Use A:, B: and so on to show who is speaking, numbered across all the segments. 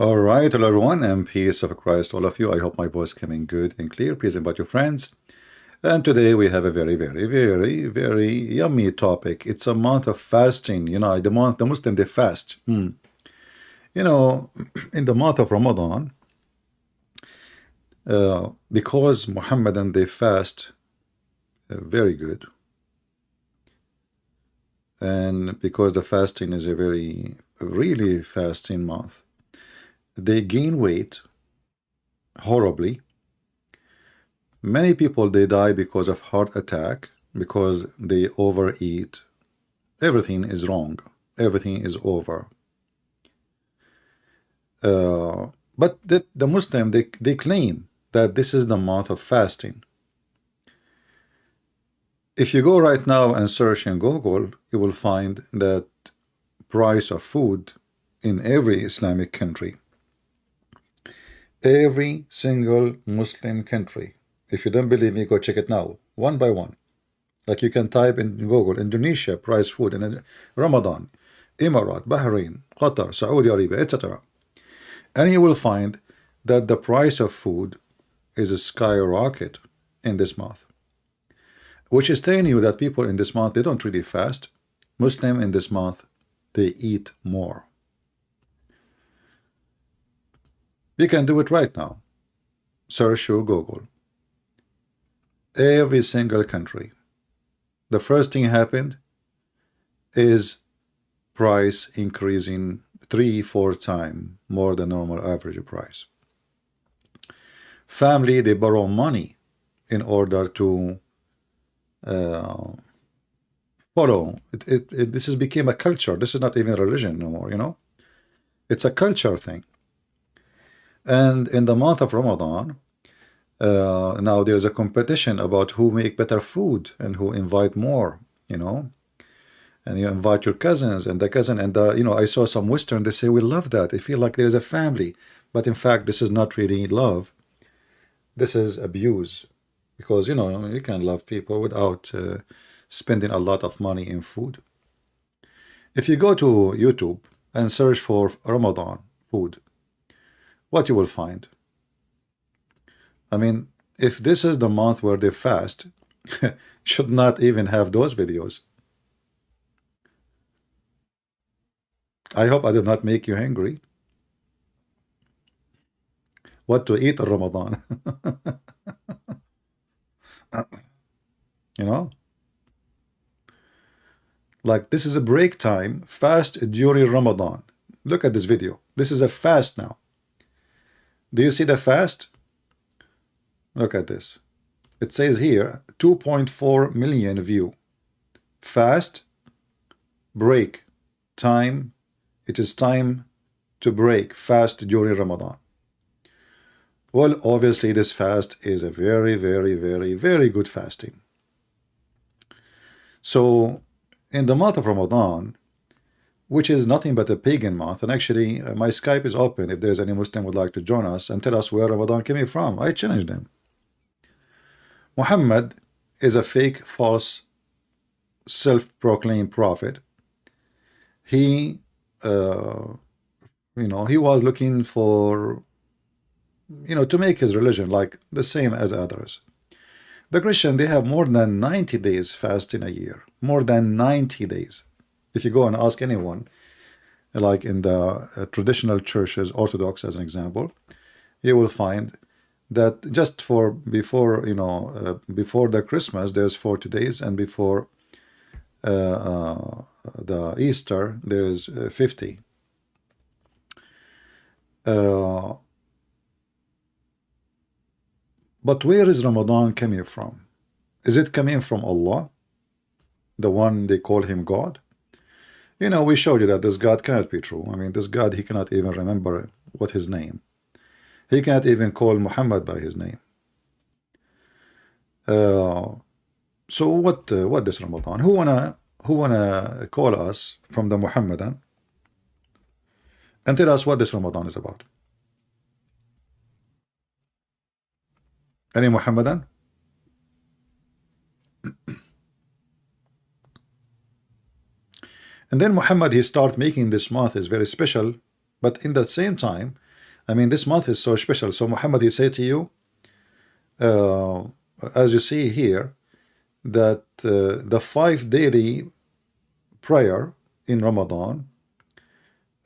A: All right, hello everyone, and peace of Christ, all of you. I hope my voice coming good and clear. Please invite your friends. And today we have a very yummy topic. It's a month of fasting. The Muslim they fast. You know, in the month of Ramadan, because Muhammadan they fast very good, and because the fasting is a really fasting month, they gain weight horribly. Many people they die because of heart attack because they overeat. Everything is wrong. Everything is over. But the Muslim they claim that this is the month of fasting. If you go right now and search in Google, you will find that price of food in every Islamic country, every single Muslim country. If you don't believe me, go check it now, one by one. Like you can type in Google, Indonesia price food in Ramadan, Emirat, Bahrain, Qatar, Saudi Arabia, etc. And you will find that the price of food is a skyrocket in this month, which is telling you that people in this month, they don't really fast. Muslim in this month, they eat more. You can do it right now. Search your Google. Every single country, the first thing happened is price increasing 3-4 times more than normal average price. Family they borrow money in order to follow it. This has become a culture. This is not even a religion no more. It's a culture thing. And in the month of Ramadan, now there's a competition about who make better food and who invite more, and you invite your cousins and the cousin and I saw some Western, they say we love that. They feel like there's a family, but in fact this is not really love. This is abuse, because you can love people without spending a lot of money in food. If you go to YouTube and search for Ramadan food, what you will find? I mean, if this is the month where they fast, should not even have those videos. I hope I did not make you hungry. What to eat in Ramadan? Like this is a break time, fast during Ramadan. Look at this video. This is a fast now. Do you see the fast? Look at this. It says here 2.4 million view. Fast, break, time. It is time to break, fast during Ramadan. Well, obviously this fast is a very good fasting. So in the month of Ramadan, which is nothing but a pagan month, and actually my Skype is open if there's any Muslim would like to join us and tell us where Ramadan came from. I challenge them. Muhammad is a fake, false, self-proclaimed prophet. He he was looking for to make his religion like the same as others. The Christian, they have more than 90 days fast in a year. More than 90 days. If you go and ask anyone, like in the traditional churches, Orthodox as an example, you will find that just for before before the Christmas there's 40 days, and before the Easter there is 50. But where is Ramadan coming from? Is it coming from Allah, the one they call him God? We showed you that this God cannot be true. I mean, this God, he cannot even remember what his name. He can't even call Muhammad by his name. So what is Ramadan? Who wanna call us from the Muhammadan and tell us what this Ramadan is about? Any Muhammadan? And then Muhammad, he start making this month is very special, but in the same time I mean, this month is so special. So Muhammad, he said to you, uh, as you see here, that the 5 daily prayer in Ramadan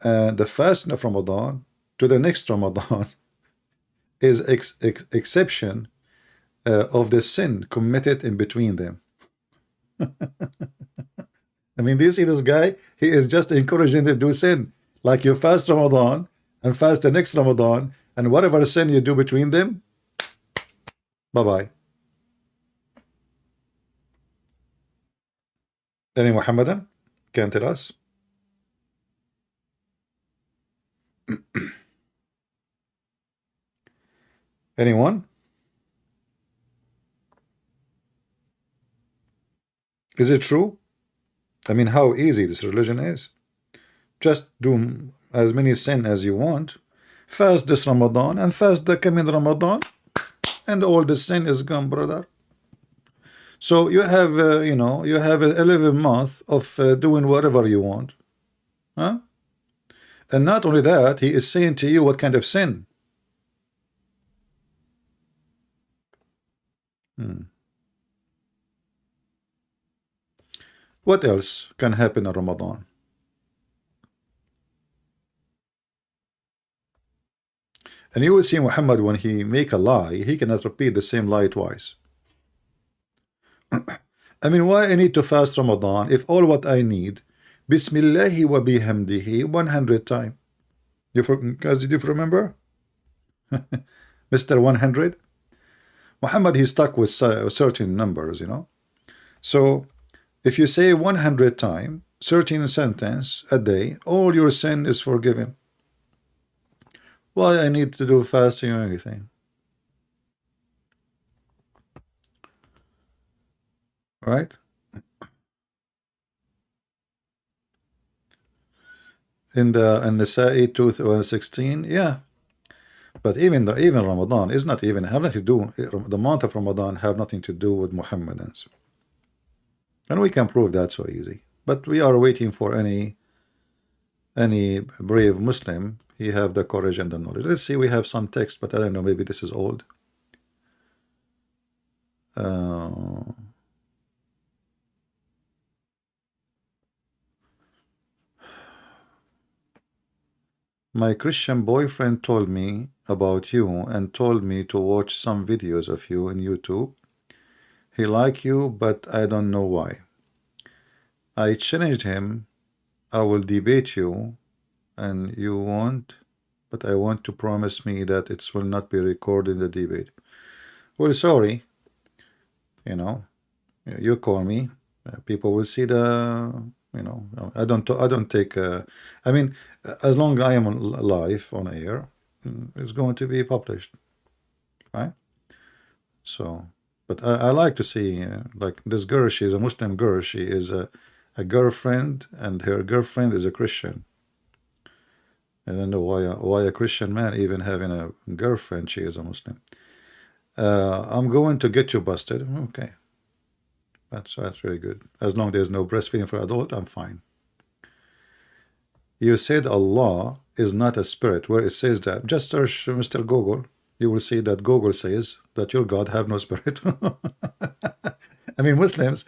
A: and the fasting of Ramadan to the next Ramadan is exception of the sin committed in between them. I mean, do you see this guy? He is just encouraging to do sin. Like you fast Ramadan and fast the next Ramadan, and whatever sin you do between them, bye-bye. Any Muhammadan can tell us? Anyone? Is it true? I mean, how easy this religion is. Just do as many sin as you want, fast this Ramadan and fast the coming Ramadan, and all the sin is gone, brother. So you have, you have 11 months of doing whatever you want, huh? And not only that, he is saying to you what kind of sin. What else can happen in Ramadan? And you will see Muhammad, when he make a lie, he cannot repeat the same lie twice. I mean, why I need to fast Ramadan if all what I need, Bismillahi wa bihamdihi, 100 times. Guys, did you remember? Mr. 100? Muhammad, he's stuck with certain numbers, So, if you say 100 times, 13 sentence a day, all your sin is forgiven. Why I need to do fasting or anything? Right? In the Sa'i 216, yeah. But even Ramadan is not even have nothing to do. The month of Ramadan have nothing to do with Muhammadans, and we can prove that so easy. But we are waiting for any brave Muslim. He have the courage and the knowledge. Let's see. We have some text, but I don't know. Maybe this is old. My Christian boyfriend told me about you and told me to watch some videos of you in YouTube. He like you, but I don't know why. I challenged him. I will debate you, and you won't, but I want to promise me that it will not be recorded in the debate. Well, sorry. You call me. People will see the. I don't take. I mean, as long as I am live on air, it's going to be published, right? So, but I like to see like this girl. She is a Muslim girl. She is a girlfriend, and her girlfriend is a Christian. I don't know why a Christian man even having a girlfriend. She is a Muslim. I'm going to get you busted. Okay. That's very good. As long as there's no breastfeeding for adult, I'm fine. You said Allah is not a spirit. Where it says that, just search Mr. Google. You will see that Google says that your God have no spirit. I mean, Muslims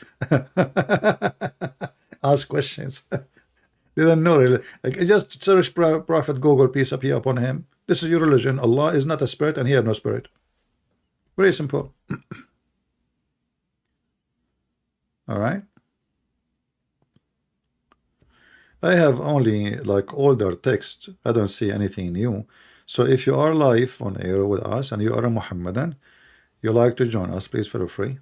A: ask questions. They don't know really. Like, just search Prophet Google, peace be upon him. This is your religion. Allah is not a spirit, and he have no spirit. Very simple. All right. I have only like older text. I don't see anything new. So if you are live on air with us and you are a Muhammadan, you like to join us, please feel free.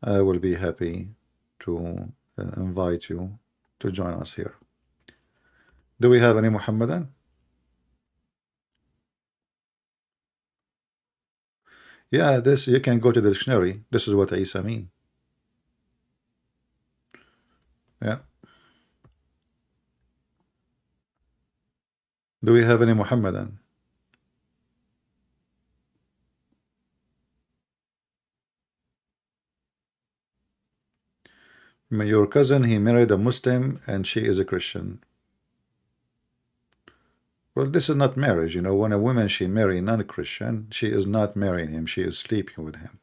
A: I will be happy to invite you to join us here. Do we have any Muhammadan? Yeah, this you can go to the dictionary. This is what Isa mean. Yeah. Do we have any Muhammadan? Your cousin, he married a Muslim and she is a Christian. Well, this is not marriage. You know, when a woman, she marry non-Christian, she is not marrying him, she is sleeping with him.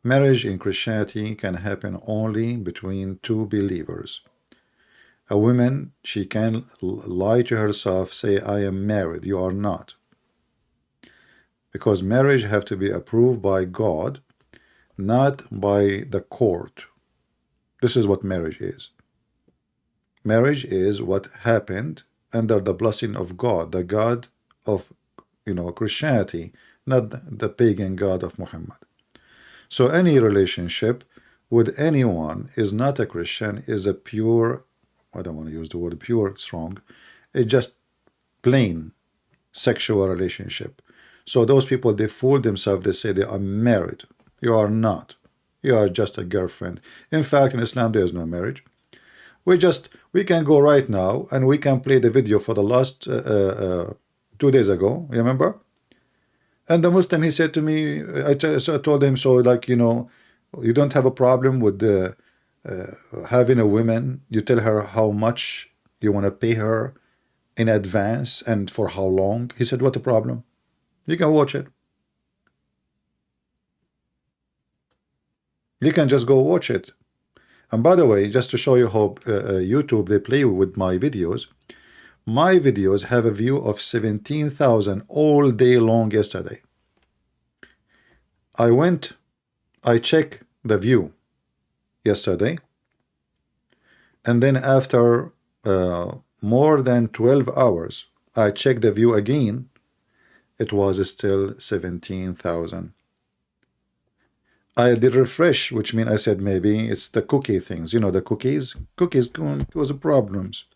A: Marriage in Christianity can happen only between two believers. A woman, she can lie to herself, say, I am married. You are not. Because marriage have to be approved by God, not by the court. This is what marriage is. Marriage is what happened under the blessing of God, the God of, Christianity, not the pagan God of Muhammad. So any relationship with anyone is not a Christian, is a pure, I don't want to use the word pure, it's wrong. It's just plain sexual relationship. So those people, they fool themselves, they say they are married. You are not. You are just a girlfriend. In fact, in Islam, there is no marriage. We can go right now and we can play the video for the last 2 days ago, remember? And the Muslim, he said to me, so I told him, so like, you don't have a problem with having a woman, you tell her how much you want to pay her in advance and for how long. He said, what the problem? You can watch it. You can just go watch it. And by the way, just to show you how YouTube, they play with my videos have a view of 17,000 all day long yesterday. I checked the view yesterday, and then after more than 12 hours, I checked the view again. It was still 17,000. I did refresh, which means I said maybe it's the cookie things. You know, the cookies cause problems.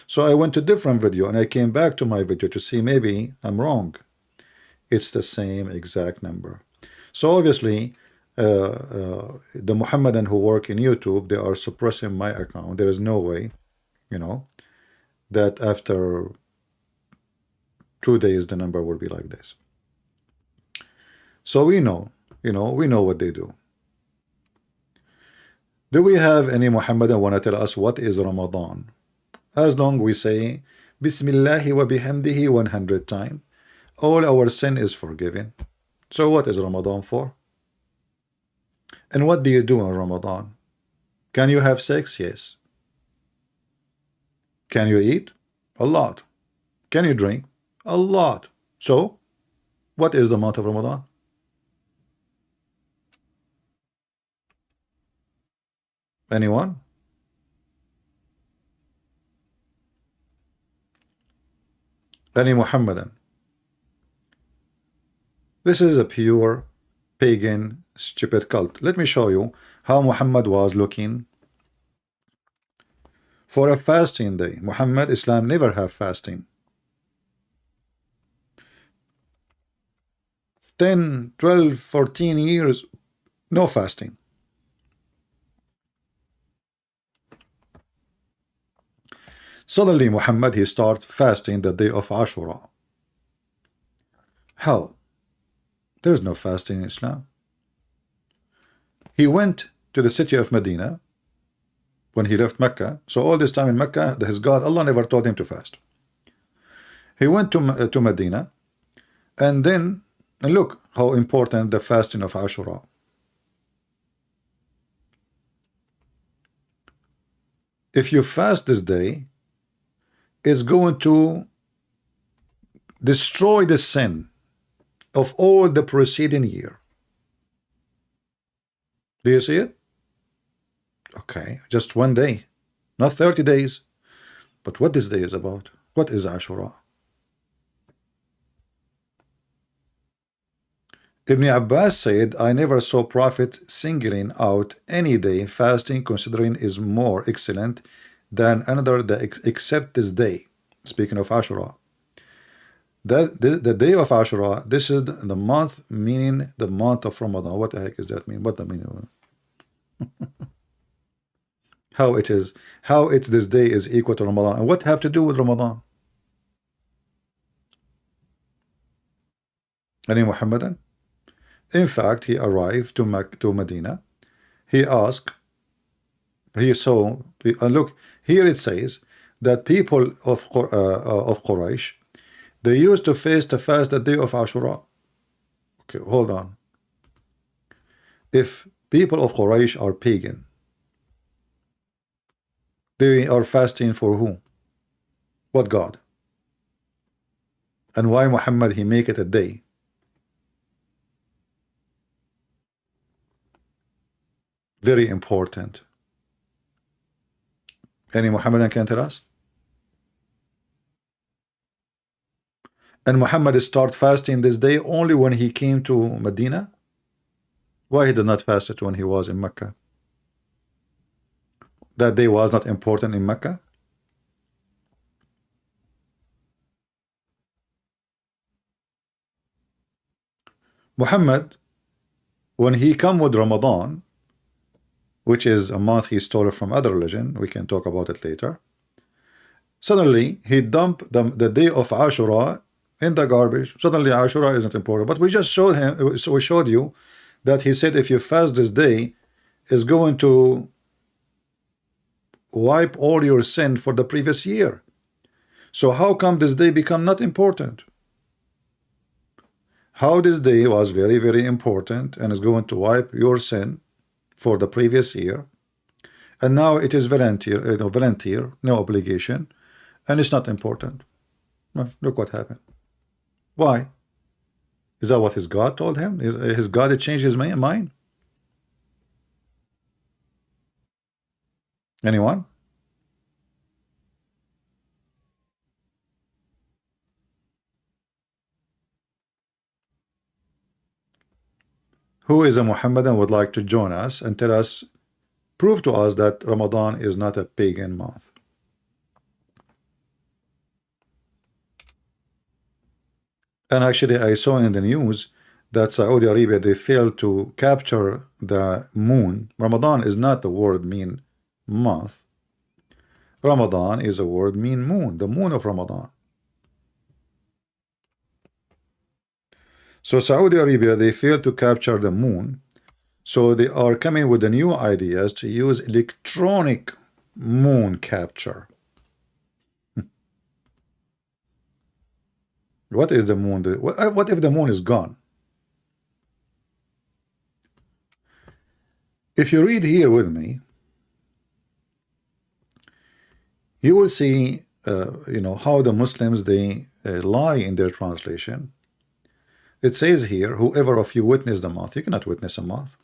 A: So I went to different video and I came back to my video to see maybe I'm wrong. It's the same exact number. So obviously, the Muhammadan who work in YouTube, they are suppressing my account. There is no way, that after 2 days the number will be like this. So we know what they do. Do we have any Muhammadan want to tell us what is Ramadan? As long we say Bismillahi wa bihamdihi 100 times, all our sin is forgiven. So what is Ramadan for? And what do you do in Ramadan? Can you have sex? Yes. Can you eat? A lot. Can you drink? A lot. So what is the month of Ramadan? Anyone? Any Muhammadan? This is a pure pagan stupid cult. Let me show you how Muhammad was looking for a fasting day. Muhammad, Islam never have fasting. 10, 12, 14 years, no fasting. Suddenly Muhammad, he started fasting the day of Ashura. How? There is no fasting in Islam. He went to the city of Medina when he left Mecca. So all this time in Mecca, his God, Allah never told him to fast. He went to Medina, and then look how important the fasting of Ashura. If you fast this day, it's going to destroy the sin of all the preceding year. Do you see it? Okay, just one day, not 30 days. But what this day is about? What is Ashura? Ibn Abbas said, I never saw Prophet singling out any day fasting considering is more excellent than another except this day. Speaking of Ashura, the day of Ashura, this is the month, meaning the month of Ramadan. What the heck does that mean? What the meaning? How it's this day is equal to Ramadan, and what have to do with Ramadan? Any Muhammadan? In fact, he arrived to Medina. He asked, he saw, look, here it says that people of Quraysh, They used to fast the day of Ashura. Okay, hold on. If people of Quraysh are pagan, they are fasting for who? What God? And why Muhammad he make it a day? Very important. Any Muhammadan can tell us? And Muhammad start fasting this day only when he came to Medina? Why he did not fast it when he was in Mecca? That day was not important in Mecca? Muhammad, when he come with Ramadan, which is a month he stole from other religion, we can talk about it later, suddenly he dumped the day of Ashura in the garbage. Suddenly Ashura isn't important. But we just showed him, so we showed you that he said if you fast this day, is going to wipe all your sin for the previous year. So how come this day become not important? How this day was very, very important and is going to wipe your sin for the previous year, and now it is volunteer, no obligation, and it's not important. Well, look what happened. Why? Is that what his God told him? His God had changed his mind? Anyone? Who is a Muhammadan would like to join us and tell us, prove to us that Ramadan is not a pagan month? And actually I saw in the news that Saudi Arabia, they failed to capture the moon. Ramadan is not the word mean month. Ramadan is a word mean moon, the moon of Ramadan. So Saudi Arabia, they failed to capture the moon. So they are coming with the new ideas to use electronic moon capture. What is the moon? What if the moon is gone? If you read here with me, you will see, how the Muslims, they lie in their translation. It says here, whoever of you witnessed the moth. You cannot witness a moth.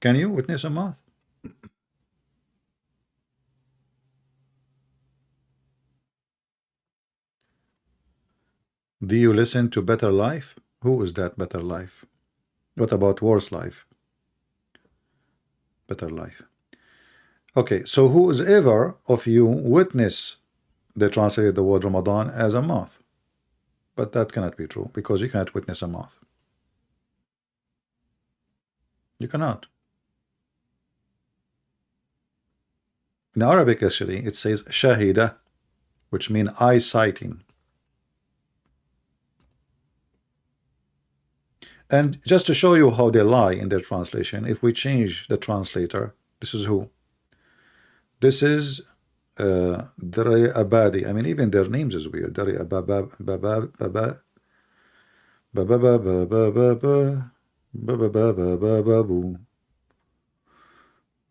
A: Can you witness a moth? Do you listen to Better Life? Who is that Better Life? What about Worse Life? Better Life. Okay, so whoever of you witness, they translate the word Ramadan as a moth. But that cannot be true, because you cannot witness a moth. You cannot. In Arabic, actually, it says shahida, which means eye sighting. And just to show you how they lie in their translation, if we change the translator, this is who? This is Dari Abadi. I mean, even their names is weird. Dari Ababa,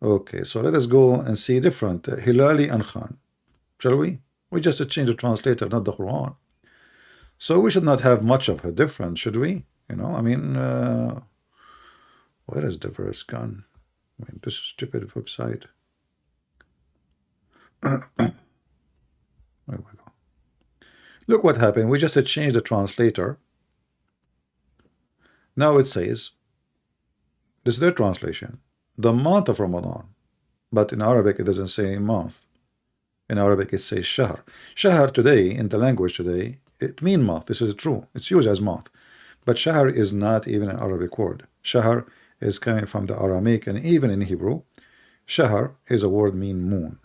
A: okay, so let us go and see different Hilali and Khan. Shall we? We just change the translator, not the Quran. So we should not have much of a difference, should we? I mean, where is the verse gone? I mean, this stupid website. There we go. Look what happened. We just changed the translator. Now it says, this is their translation, the month of Ramadan. But in Arabic, it doesn't say month. In Arabic, it says shahr. Shahr today, in the language today, it means month. This is true. It's used as month. But shahr is not even an Arabic word. Shahr is coming from the Aramaic, and even in Hebrew, shahr is a word mean moon.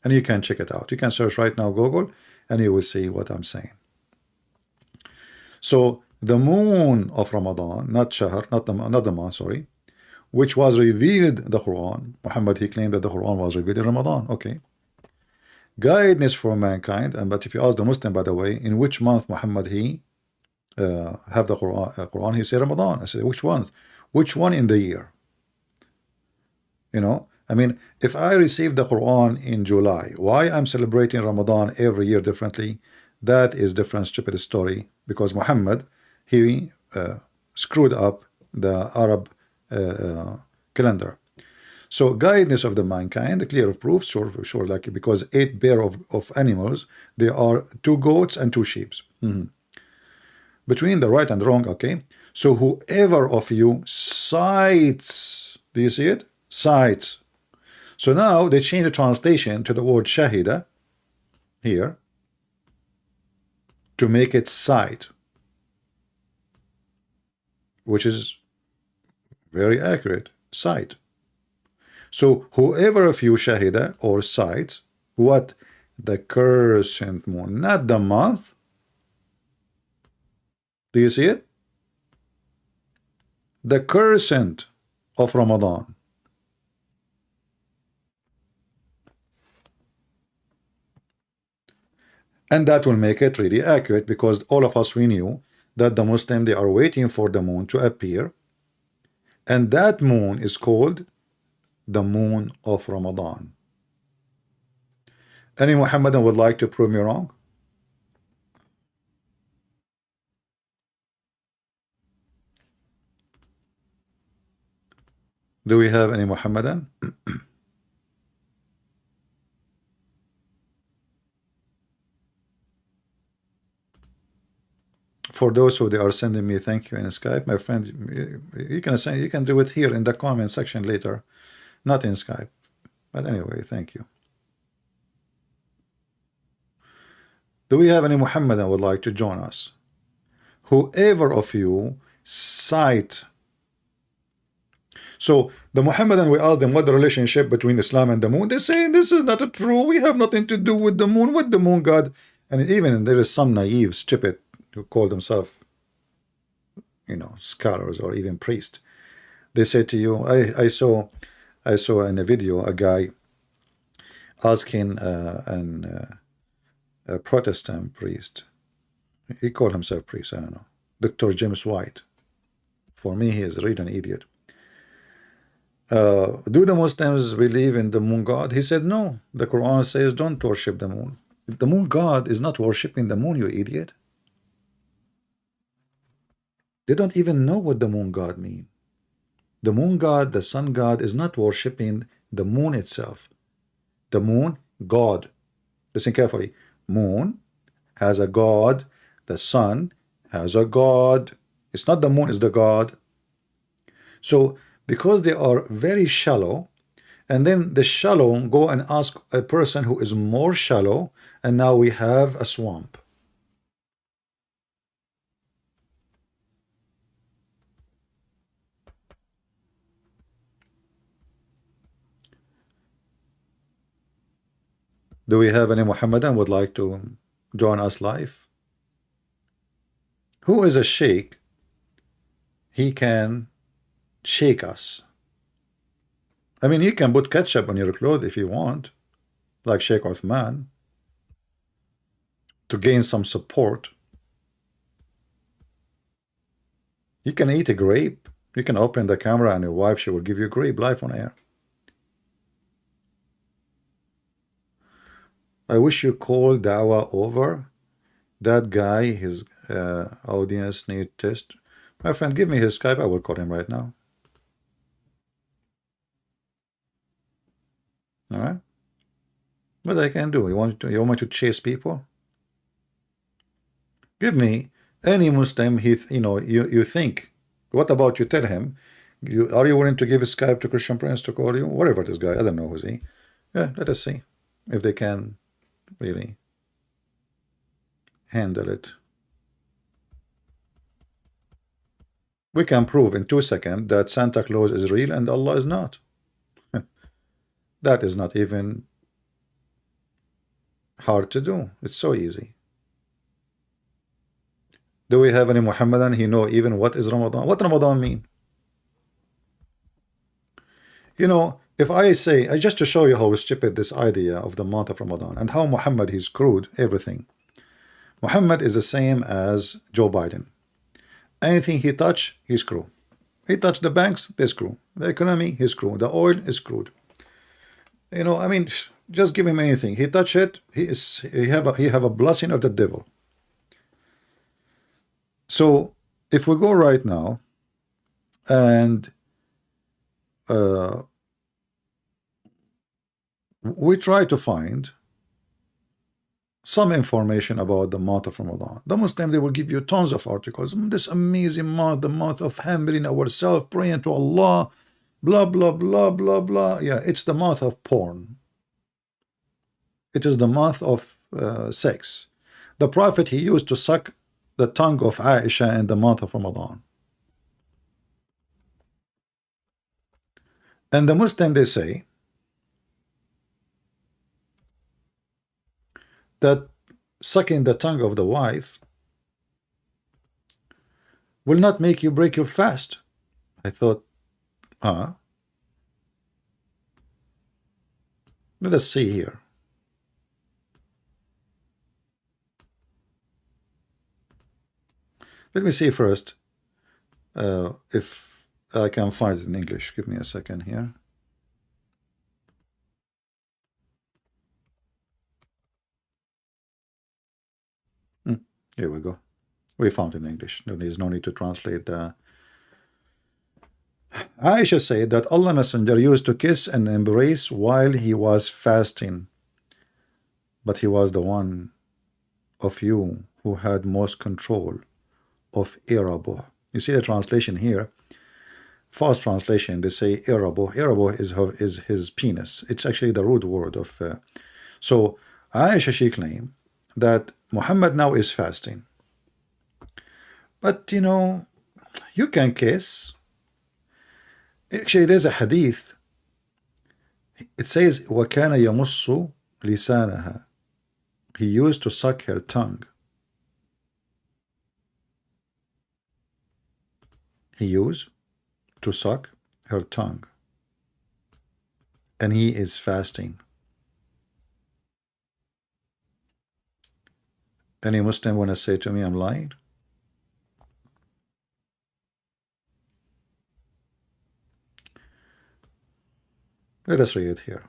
A: And you can check it out. You can search right now Google, and you will see what I'm saying. So the moon of Ramadan, not shahr, not the month, sorry, which was revealed the Quran. Muhammad, he claimed that the Quran was revealed in Ramadan. Okay. Guidance for mankind. But if you ask the Muslim, by the way, in which month Muhammad he have the Quran? He said Ramadan. I said, which one? Which one in the year? You know, I mean, if I received the Quran in July, why I'm celebrating Ramadan every year differently? That is different, stupid story. Because Muhammad, he screwed up the Arab calendar. So guidance of the mankind, clear of proof, sure, like, because 8 pair of animals, there are 2 goats and 2 sheep. Between the right and wrong, okay? So whoever of you cites, do you see it? Cites. So now they change the translation to the word shahida here to make it cite, which is very accurate, cite. So whoever of you shahida or cites what? The crescent moon, not the month. Do you see it? The crescent of Ramadan. And that will make it really accurate, because all of us, we knew that the Muslim, they are waiting for the moon to appear, and that moon is called the moon of Ramadan. Any Muhammadan would like to prove me wrong? Do we have any Muhammadan? For those who they are sending me thank you in Skype, my friend, you can say, you can do it here in the comment section later, not in Skype. But anyway, thank you. Do we have any Muhammadan would like to join us? Whoever of you cite. So the Muhammadan, we asked them what the relationship between Islam and the moon. They say this is not true. We have nothing to do with the moon. With the moon god. And even there is some naive, stupid, who call themselves, you know, scholars or even priests. They say to you, I saw in a video a guy asking a Protestant priest. He called himself priest, I don't know. Dr. James White. For me, he is really an idiot. Do the Muslims believe in the moon god? He said, no. The Quran says don't worship the moon. The moon god is not worshipping the moon, you idiot. They don't even know what the moon god means. The moon god, the sun god, is not worshipping the moon itself. The moon god. Listen carefully. Moon has a god. The sun has a god. It's not the moon is the god. So because they are very shallow, and then the shallow go and ask a person who is more shallow, and now we have a swamp. Do we have any Muhammadan would like to join us live? Who is a sheikh? He can shake us. I mean, he can put ketchup on your clothes if you want, like Sheikh Uthman, to gain some support. You can eat a grape. You can open the camera and your wife, she will give you a grape live on air. I wish you call Dawah over. That guy, his audience need test. My friend, give me his Skype. I will call him right now. All right. What I can do? You want me to chase people? Give me any Muslim. You think. What about you? Tell him. Are you willing to give a Skype to Christian Prince to call you? Whatever this guy. I don't know who's he. Yeah. Let us see if they can really handle it. We can prove in 2 seconds that Santa Claus is real and Allah is not. That is not even hard to do. It's so easy. Do we have any Muhammadan? He know even what is Ramadan? What Ramadan mean? You know, if I say, just to show you how stupid this idea of the month of Ramadan and how Muhammad he screwed everything. Muhammad is the same as Joe Biden. Anything he touch, he screw. He touched the banks, they screw. The economy, he screw. The oil is screwed. You know, I mean, just give him anything. He touch it, he have a blessing of the devil. So if we go right now and we try to find some information about the month of Ramadan. The Muslim, they will give you tons of articles. This amazing month, the month of humbling ourselves, praying to Allah, blah, blah, blah, blah, blah. Yeah, it's the month of porn. It is the month of sex. The Prophet, he used to suck the tongue of Aisha in the month of Ramadan. And the Muslim, they say that sucking the tongue of the wife will not make you break your fast. I thought, let us see here. Let me see first if I can find it in English. Give me a second here. Here we go. We found it in English. There's no need to translate. Aisha said that Allah Messenger used to kiss and embrace while he was fasting, but he was the one of you who had most control of Irabo. You see the translation here. Fast translation, they say Irabo. Irabo is his penis. It's actually the root word of. So Aisha, she claimed that Muhammad now is fasting. But you know, you can kiss. Actually, there's a hadith. It says, وَكَانَ يَمُصُّ لِسَانَهَا. He used to suck her tongue. He used to suck her tongue. And he is fasting. Any Muslim want to say to me I'm lying? Let us read it here.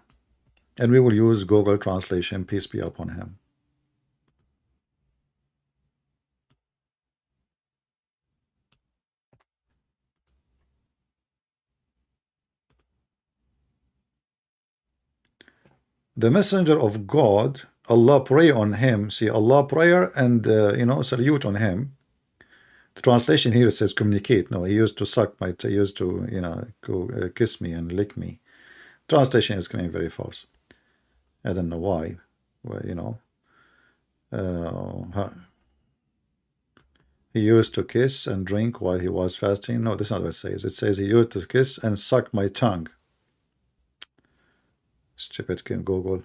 A: And we will use Google Translation, peace be upon him. The messenger of God, Allah pray on him. See, Allah prayer and, salute on him. The translation here says communicate. No, he used to suck my, he used to, kiss me and lick me. Translation is coming very false. I don't know why. Well, he used to kiss and drink while he was fasting. No, that's not what it says. It says he used to kiss and suck my tongue. Stupid can Google.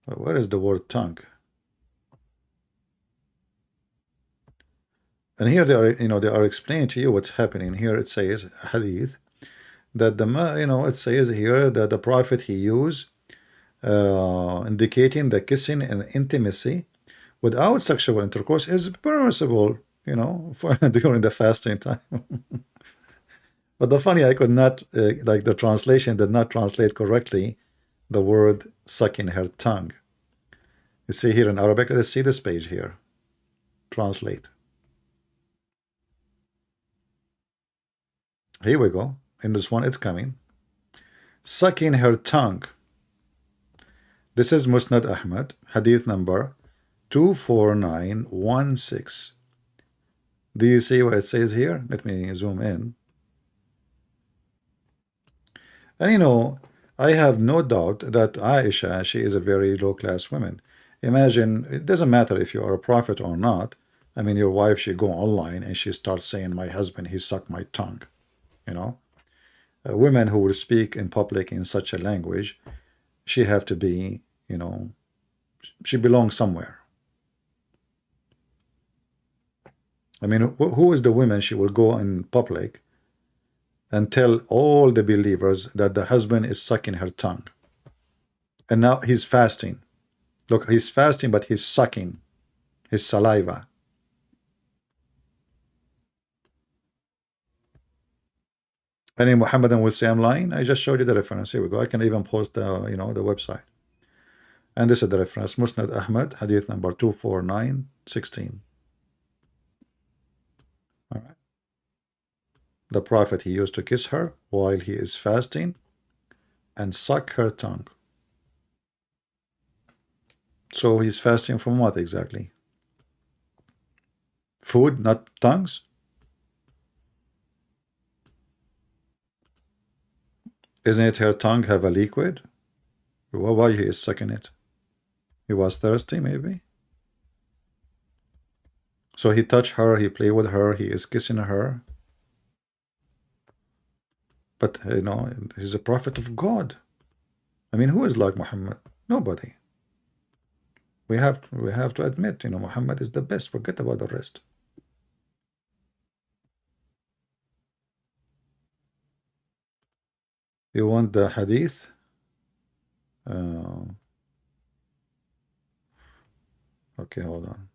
A: Where is the word tongue? And here they are, they are explaining to you what's happening. Here it says hadith that it says here that the Prophet he used indicating the kissing and intimacy without sexual intercourse is permissible, for during the fasting time. But the funny, I could not like the translation did not translate correctly the word sucking her tongue. You see here in Arabic, let's see this page here. Translate. Here we go. In this one, it's coming. Sucking her tongue. This is Musnad Ahmad, hadith number 24916. Do you see what it says here? Let me zoom in. And I have no doubt that Aisha, she is a very low-class woman. Imagine, it doesn't matter if you are a prophet or not. I mean, your wife, she go online and she starts saying, my husband, he sucked my tongue. Women who will speak in public in such a language, she have to be, she belongs somewhere. I mean, who is the woman she will go in public and tell all the believers that the husband is sucking her tongue. And now he's fasting. Look, he's fasting, but he's sucking his saliva. Any Muhammadan will say I'm lying. I just showed you the reference. Here we go. I can even post the the website. And this is the reference. Musnad Ahmad, hadith number 24916. All right. The Prophet, he used to kiss her while he is fasting and suck her tongue. So he's fasting from what exactly? Food, not tongues? Isn't it her tongue have a liquid? Why he is sucking it? He was thirsty, maybe? So he touched her, he played with her, he is kissing her. But, he's a prophet of God. I mean, who is like Muhammad? Nobody. We have to admit, Muhammad is the best. Forget about the rest. You want the hadith? Okay, hold on.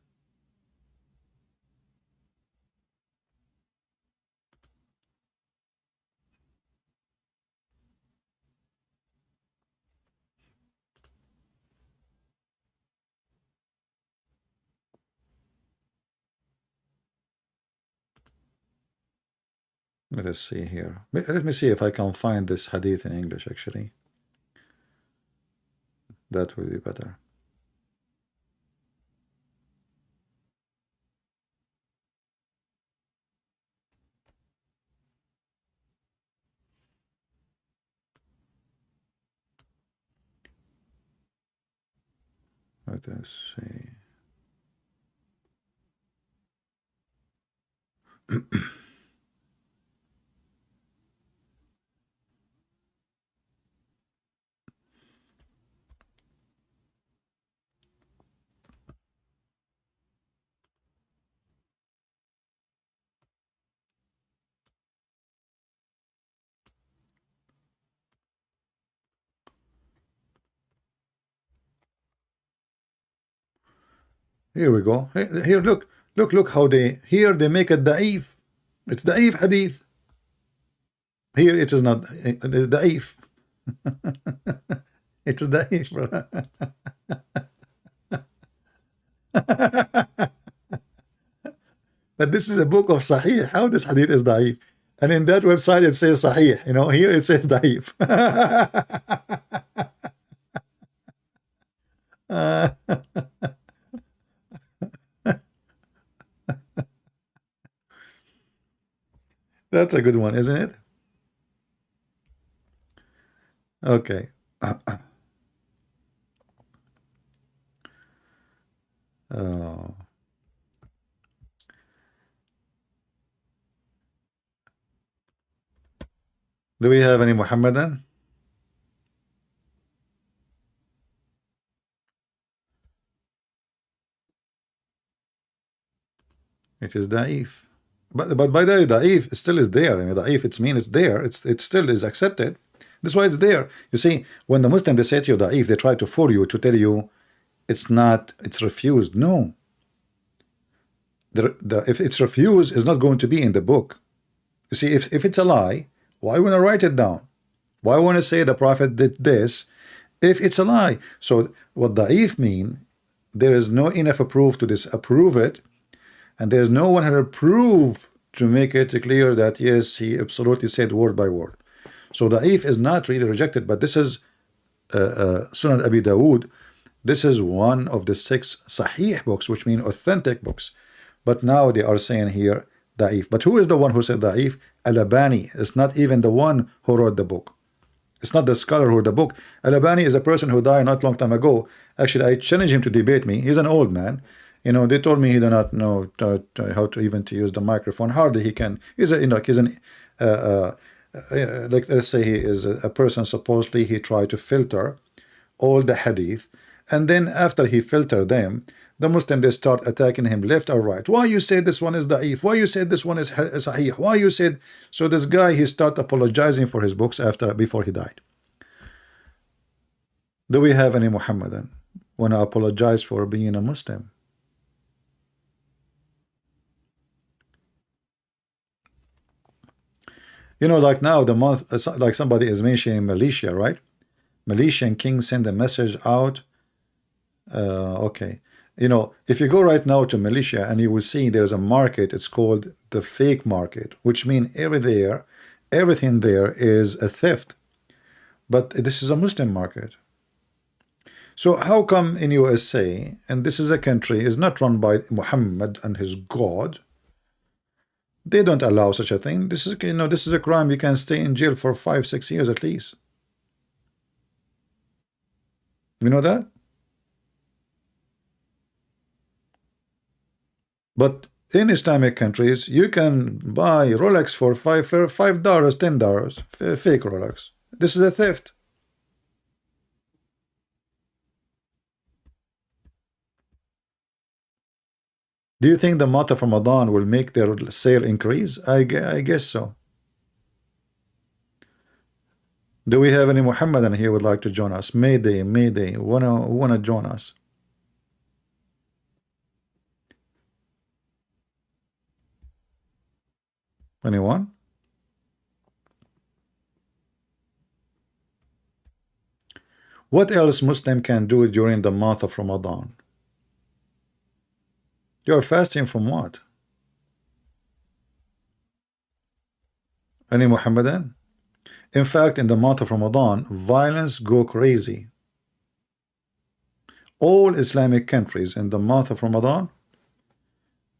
A: Let us see here. Let me see if I can find this hadith in English, actually. That would be better. Let us see. Here we go. Here, look how they make it da'if. It's da'if hadith. Here it is not. It is da'if. It is da'if, brother. But this is a book of Sahih. How this hadith is da'if? And in that website it says Sahih. Here it says da'if. That's a good one, isn't it? Okay. Oh. Do we have any Muhammadan? It is da'if. But by the way, da'if still is there. I mean, da'if, it's mean it's there. It still is accepted. That's why it's there. You see, when the Muslim, they say to you da'if, they try to fool you, to tell you it's not, it's refused. No. If it's refused, it's not going to be in the book. You see, if it's a lie, why want to write it down? Why want to say the Prophet did this if it's a lie? So what da'if mean, there is no enough proof to disapprove it, and there's no 100 proof to make it clear that yes, he absolutely said word by word. So da'if is not really rejected, but this is Sunan Abi Dawood. This is one of the 6 Sahih books, which mean authentic books. But now they are saying here da'if. But who is the one who said da'if? Al-Albani is not even the one who wrote the book. It's not the scholar who wrote the book. Al-Albani is a person who died not long time ago. Actually, I challenged him to debate me. He's an old man. They told me he do not know how to even to use the microphone. Hardly he can. He's like, let's say he is a person, supposedly he tried to filter all the hadith, and then after he filtered them, The Muslim, they start attacking him left or right. Why you say this one is da'if? Why you said this one is sahih? Why you said? So this guy, he start apologizing for his books before he died. Do we have any Muhammadan want to apologize for being a Muslim? You know, like now the month, like somebody is mentioning Malaysia, right? Malaysian king send a message out. Okay, you know, if you go right now to Malaysia and you will see there's a market, it's called the fake market, which means everything there is a theft. But this is a Muslim market. So how come in USA, and this is a country is not run by Muhammad and his God, they don't allow such a thing? This is, you know, this is a crime. You can stay in jail for 5-6 years at least. You know that? But in Islamic countries, you can buy Rolex for $5, $10, fake Rolex. This is a theft. Do you think the month of Ramadan will make their sale increase? I guess so. Do we have any Muhammadan here would like to join us? Mayday, wanna join us? Anyone? What else Muslim can do during the month of Ramadan? You're fasting from what? Any Muhammadan? In fact, in the month of Ramadan, violence go crazy. All Islamic countries in the month of Ramadan,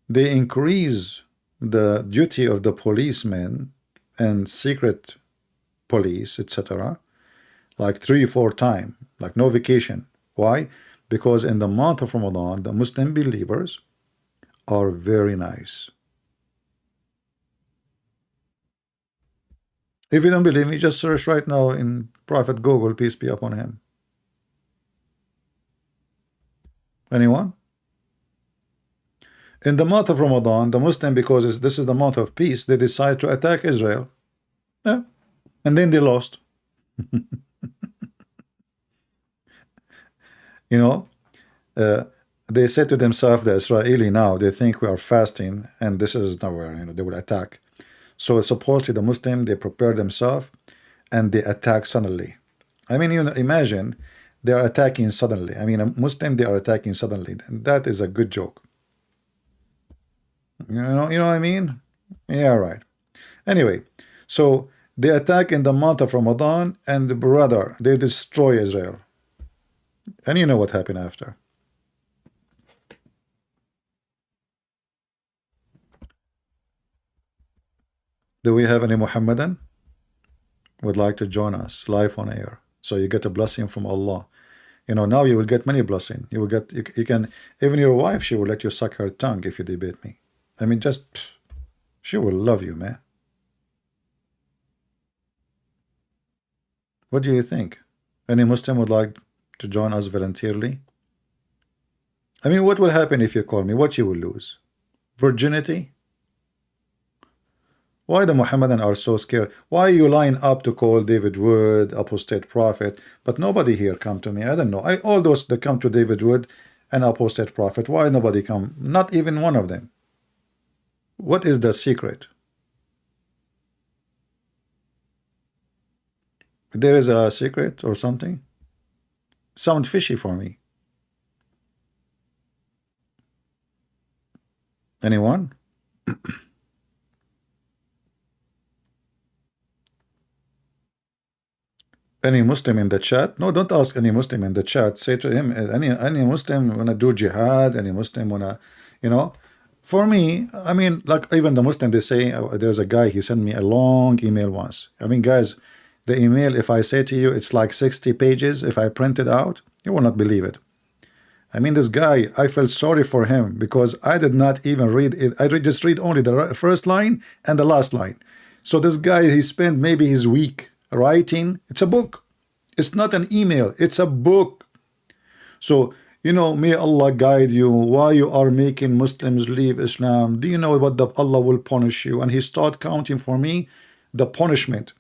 A: they increase the duty of the policemen and secret police, etc., like 3-4 times, like no vacation. Why? Because in the month of Ramadan, the Muslim believers are very nice. If you don't believe me, just search right now in Prophet Google, peace be upon him. Anyone? In the month of Ramadan, the Muslim, because this is the month of peace, they decide to attack Israel. Yeah. And then they lost. You know, they said to themselves, the Israeli now, they think we are fasting, and this is nowhere, you know, they will attack. So supposedly the Muslim, they prepare themselves, and they attack suddenly. I mean, you know, imagine they are attacking suddenly. I mean, a Muslim, they are attacking suddenly. That is a good joke. You know what I mean? Yeah, right. Anyway, so they attack in the month of Ramadan, and the brother, they destroy Israel. And you know what happened after. Do we have any Muhammadan would like to join us live on air? So you get a blessing from Allah. You know, now you will get many blessings. You will get, you can, even your wife, she will let you suck her tongue if you debate me. I mean, just, she will love you, man. What do you think? Any Muslim would like to join us voluntarily? I mean, what will happen if you call me? What you will lose? Virginity? Why the Muhammadan are so scared? Why you line up to call David Wood apostate prophet, but nobody here come to me? I don't know. All those that come to David Wood and apostate prophet, why nobody come? Not even one of them. What is the secret? There is a secret or something? Sound fishy for me. Anyone? Any Muslim in the chat? No, don't ask any Muslim in the chat. Say to him, any Muslim wanna do jihad? Any Muslim wanna, you know? For me, I mean, like even the Muslim, they say, there's a guy, he sent me a long email once. I mean, guys, the email, if I say to you, it's like 60 pages. If I print it out, you will not believe it. I mean, this guy, I felt sorry for him because I did not even read it. I just read only the first line and the last line. So this guy, he spent maybe his week writing. It's a book. It's not an email. It's a book. So You know, may Allah guide you. Why you are making Muslims leave Islam? Do you know what the Allah will punish you? And he start counting for me the punishment.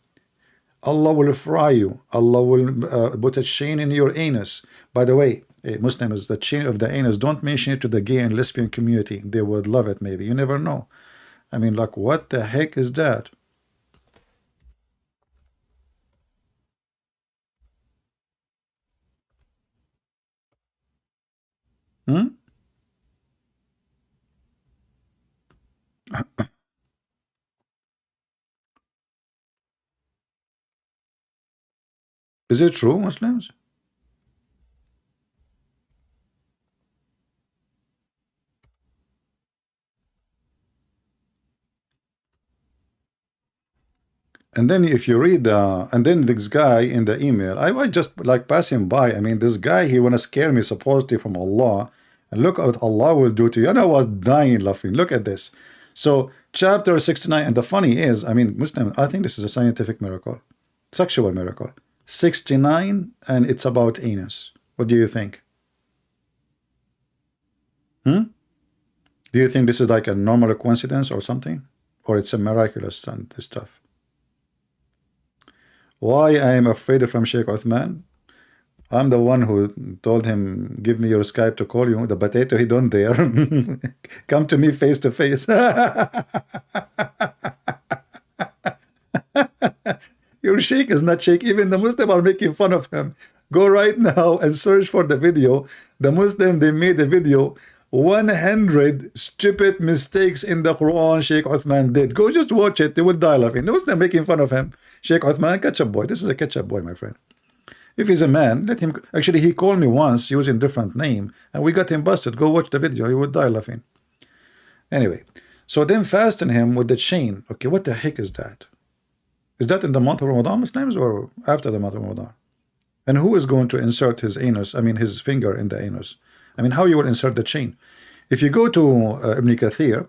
A: Allah will fry you. Allah will put a chain in your anus. By the way, Muslims, the chain of the anus, don't mention it to the gay and lesbian community. They would love it, maybe. You never know. I mean, like, what the heck is that? Hmm? Is it true, Muslims? And then if you read and then this guy in the email, I just like pass him by. I mean, this guy, he want to scare me supposedly from Allah. And look what Allah will do to you. And I was dying laughing. Look at this. So chapter 69, and the funny is, I mean, Muslim, I think this is a scientific miracle, sexual miracle. 69, and it's about anus. What do you think? Hmm? Do you think this is like a normal coincidence or something? Or it's a miraculous and this stuff? Why I am afraid from Sheikh Uthman? I'm the one who told him, give me your Skype to call you. The potato, he don't dare. Come to me face to face. Your Sheikh is not Sheikh. Even the Muslim are making fun of him. Go right now and search for the video. The Muslim, they made a video. 100 stupid mistakes in the Quran Sheikh Uthman did. Go just watch it. They will die laughing. The Muslim making fun of him. Sheikh Uthman, ketchup boy. This is a ketchup boy, my friend. If he's a man, let him. Actually, he called me once using different name, and we got him busted. Go watch the video. He would die laughing. Anyway, so then fasten him with the chain. Okay, what the heck is that? Is that in the month of Ramadan, Muslims, or after the month of Ramadan? And who is going to insert his anus, I mean his finger in the anus? I mean, how you will insert the chain? If you go to Ibn Kathir,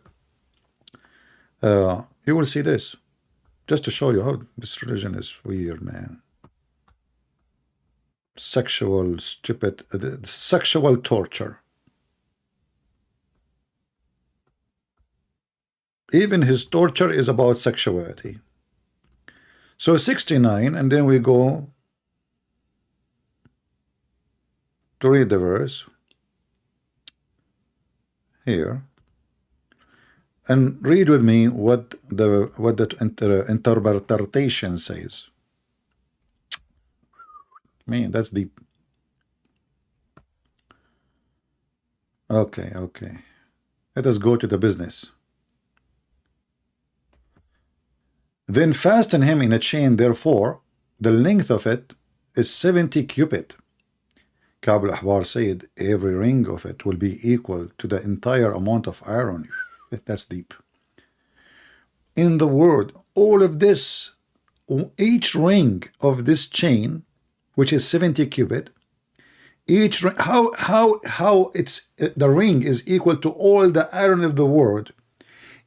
A: you will see this. Just to show you how this religion is weird, man. Sexual, stupid, sexual torture. Even his torture is about sexuality. So 69, and then we go to read the verse here, and read with me what the interpretation says. Man, that's deep. Okay, okay. Let us go to the business. Then fasten him in a chain, therefore, the length of it is 70 cubit. Ka'b al-Ahbar said, every ring of it will be equal to the entire amount of iron. That's deep. In the word, all of this, each ring of this chain, which is 70 cubit, each how it's the ring is equal to all the iron of the world,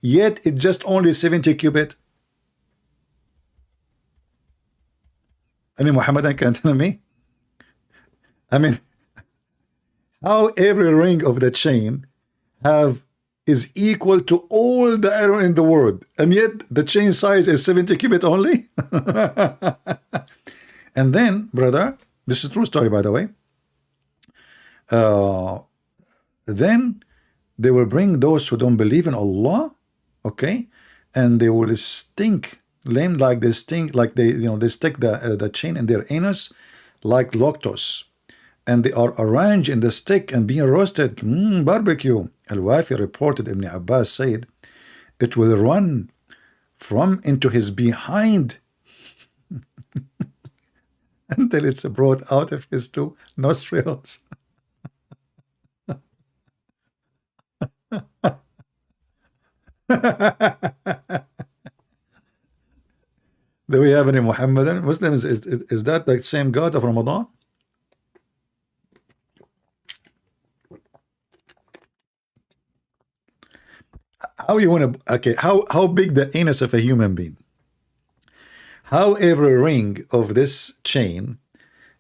A: yet it just only 70 cubit. Any Muhammadan can tell me? I mean, how every ring of the chain is equal to all the iron in the world, and yet the chain size is 70 cubit only? And then, brother, this is a true story, by the way. Then they will bring those who don't believe in Allah, okay, and they will stink, lame like they stink, like they, they stick the chain in their anus like lactose, and they are arranged in the stick and being roasted. Barbecue. Al-Wafi reported, Ibn Abbas said, it will run from into his behind until it's brought out of his two nostrils. Do we have any Muhammadan Muslims? Is that the same God of Ramadan? How you want to, okay, how big the anus of a human being? How every ring of this chain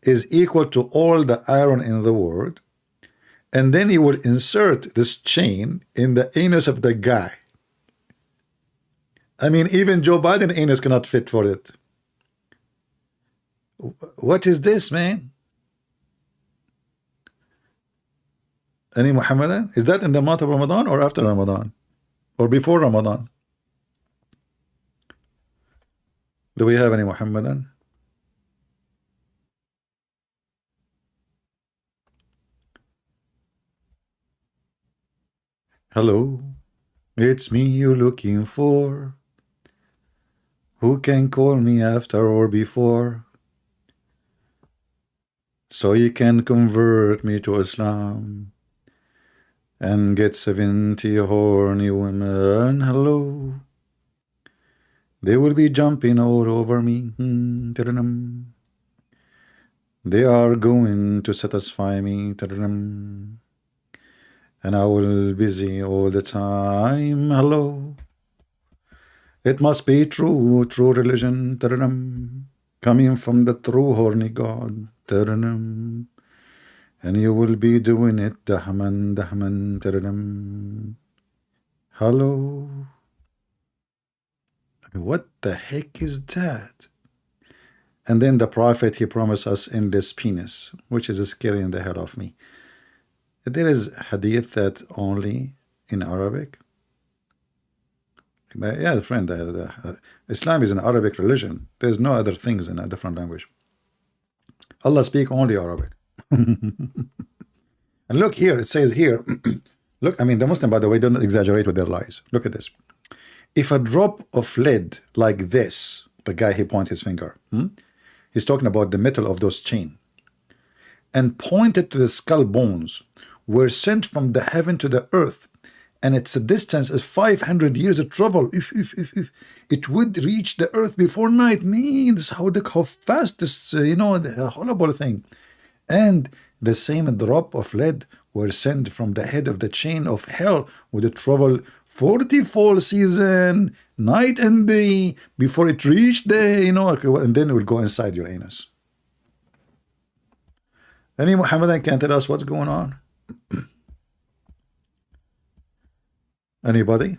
A: is equal to all the iron in the world, and then he will insert this chain in the anus of the guy. I mean, even Joe Biden anus cannot fit for it. What is this, man? Any Muhammadan? Is that in the month of Ramadan or after Ramadan? Or before Ramadan? Do we have any Muhammadan? Hello, it's me you're looking for. Who can call me after or before? So you can convert me to Islam and get 70 horny women. Hello. They will be jumping all over me. They are going to satisfy me. And I will be busy all the time. Hello. It must be true religion. Coming from the true horny God. And you will be doing it. Dahman. Hello. What the heck is that? And then the prophet, he promised us endless penis, which is scaring the hell of me. There is hadith that only in Arabic. But yeah, friend, Islam is an Arabic religion. There's no other things in a different language. Allah speak only Arabic. And look here, it says here, look, I mean, the Muslim, by the way, don't exaggerate with their lies. Look at this. If a drop of lead like this, the guy, he pointed his finger, he's talking about the metal of those chain, and pointed to the skull bones, were sent from the heaven to the earth, and its a distance is 500 years of travel. If it would reach the earth before night, means how fast this, the horrible thing. And the same drop of lead were sent from the head of the chain of hell, would travel 44 seasons, night and day, before it reached the, and then it will go inside your anus. Any Muhammadan can tell us what's going on? Anybody?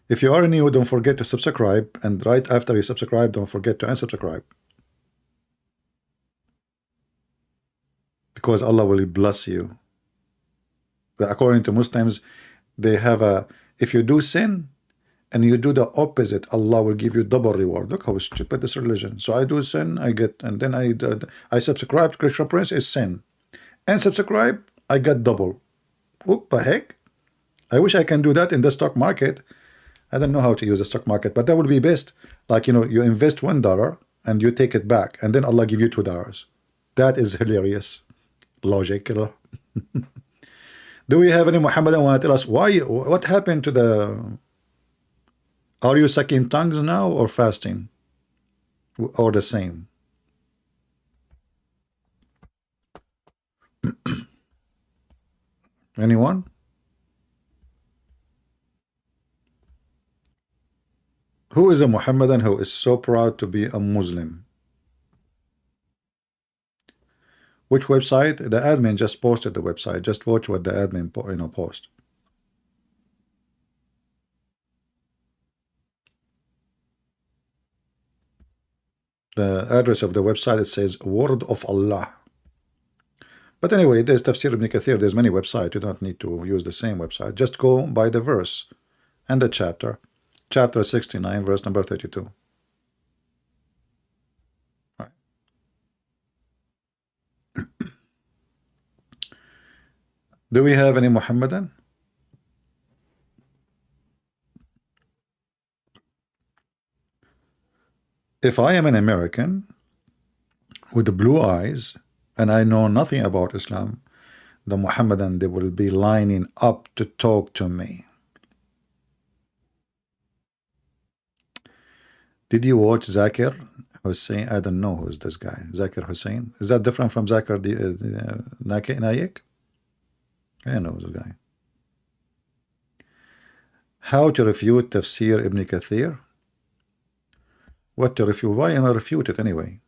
A: If you are new, don't forget to subscribe, and right after you subscribe, don't forget to unsubscribe, because Allah will bless you. But according to Muslims, they have a, if you do sin and you do the opposite, Allah will give you double reward. Look how stupid this religion. So I do sin, I get, and then I subscribe to Christian Prince, is sin, and subscribe, I get double. What the heck? I wish I can do that in the stock market. I don't know how to use the stock market, but that would be best. Like, you invest $1 and you take it back, and then Allah give you $2. That is hilarious. Logical. Do we have any Muhammadan want to tell us why? What happened to the? Are you sucking tongues now or fasting, or the same? Anyone? Who is a Muhammadan who is so proud to be a Muslim? Which website? The admin just posted the website. Just watch what the admin post. The address of the website, it says Word of Allah. But anyway, there's Tafsir Ibn Kathir. There's many websites. You don't need to use the same website. Just go by the verse and the chapter. Chapter 69, verse number 32. Right. Do we have any Muhammadan? If I am an American with blue eyes and I know nothing about Islam, the Muhammadan, they will be lining up to talk to me. Did you watch Zakir Hussain? I don't know who's this guy. Zakir Hussain. Is that different from Zakir Naik? I know this guy. How to refute Tafsir Ibn Kathir? What to refute? Why am I refute it anyway?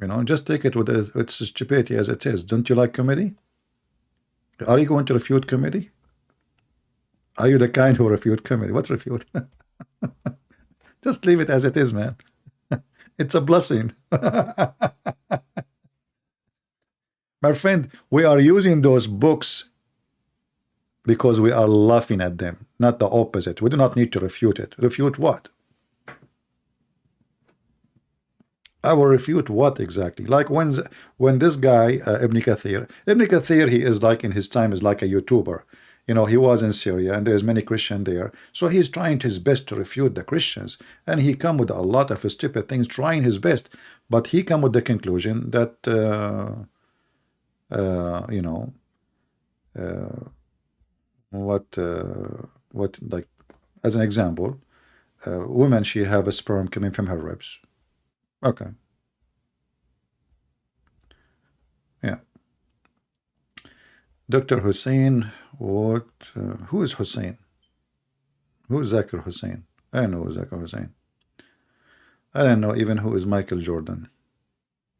A: You know, just take it with its stupidity as it is. Don't you like comedy? Are you going to refute comedy? Are you the kind who refute comedy? What refute? Just leave it as it is, man. It's a blessing. My friend, we are using those books because we are laughing at them, not the opposite. We do not need to refute it. Refute what? I will refute what exactly? Like when this guy Ibn Kathir, he is like in his time is like a YouTuber. You know, he was in Syria and there's many Christians there, so he's trying his best to refute the Christians, and he come with a lot of stupid things, trying his best, but he come with the conclusion that you know, what like as an example, women, she have a sperm coming from her ribs. Okay. Yeah. Dr. Hussein, what? Who is Hussein? Who is Zakir Hussein? I don't know who is Zakir Hussein. I don't know even who is Michael Jordan.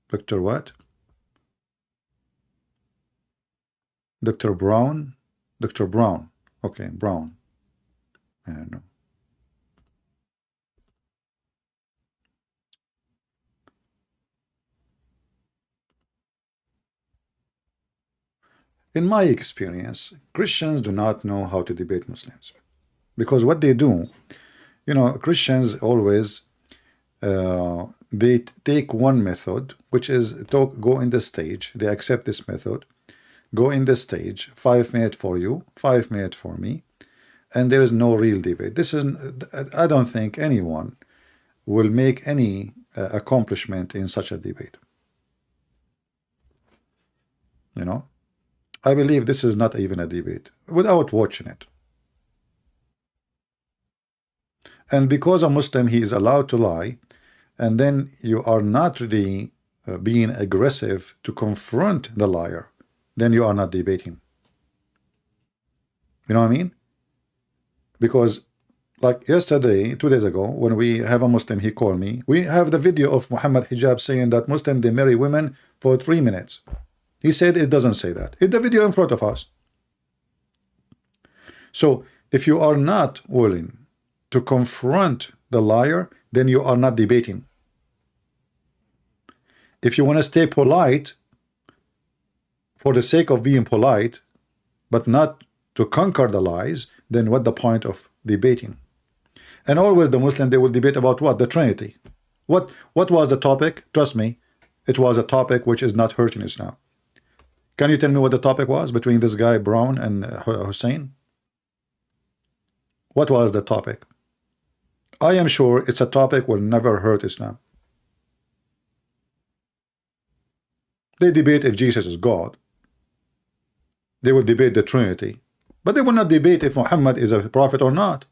A: Dr. what? Dr. Brown? Dr. Brown. Okay, Brown. I don't know. In my experience, Christians do not know how to debate Muslims. Because what they do, you know, Christians always, they take one method, which is go in the stage. They accept this method, go in the stage, 5 minutes for you, 5 minutes for me, and there is no real debate. This is, I don't think anyone will make any accomplishment in such a debate. You know, I believe this is not even a debate without watching it. And because a Muslim, he is allowed to lie, and then you are not really being aggressive to confront the liar, then you are not debating. You know what I mean? Because like yesterday, 2 days ago, when we have a Muslim, he called me. We have the video of Muhammad Hijab saying that Muslim, they marry women for 3 minutes. He said it doesn't say that. It's the video in front of us. So if you are not willing to confront the liar, then you are not debating. If you want to stay polite for the sake of being polite, but not to conquer the lies, then what the point of debating? And always the Muslim, they will debate about what? The Trinity. What was the topic? Trust me, it was a topic which is not hurting Islam. Can you tell me what the topic was between this guy Brown and Hussein? What was the topic? I am sure it's a topic will never hurt Islam. They debate if Jesus is God. They will debate the Trinity. But they will not debate if Muhammad is a prophet or not.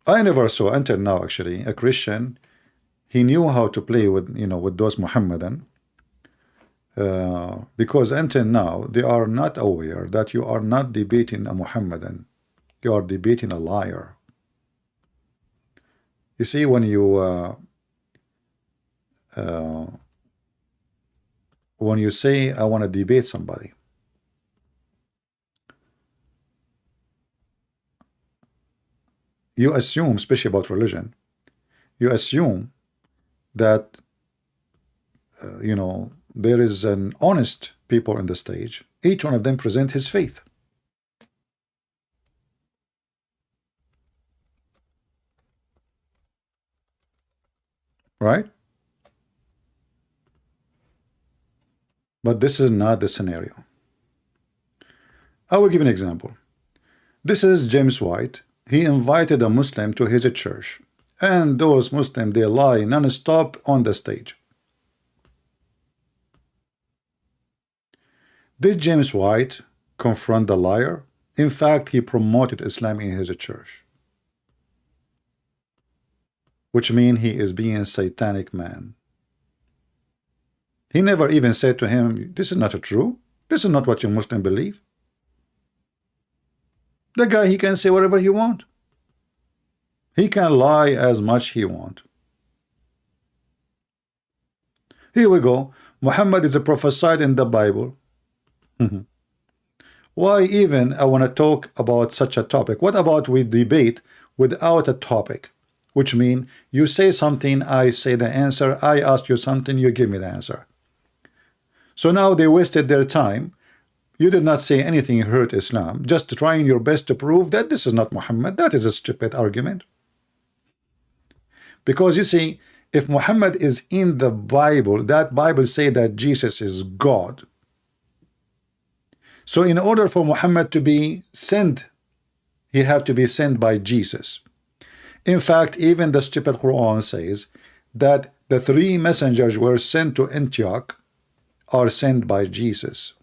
A: I never saw until now actually a Christian, he knew how to play with, you know, with those Muhammadan, because until now they are not aware that you are not debating a Muhammadan, you are debating a liar. You see, when you say I want to debate somebody, you assume, especially about religion, you assume that you know, there is an honest people in the stage. Each one of them present his faith. Right? But this is not the scenario. I will give an example. This is James White. He invited a Muslim to his church, and those Muslims, they lie non-stop on the stage. Did James White confront the liar? In fact, he promoted Islam in his church, which means he is being a satanic man. He never even said to him, this is not true. This is not what you Muslim believe. The guy, he can say whatever he want. He can lie as much he want. Here we go. Muhammad is prophesied in the Bible. Why even I want to talk about such a topic? What about we debate without a topic? Which means you say something, I say the answer, I ask you something, you give me the answer. So now they wasted their time. You did not say anything hurt Islam, just trying your best to prove that this is not Muhammad. That is a stupid argument. Because you see, if Muhammad is in the Bible, that Bible say that Jesus is God. So in order for Muhammad to be sent, he have to be sent by Jesus. In fact, even the stupid Quran says that the 3 messengers were sent to Antioch are sent by Jesus.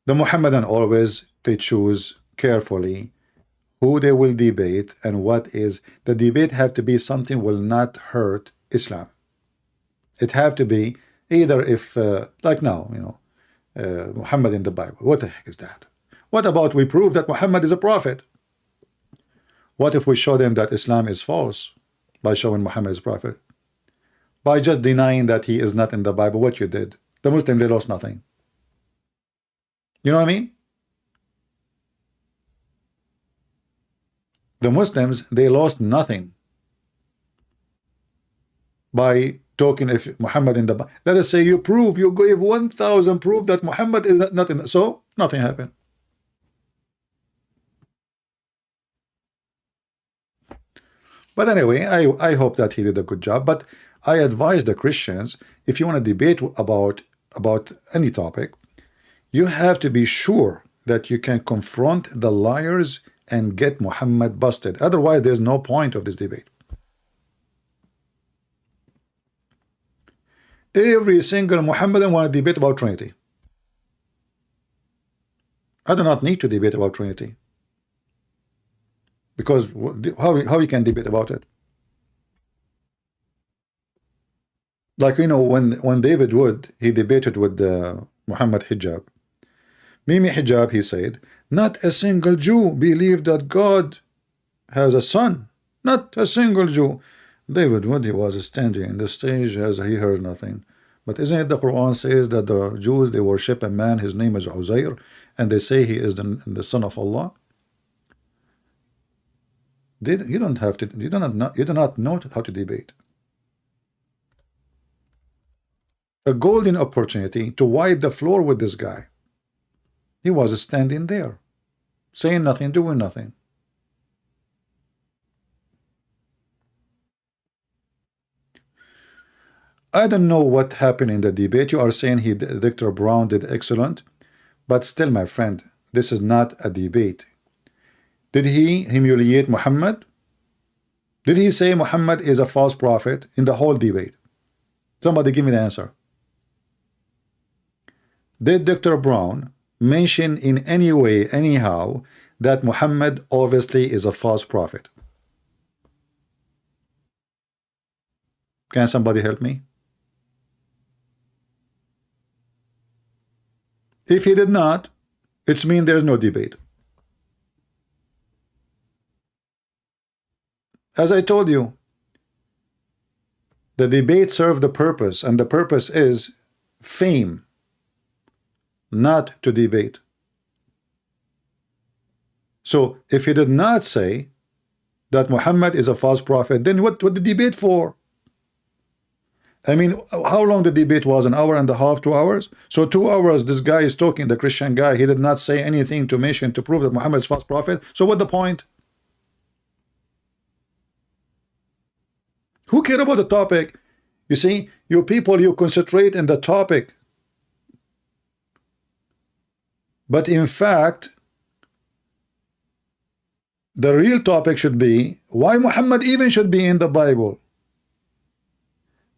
A: The Muhammadan always, they choose carefully who they will debate and what is. The debate have to be something will not hurt Islam. It have to be either if, like now, you know, Muhammad in the Bible. What the heck is that? What about we prove that Muhammad is a prophet? What if we show them that Islam is false by showing Muhammad is a prophet? By just denying that he is not in the Bible, what you did? The Muslim, they lost nothing. You know what I mean? The Muslims, they lost nothing by talking if Muhammad in the Bible. Let us say you prove, you gave 1,000 proof that Muhammad is not in the, so nothing happened. But anyway, I hope that he did a good job. But I advise the Christians, if you want to debate about any topic, you have to be sure that you can confront the liars and get Muhammad busted. Otherwise, there's no point of this debate. Every single Muhammadan want to debate about Trinity. I do not need to debate about Trinity. Because how we can debate about it? Like, you know, when David Wood, he debated with Muhammad Hijab. Mimi Hijab, he said, not a single Jew believed that God has a son. Not a single Jew. David Wood, he was standing in the stage as he heard nothing. But isn't it the Quran says that the Jews, they worship a man, his name is Uzair, and they say he is the son of Allah? You do not know how to debate. A golden opportunity to wipe the floor with this guy. He was standing there, saying nothing, doing nothing. I don't know what happened in the debate. You are saying Dr. Brown did excellent, but still, my friend, this is not a debate. Did he humiliate Muhammad? Did he say Muhammad is a false prophet in the whole debate? Somebody give me the answer. Did Dr. Brown mention in any way, anyhow, that Muhammad obviously is a false prophet? Can somebody help me? If he did not, it means there's no debate. As I told you, the debate served the purpose, and the purpose is fame, not to debate. So if he did not say that Muhammad is a false prophet, then what the debate for? I mean, how long the debate was? An hour and a half, 2 hours? So 2 hours, this guy is talking, the Christian guy, he did not say anything to mention to prove that Muhammad is a false prophet. So what the point? Who care about the topic? You see, you people, you concentrate in the topic. But in fact, the real topic should be why Muhammad even should be in the Bible.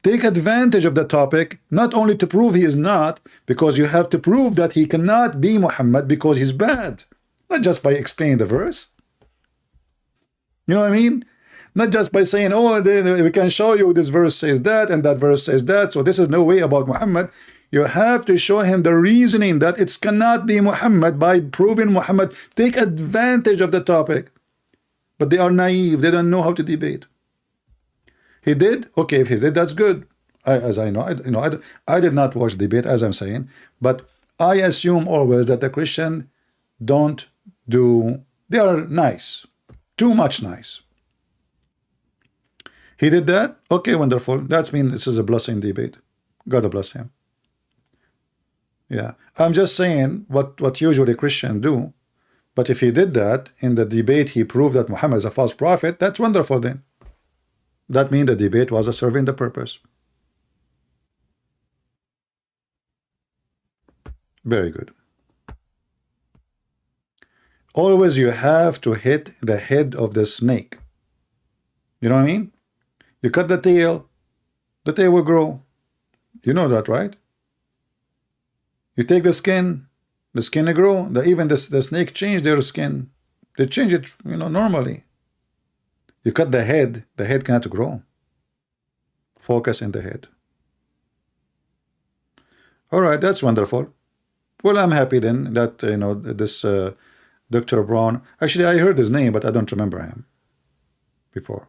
A: Take advantage of the topic, not only to prove he is not, because you have to prove that he cannot be Muhammad because he's bad. Not just by explaining the verse. You know what I mean? Not just by saying, oh, we can show you this verse says that and that verse says that, so this is no way about Muhammad. You have to show him the reasoning that it cannot be Muhammad by proving Muhammad. Take advantage of the topic. But they are naive. They don't know how to debate. He did? Okay, if he did, that's good. As I know, I did not watch debate, as I'm saying, but I assume always that the Christian don't do, they are nice, too much nice. He did that? Okay, wonderful. That means this is a blessing debate. God bless him. Yeah, I'm just saying what usually Christians do. But if he did that in the debate, he proved that Muhammad is a false prophet. That's wonderful then. That means the debate was serving the purpose. Very good. Always you have to hit the head of the snake. You know what I mean? You cut the tail will grow. You know that, right? You take the skin will grow. Even the snake change their skin. They change it, normally. You cut the head cannot grow. Focus in the head. All right, that's wonderful. Well, I'm happy then that this Dr. Brown. Actually, I heard his name, but I don't remember him before.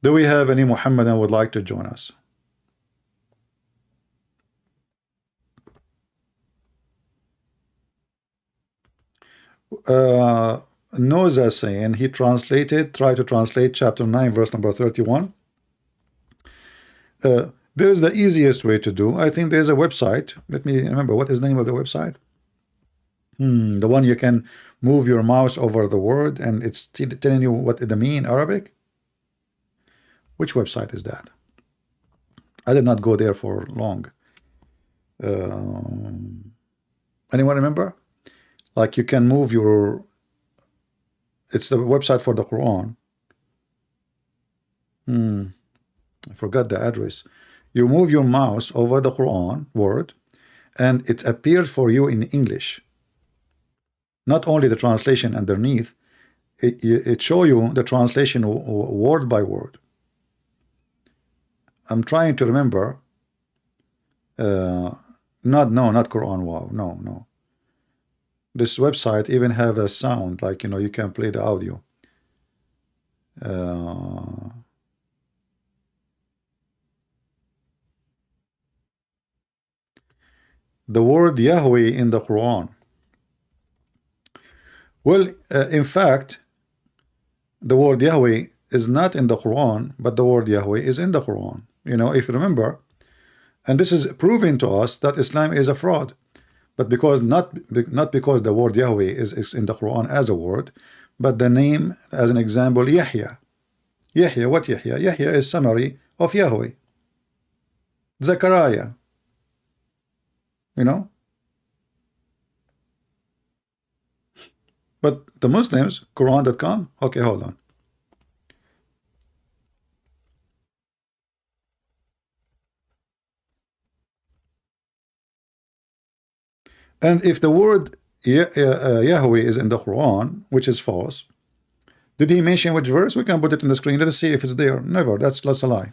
A: Do we have any Muhammadan who would like to join us? Noza saying he tried to translate chapter 9 verse number 31. There's the easiest way to do. I think there's a website. Let me remember, what is the name of the website? The one you can move your mouse over the word and it's telling you what it mean in Arabic. Which website is that? I did not go there for long. Anyone remember? Like you can move your, it's the website for the Quran. I forgot the address. You move your mouse over the Quran word and it appears for you in English. Not only the translation underneath, it show you the translation word by word. I'm trying to remember. Not Quran. Wow, no. This website even have a sound, like you can play the audio. The word Yahweh in the Quran. Well, in fact, the word Yahweh is not in the Quran, but the word Yahweh is in the Quran. If you remember, and this is proving to us that Islam is a fraud. But because not because the word Yahweh is in the Quran as a word, but the name, as an example, Yahya. Yahya, what Yahya? Yahya is summary of Yahweh. Zechariah. But the Muslims, Quran.com. Okay, hold on. And if the word Yahweh is in the Quran, which is false, did he mention which verse? We can put it in the screen. Let us see if it's there. Never. That's a lie.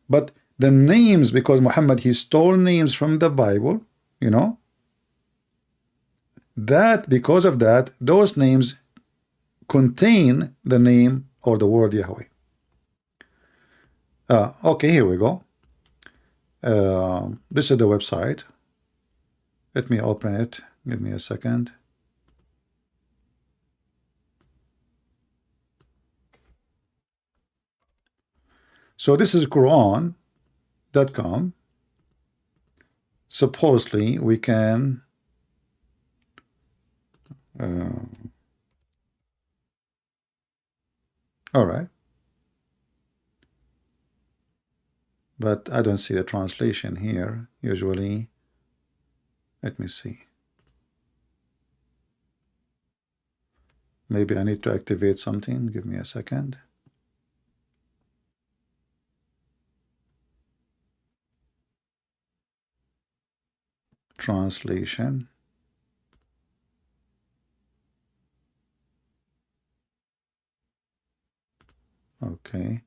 A: But the names, because Muhammad, he stole names from the Bible, that because of that, those names contain the name or the word Yahweh. Okay, here we go. This is the website. Let me open it. Give me a second. So this is Quran.com. Supposedly we can all right, but I don't see the translation here usually. Let me see. Maybe I need to activate something. Give me a second. Translation. Okay.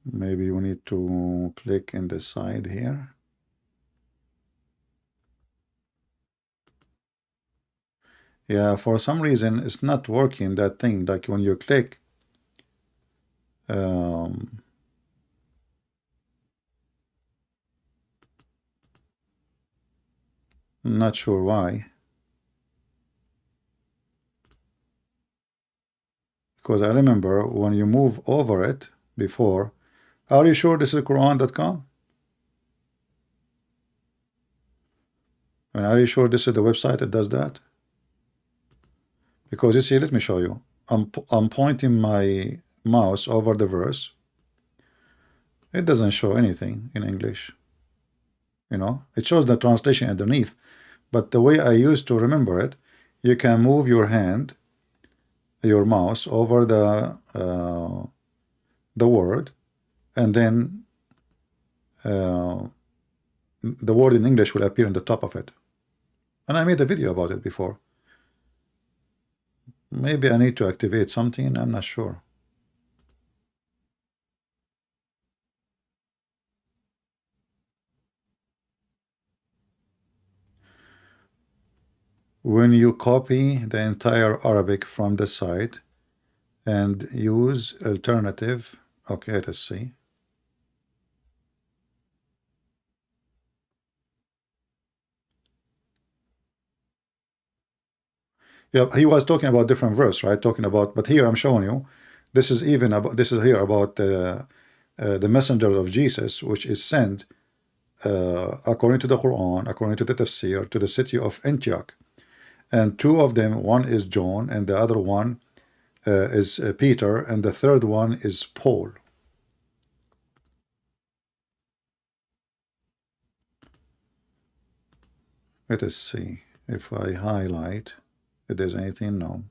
A: Maybe we need to click in the side here. Yeah, for some reason it's not working, that thing, like when you click. Not sure why. Because I remember when you move over it before. Are you sure this is Quran.com? And are you sure this is the website that does that? Because you see, let me show you. I'm pointing my mouse over the verse. It doesn't show anything in English. You know, it shows the translation underneath. But the way I used to remember it, you can move your hand, your mouse over the word, and then the word in English will appear on the top of it. And I made a video about it before. Maybe I need to activate something, I'm not sure. When you copy the entire Arabic from the site and use alternative, okay, let's see. Yeah, he was talking about different verse, right? Talking about, but here I'm showing you, this is even about, this is here about the messenger of Jesus, which is sent according to the Quran, according to the tafsir, to the city of Antioch. And two of them, one is John, and the other one is Peter, and the third one is Paul. Let us see if I highlight if there's anything. No.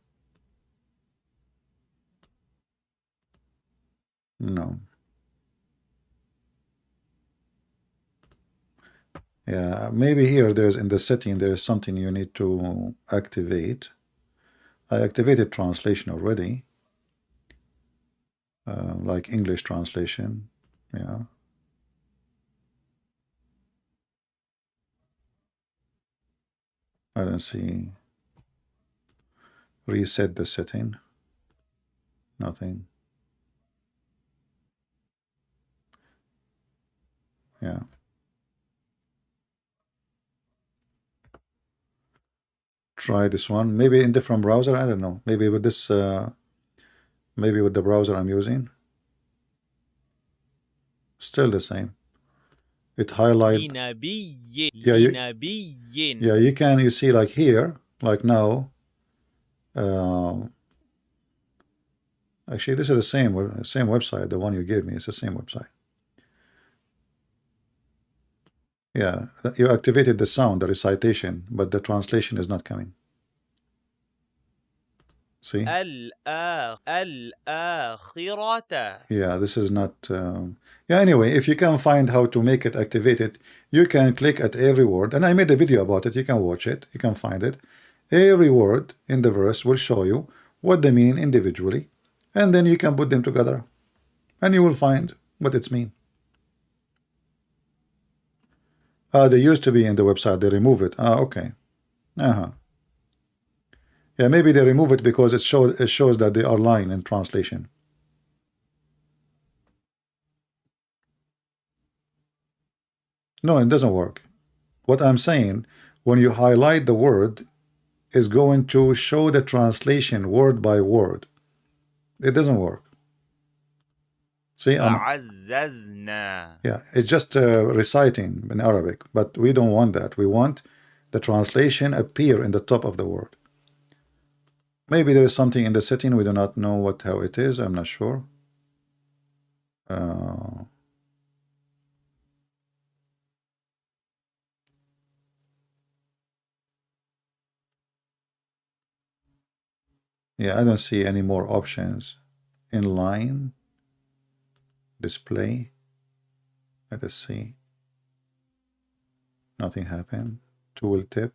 A: No. Yeah, maybe here there's in the setting there is something you need to activate. I activated translation already, like English translation. Yeah. I don't see. Reset the setting. Nothing. Yeah. Try this one. Maybe in different browser. I don't know. Maybe with this. Maybe with the browser I'm using. Still the same. It highlight. Yeah, you can. You see, like here, like now. Actually, this is the same website. The one you gave me. It's the same website. Yeah, you activated the sound, the recitation, but the translation is not coming. See? Yeah, this is not. Yeah, anyway, if you can find how to make it activated, you can click at every word. And I made a video about it. You can watch it. You can find it. Every word in the verse will show you what they mean individually. And then you can put them together. And you will find what it's mean. They used to be in the website. They remove it. Okay. Yeah, maybe they remove it because it shows that they are lying in translation. No, it doesn't work. What I'm saying, when you highlight the word, is going to show the translation word by word. It doesn't work. See, yeah, it's just reciting in Arabic, but we don't want that. We want the translation appear in the top of the word. Maybe there is something in the setting we do not know how it is. I'm not sure. Yeah, I don't see any more options. Inline display. Let us see. Nothing happened. Tooltip.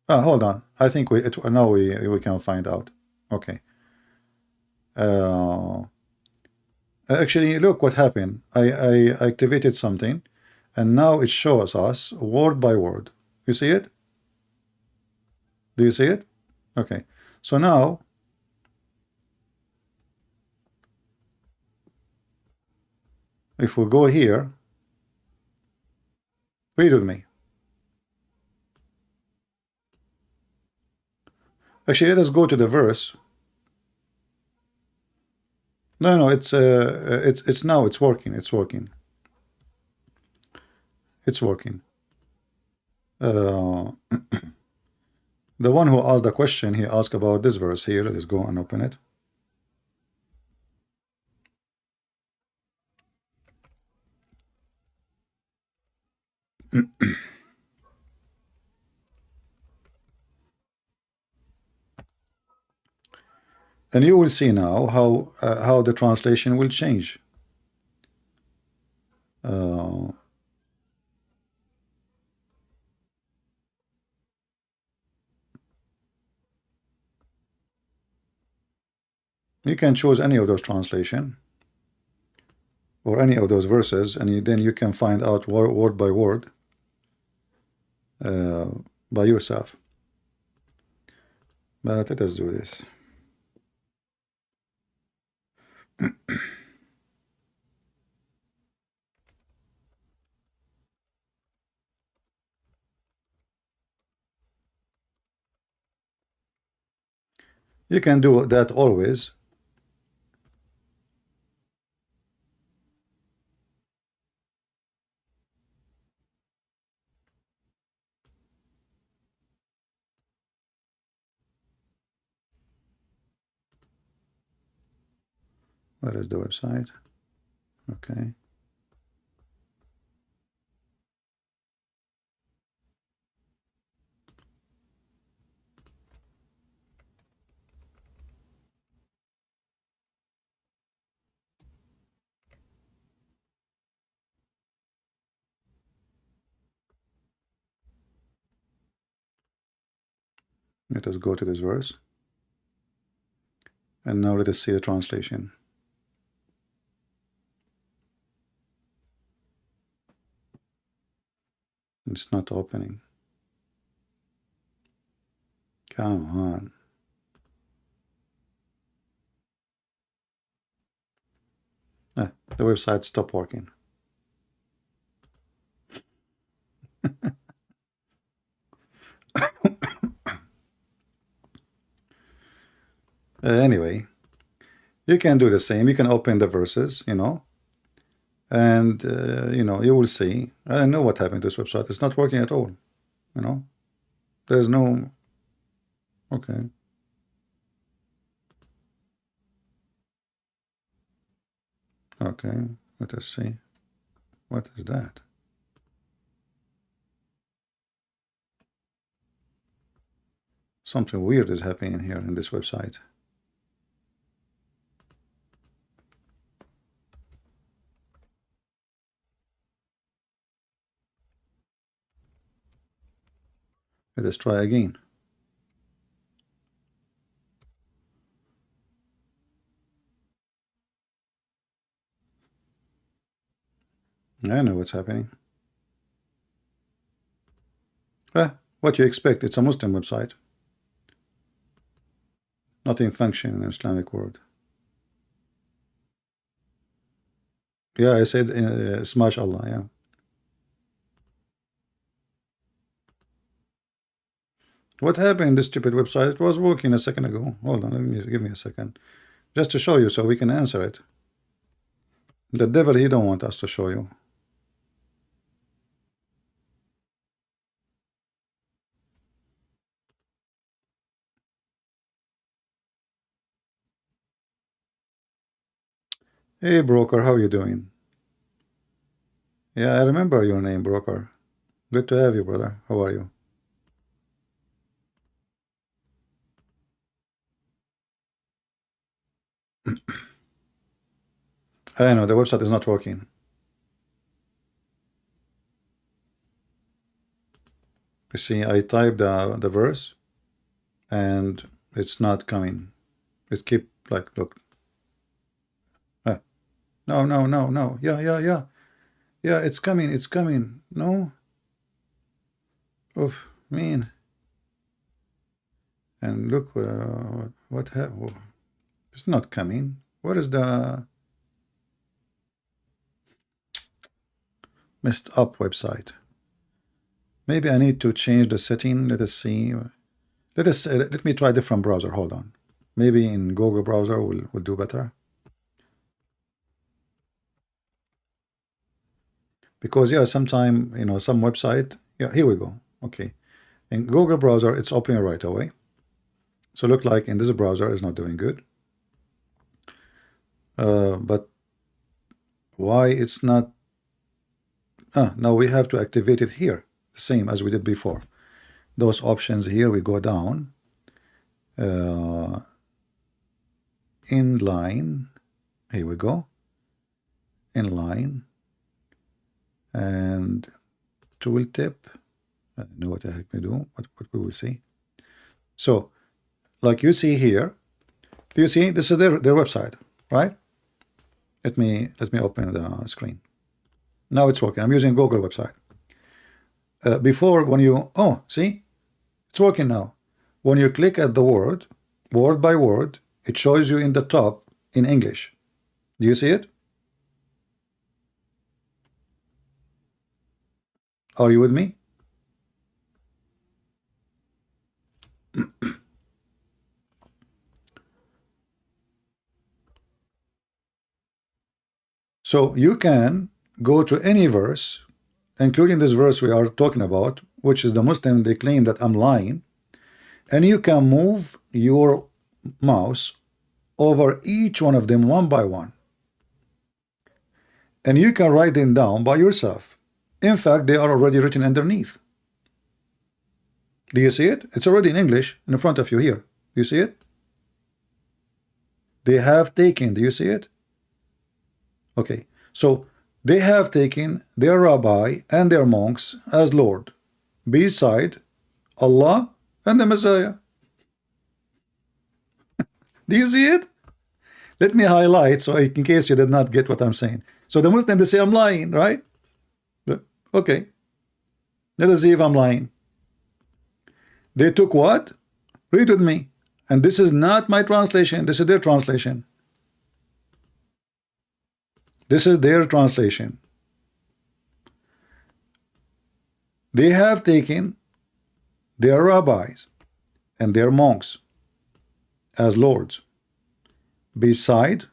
A: Hold on. I think now we can find out. Okay. Actually, look what happened. I activated something, and now it shows us word by word. You see it? Do you see it? Okay. So now, if we go here, read with me. Actually, let us go to the verse. No, no, it's now it's working. It's working. It's working. Uh, the one who asked the question, he asked about this verse here. Let's go and open it. And you will see now how the translation will change. Uh, you can choose any of those translation or any of those verses, and then you can find out word by word uh, by yourself. But let us do this. You can do that always. Where is the website? Okay. Let us go to this verse. And now let us see the translation. It's not opening. Come on. The website stopped working. Anyway, you can do the same. You can open the verses, and you will see. I know what happened to this website. It's not working at all. There's no. Okay. Okay. Let us see. What is that? Something weird is happening here in this website. Let us try again. I know what's happening. What you expect? It's a Muslim website. Nothing function in the Islamic world. Yeah, I said smash Allah. Yeah. What happened? This stupid website? It was working a second ago. Hold on, give me a second, just to show you, so we can answer it. The devil, he don't want us to show you. Hey, broker, how you doing? Yeah, I remember your name, broker. Good to have you, brother. How are you? I know the website is not working. You see, I typed the verse, and it's not coming. It keep like, look. No, no, no, no. Yeah, yeah, yeah. Yeah, it's coming. It's coming. No. Oof, mean. And look, what have? It's not coming. What is the messed up website? Maybe I need to change the setting. Let us see. Let me try a different browser. Hold on. Maybe in Google browser will do better. Because yeah, sometime some website. Yeah, here we go. Okay, in Google browser it's opening right away. So look like in this browser is not doing good. But why it's not? Now we have to activate it here, the same as we did before. Those options here, we go down. Inline. Here we go. Inline. And tooltip. I don't know what the heck we do. What we will see. So, like you see here, do you see this is their website, right? Let me open the screen. Now it's working. I'm using Google website. Before, when you see, it's working now. When you click at the word by word, it shows you in the top in English. Do you see it? Are you with me? So you can go to any verse, including this verse we are talking about, which is the Muslim, they claim that I'm lying, and you can move your mouse over each one of them one by one. And you can write them down by yourself. In fact, they are already written underneath. Do you see it? It's already in English in front of you here. Do you see it? They have taken. Do you see it? Okay. So they have taken their rabbi and their monks as Lord, beside Allah and the Messiah. Do you see it? Let me highlight so in case you did not get what I'm saying. So the Muslim, they say I'm lying, right? Okay. Let us see if I'm lying. They took what? Read with me. And this is not my translation. This is their translation. This is their translation. They have taken their rabbis and their monks as lords beside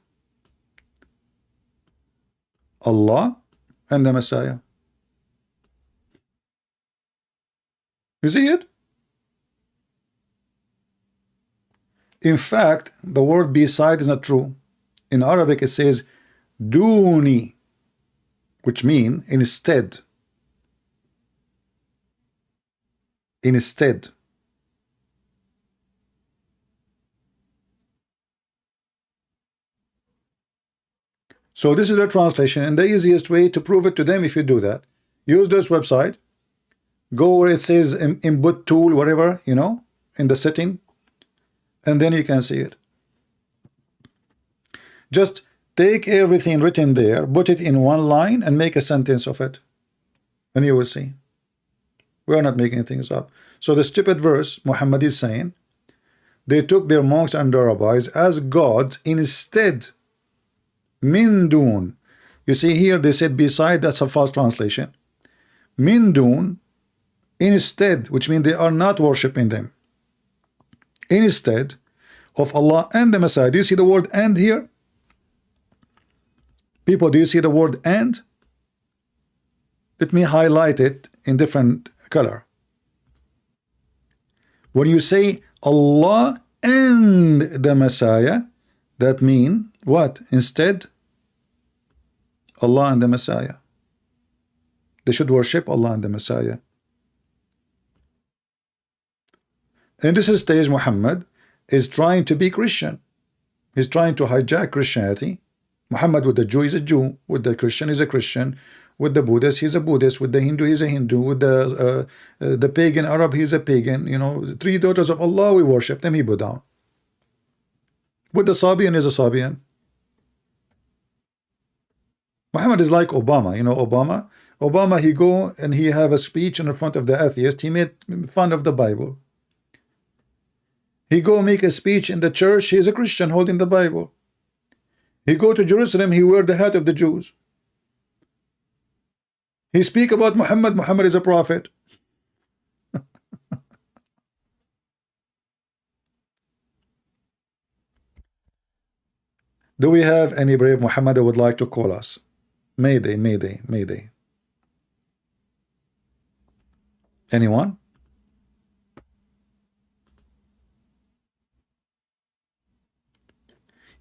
A: Allah and the Messiah. You see it? In fact, the word beside is not true. In Arabic it says duni, which means instead. Instead. So this is the translation, and the easiest way to prove it to them, if you do that, use this website, go where it says input tool, whatever, in the setting, and then you can see it. Just take everything written there, put it in one line, and make a sentence of it, and you will see. We are not making things up. So the stupid verse Muhammad is saying, they took their monks and their rabbis as gods instead. Min dun. You see here they said beside, that's a false translation. Min dun, instead, which means they are not worshiping them. Instead of Allah and the Messiah. Do you see the word and here? People, do you see the word and? Let me highlight it in different color. When you say Allah and the Messiah, that means what? Instead, Allah and the Messiah. They should worship Allah and the Messiah. In this stage, Muhammad is trying to be Christian. He's trying to hijack Christianity. Muhammad with the Jew is a Jew, with the Christian is a Christian, with the Buddhist he's a Buddhist, with the Hindu he's a Hindu, with the pagan Arab he's a pagan. Three daughters of Allah, we worship them, he bow down. With the Sabian is a Sabian. Muhammad is like Obama. You know Obama? Obama, he go and he have a speech in front of the atheist. He made fun of the Bible. He go make a speech in the church. He is a Christian holding the Bible. He go to Jerusalem. He wear the hat of the Jews. He speak about Muhammad. Muhammad is a prophet. Do we have any brave Muhammad that would like to call us? Mayday, mayday, mayday. Anyone?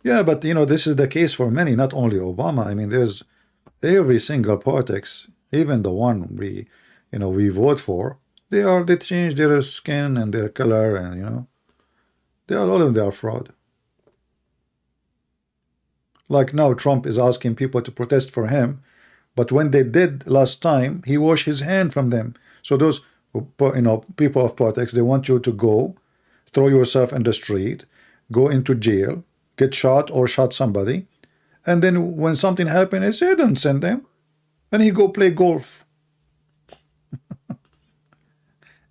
A: Yeah, but you know, this is the case for many, not only Obama. I mean, there's every single politics, even the one we vote for, they change their skin and their color, and all of them, they are fraud. Like now Trump is asking people to protest for him, but when they did last time, he washed his hand from them. So those people of politics, they want you to go throw yourself in the street, go into jail, get shot or shot somebody, and then when something happened, they say don't send them, and he go play golf.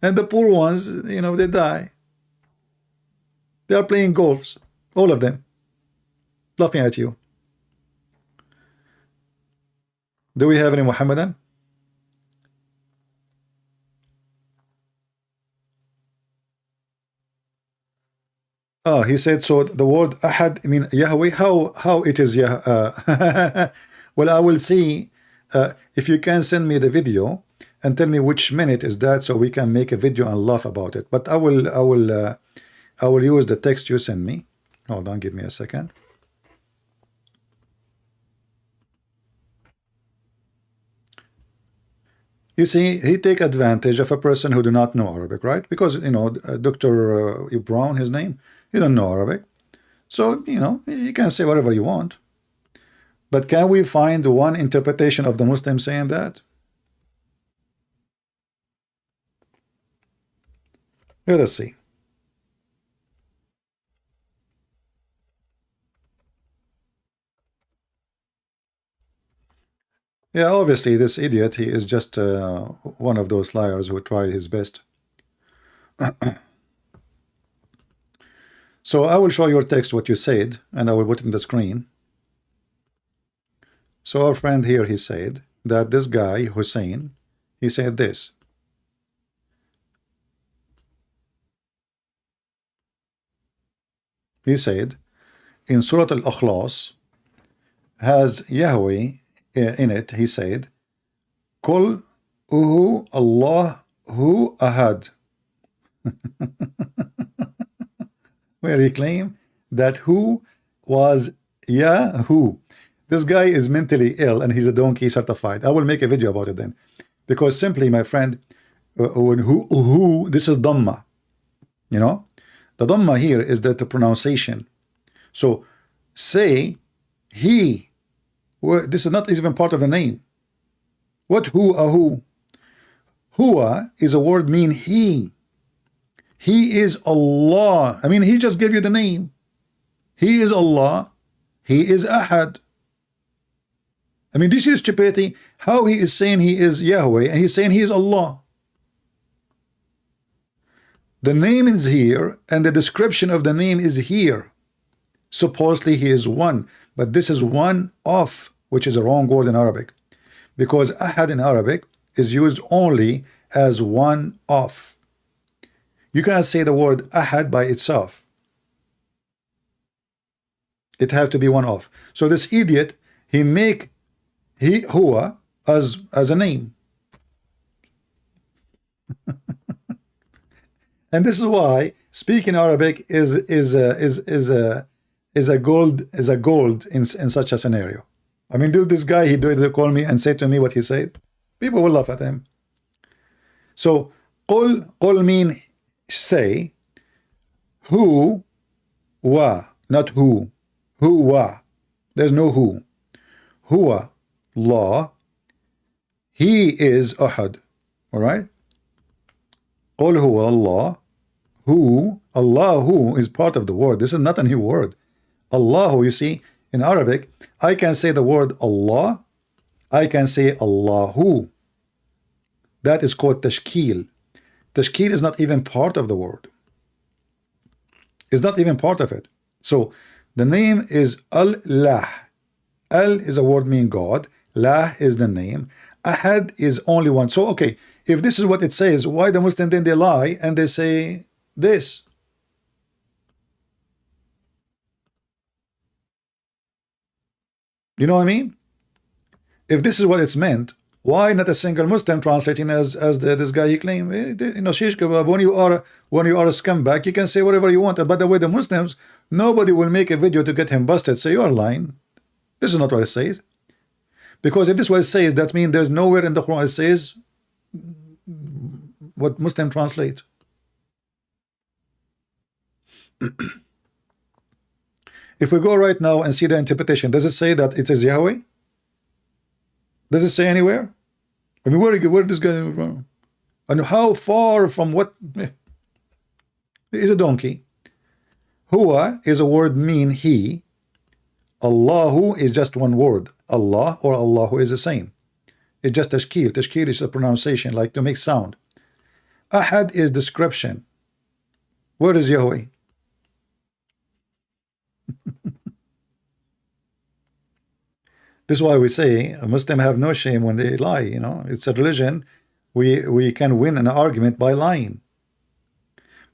A: And the poor ones, they die. They are playing golfs, all of them, laughing at you. Do we have any Muhammadan? Oh, he said, so the word Ahad, I mean Yahweh, how it is well, I will see if you can send me the video and tell me which minute is that, so we can make a video and laugh about it. But I will use the text you send me. Hold on, give me a second. You see, he take advantage of a person who do not know Arabic, right? Because Dr. Brown, his name, he don't know Arabic, so you can say whatever you want. But can we find one interpretation of the Muslim saying that? Let us see. Yeah, obviously this idiot, he is just one of those liars who tried his best. So I will show your text what you said, and I will put it in the screen. So our friend here, he said that this guy, Hussein, he said this. He said, in Surah Al-Ikhlas, has Yahweh in it, he said, Kul uhu Allah hu ahad. Where he claimed that who was Yahoo. This guy is mentally ill and he's a donkey certified. I will make a video about it then. Because simply, my friend, this is Dhamma. The Dhamma here is the pronunciation. So say he. This is not even part of the name. What who? Huwa is a word mean he. He is Allah. I mean, he just gave you the name. He is Allah. He is Ahad. I mean, this is stupidity. How he is saying he is Yahweh and he's saying he is Allah. The name is here and the description of the name is here. Supposedly he is one, but this is one of, which is a wrong word in Arabic, because Ahad in Arabic is used only as one of. You cannot say the word Ahad by itself. It have to be one of. So this idiot, he make huwa as a name. And this is why speaking Arabic is a gold in such a scenario. I mean, dude, this guy, he did call me and say to me what he said. People will laugh at him. So qul mean say, who wa, not who. Who wa. There's no who. Huwa law. He is Ahad. All right. Qul huwa Allah. Who, Allahu is part of the word. This is not a new word. Allahu, you see, in Arabic, I can say the word Allah I can say Allahu. That is called tashkil. Tashkil is not even part of the word. It's not even part of it. So the name is Allah. Al is a word meaning God. La is the name. Ahad is only one. So okay, if this is what it says, why the Muslim then they lie and they say this? You know what I mean? If this is what it's meant, why not a single Muslim translating as this guy he claimed? You know, shish kebab. When you are a scumbag, you can say whatever you want. By the way, the Muslims, nobody will make a video to get him busted. Say you are lying. This is not what it says. Because if this is what it says, that means there's nowhere in the Quran it says what Muslim translate. If we go right now and see the interpretation, does it say that it is Yahweh? Does it say anywhere? I mean, where this guy from? And how far from what? Is a donkey. Huwa is a word mean he. Allahu is just one word. Allah or Allahu is the same. It's just tashkil. Tashkil is a pronunciation, like to make sound. Ahad is description. Where is Yahweh? This is why we say a Muslim have no shame when they lie. You know, it's a religion. We can win an argument by lying.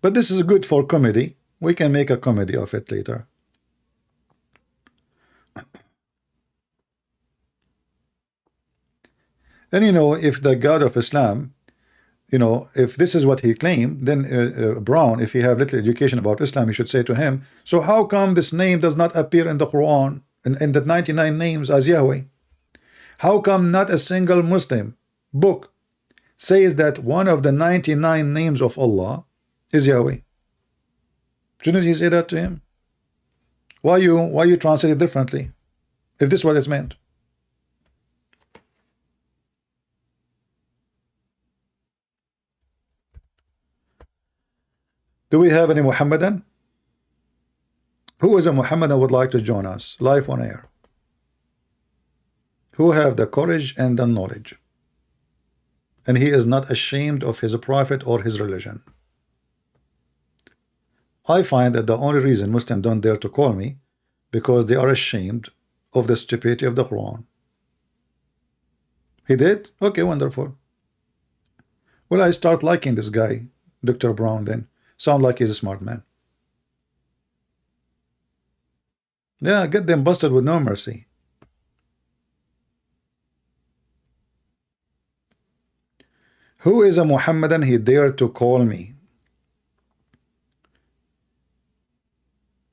A: But this is good for comedy. We can make a comedy of it later. And you know, if the God of Islam, you know, if this is what he claimed, then Brown, if he have little education about Islam, he should say to him, so how come this name does not appear in the Quran, in the 99 names as Yahweh? How come not a single Muslim book says that one of the 99 names of Allah is Yahweh? Shouldn't you say that to him? Why you translate it differently, if this is what it's meant? Do we have any Muhammadan? Who is a Muhammadan would like to join us live on air? Who have the courage and the knowledge, and he is not ashamed of his prophet or his religion? I find that the only reason Muslims don't dare to call me because they are ashamed of the stupidity of the Quran. He did? Okay, wonderful. Well, I start liking this guy, Dr. Brown, then. Sound like he's a smart man. Yeah, get them busted with no mercy. Who is a Muhammadan he dared to call me?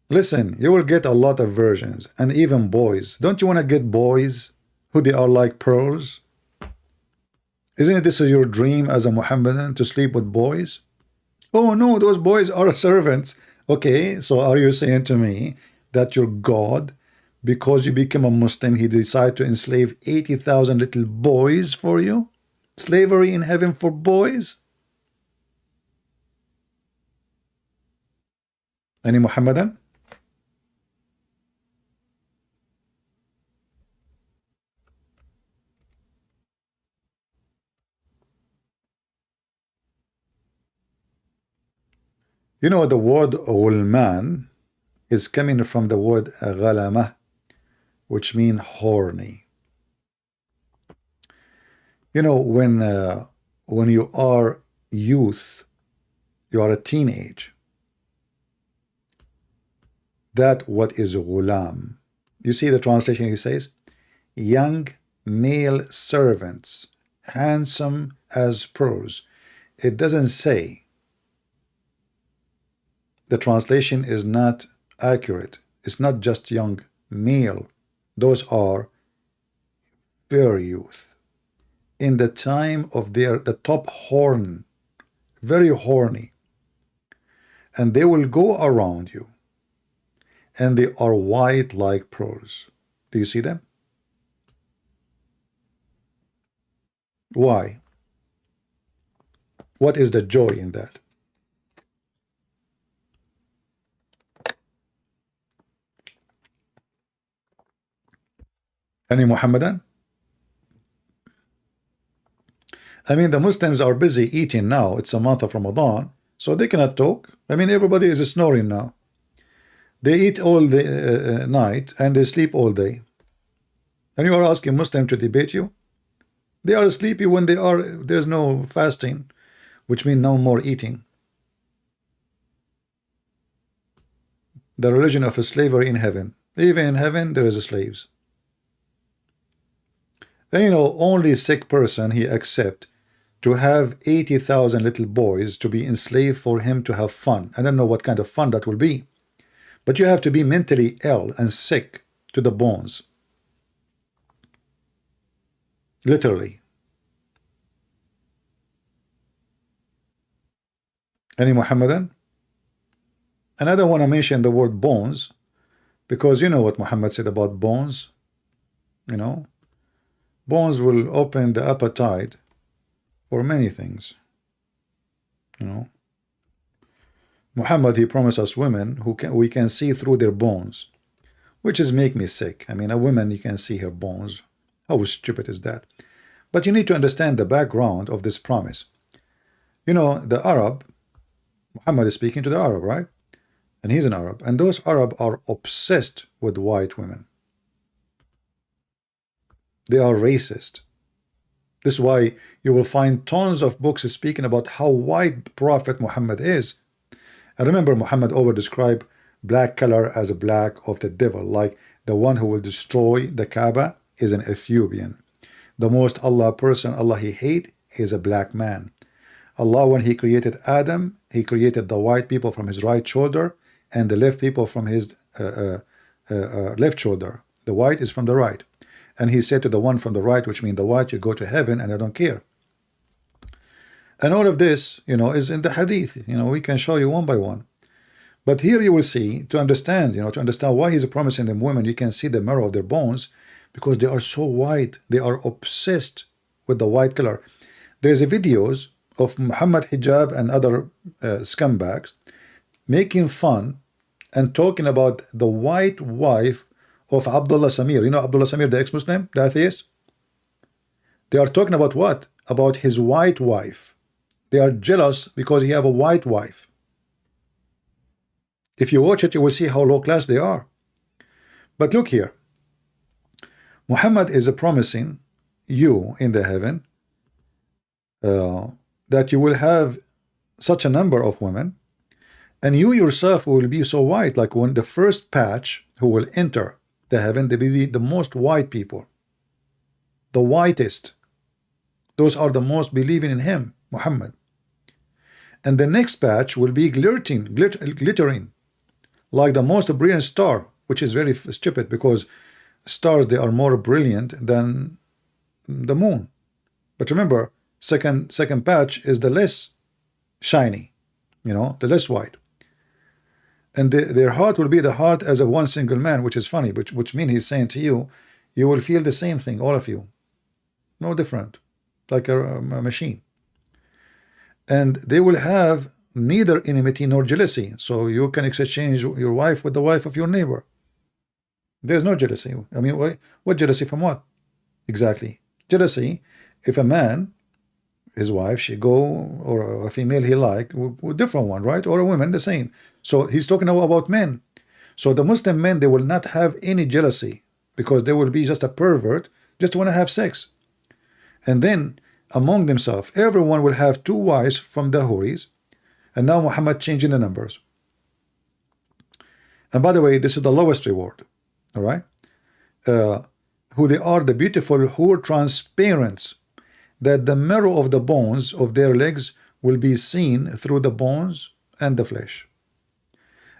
A: Listen, you will get a lot of versions, and even boys. Don't you want to get boys who they are like pearls? Isn't this your dream as a Muhammadan, to sleep with boys? Oh no, those boys are servants. Okay, so are you saying to me that your God, because you became a Muslim, he decided to enslave 80,000 little boys for you? Slavery in heaven for boys? Any Muhammadan? You know, the word Ghulman is coming from the word Ghalama, which means horny. You know, when you are youth, you are a teenage. That what is Ghulam. You see the translation, he says, young male servants, handsome as pearls. It doesn't say. The translation is not accurate. It's not just young male. Those are very youth. In the time of the top horn, very horny. And they will go around you. And they are white like pearls. Do you see them? Why? What is the joy in that? Any Muhammadan? I mean, the Muslims are busy eating now. It's a month of Ramadan, so they cannot talk. I mean, everybody is snoring now. They eat all the night and they sleep all day. And you are asking Muslim to debate you? They are sleepy when there's no fasting, which means no more eating. The religion of slavery in heaven. Even in heaven, there is slaves. And you know, only a sick person he accept to have 80,000 little boys to be enslaved for him to have fun. I don't know what kind of fun that will be. But you have to be mentally ill and sick to the bones. Literally. Any Muhammadan? And I don't want to mention the word bones, because you know what Muhammad said about bones. You know, bones will open the appetite for many things. You know, Muhammad, he promised us women who we can see through their bones, which is make me sick. I mean, a woman, you can see her bones. How stupid is that? But you need to understand the background of this promise. You know, the Arab, Muhammad is speaking to the Arab, right? And he's an Arab, and those Arab are obsessed with white women. They are racist. This is why you will find tons of books speaking about how white Prophet Muhammad is. I remember Muhammad over described black color as a black of the devil, like the one who will destroy the Kaaba is an Ethiopian. The most Allah person Allah he hate is a black man. Allah, when he created Adam, he created the white people from his right shoulder and the left people from his left shoulder. The white is from the right. And he said to the one from the right, which means the white, you go to heaven and I don't care. And all of this, you know, is in the hadith. You know, we can show you one by one. But here you will see, to understand, you know, to understand why he's promising them women, you can see the marrow of their bones, because they are so white. They are obsessed with the white color. There's a videos of Muhammad hijab and other scumbags making fun and talking about the white wife of Abdullah Samir. You know Abdullah Samir, the ex-Muslim, the atheist? They are talking about what? About his white wife. They are jealous because he have a white wife. If you watch it, you will see how low class they are. But look here. Muhammad is promising you in the heaven that you will have such a number of women, and you yourself will be so white, like when the first batch who will enter the heaven, they be the most white people, the whitest. Those are the most believing in him, Muhammad. And the next batch will be glittering like the most brilliant star, which is very stupid, because stars, they are more brilliant than the moon. But remember, second batch is the less shiny, you know, the less white. And their heart will be the heart as of one single man, which is funny, which means he's saying to you, you will feel the same thing, all of you, no different, like a machine. And they will have neither enmity nor jealousy, so you can exchange your wife with the wife of your neighbor. There's no jealousy. I mean, what jealousy from what? Exactly. Jealousy, if a man, his wife, she go, or a female he like, with different one, right? Or a woman, the same. So he's talking about men. So the Muslim men, they will not have any jealousy, because they will be just a pervert, just want to have sex. And then among themselves, everyone will have two wives from the Houris. And now Muhammad changing the numbers. And by the way, this is the lowest reward. All right, who they are, the beautiful who are transparent, that the marrow of the bones of their legs will be seen through the bones and the flesh.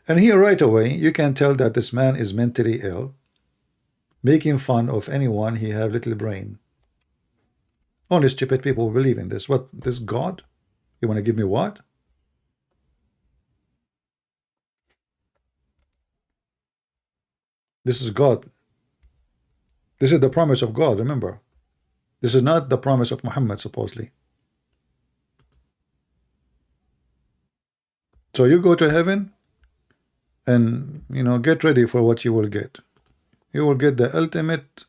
A: And here right away you can tell that this man is mentally ill, making fun of anyone he have little brain. Only stupid people will believe in this. What, this God? You want to give me what? This is God. This is the promise of God, remember. This is not the promise of Muhammad, supposedly. So you go to heaven and, you know, get ready for what you will get. You will get the ultimate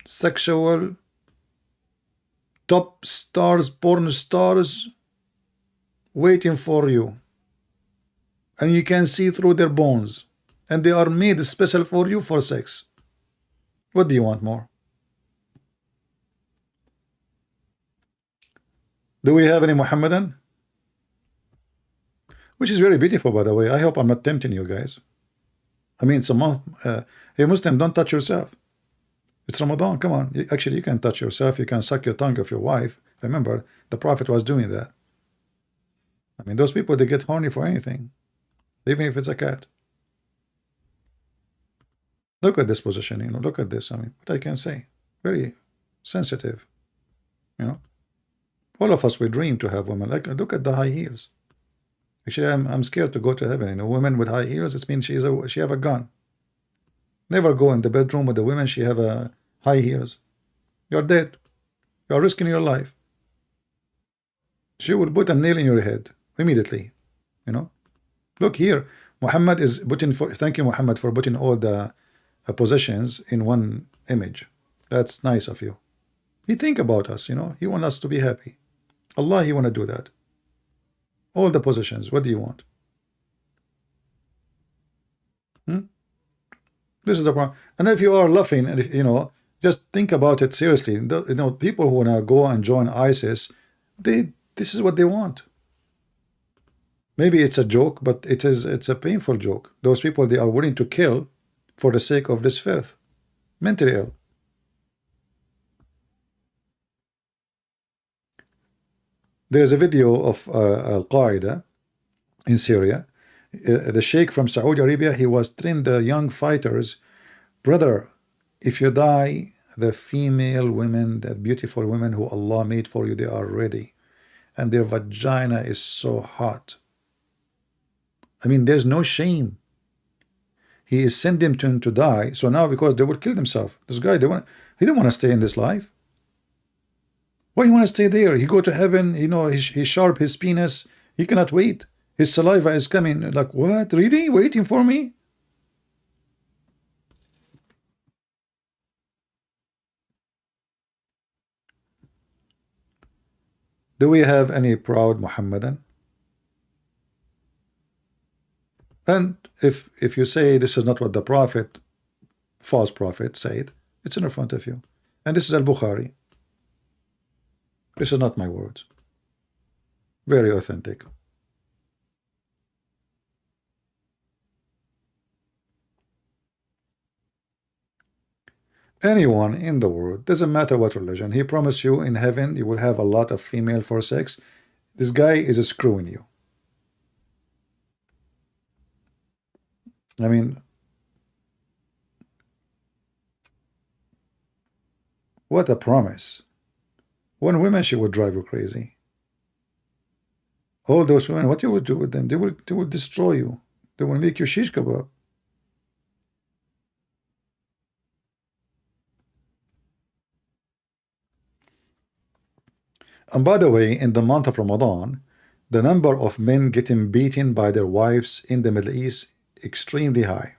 A: sexual top stars, porn stars waiting for you, and you can see through their bones, and they are made special for you for sex. What do you want more? Do we have any Muhammadan? Which is very beautiful, by the way. I hope I'm not tempting you guys. I mean, it's a month. Hey, Muslim, don't touch yourself. It's Ramadan. Come on. Actually, you can touch yourself. You can suck your tongue of your wife. Remember, the Prophet was doing that. I mean, those people, they get horny for anything, even if it's a cat. Look at this position. You know, look at this. I mean, what I can say. Very sensitive. You know, all of us, we dream to have women. Like, look at the high heels. Actually, I'm scared to go to heaven. You know, women with high heels, it means she have a gun. Never go in the bedroom with the women. She have a high heels. You're dead. You're risking your life. She will put a nail in your head immediately. You know, look here. Muhammad is putting for. Thank you, Muhammad, for putting all the possessions in one image. That's nice of you. He think about us. You know, he want us to be happy. Allah, he want to do that. All the positions. What do you want? This is the problem. And if you are laughing, and if, you know, just think about it seriously. You know, people who wanna go and join ISIS, this is what they want. Maybe it's a joke, but it's a painful joke. Those people, they are willing to kill for the sake of this filth. Mentally ill. There is a video of Al-Qaeda in Syria. The Sheikh from Saudi Arabia, he was trained the young fighters. Brother, if you die, the female women, the beautiful women who Allah made for you, they are ready. And their vagina is so hot. I mean, there's no shame. He is sending them to die. So now, because they will kill themselves. This guy, he didn't want to stay in this life. Why you want to stay there? He go to heaven, you know, he sharp his penis. He cannot wait. His saliva is coming. Like, what? Really? Waiting for me? Do we have any proud Muhammadan? And if you say this is not what the Prophet, false prophet, said, it's in front of you. And this is Al-Bukhari. This is not my words. Very authentic. Anyone in the world, doesn't matter what religion, he promised you in heaven you will have a lot of female for sex. This guy is screwing you. I mean, what a promise. One woman, she would drive you crazy. All those women, what you would do with them? They will destroy you. They will make you shish kebab. And by the way, in the month of Ramadan, the number of men getting beaten by their wives in the Middle East extremely high.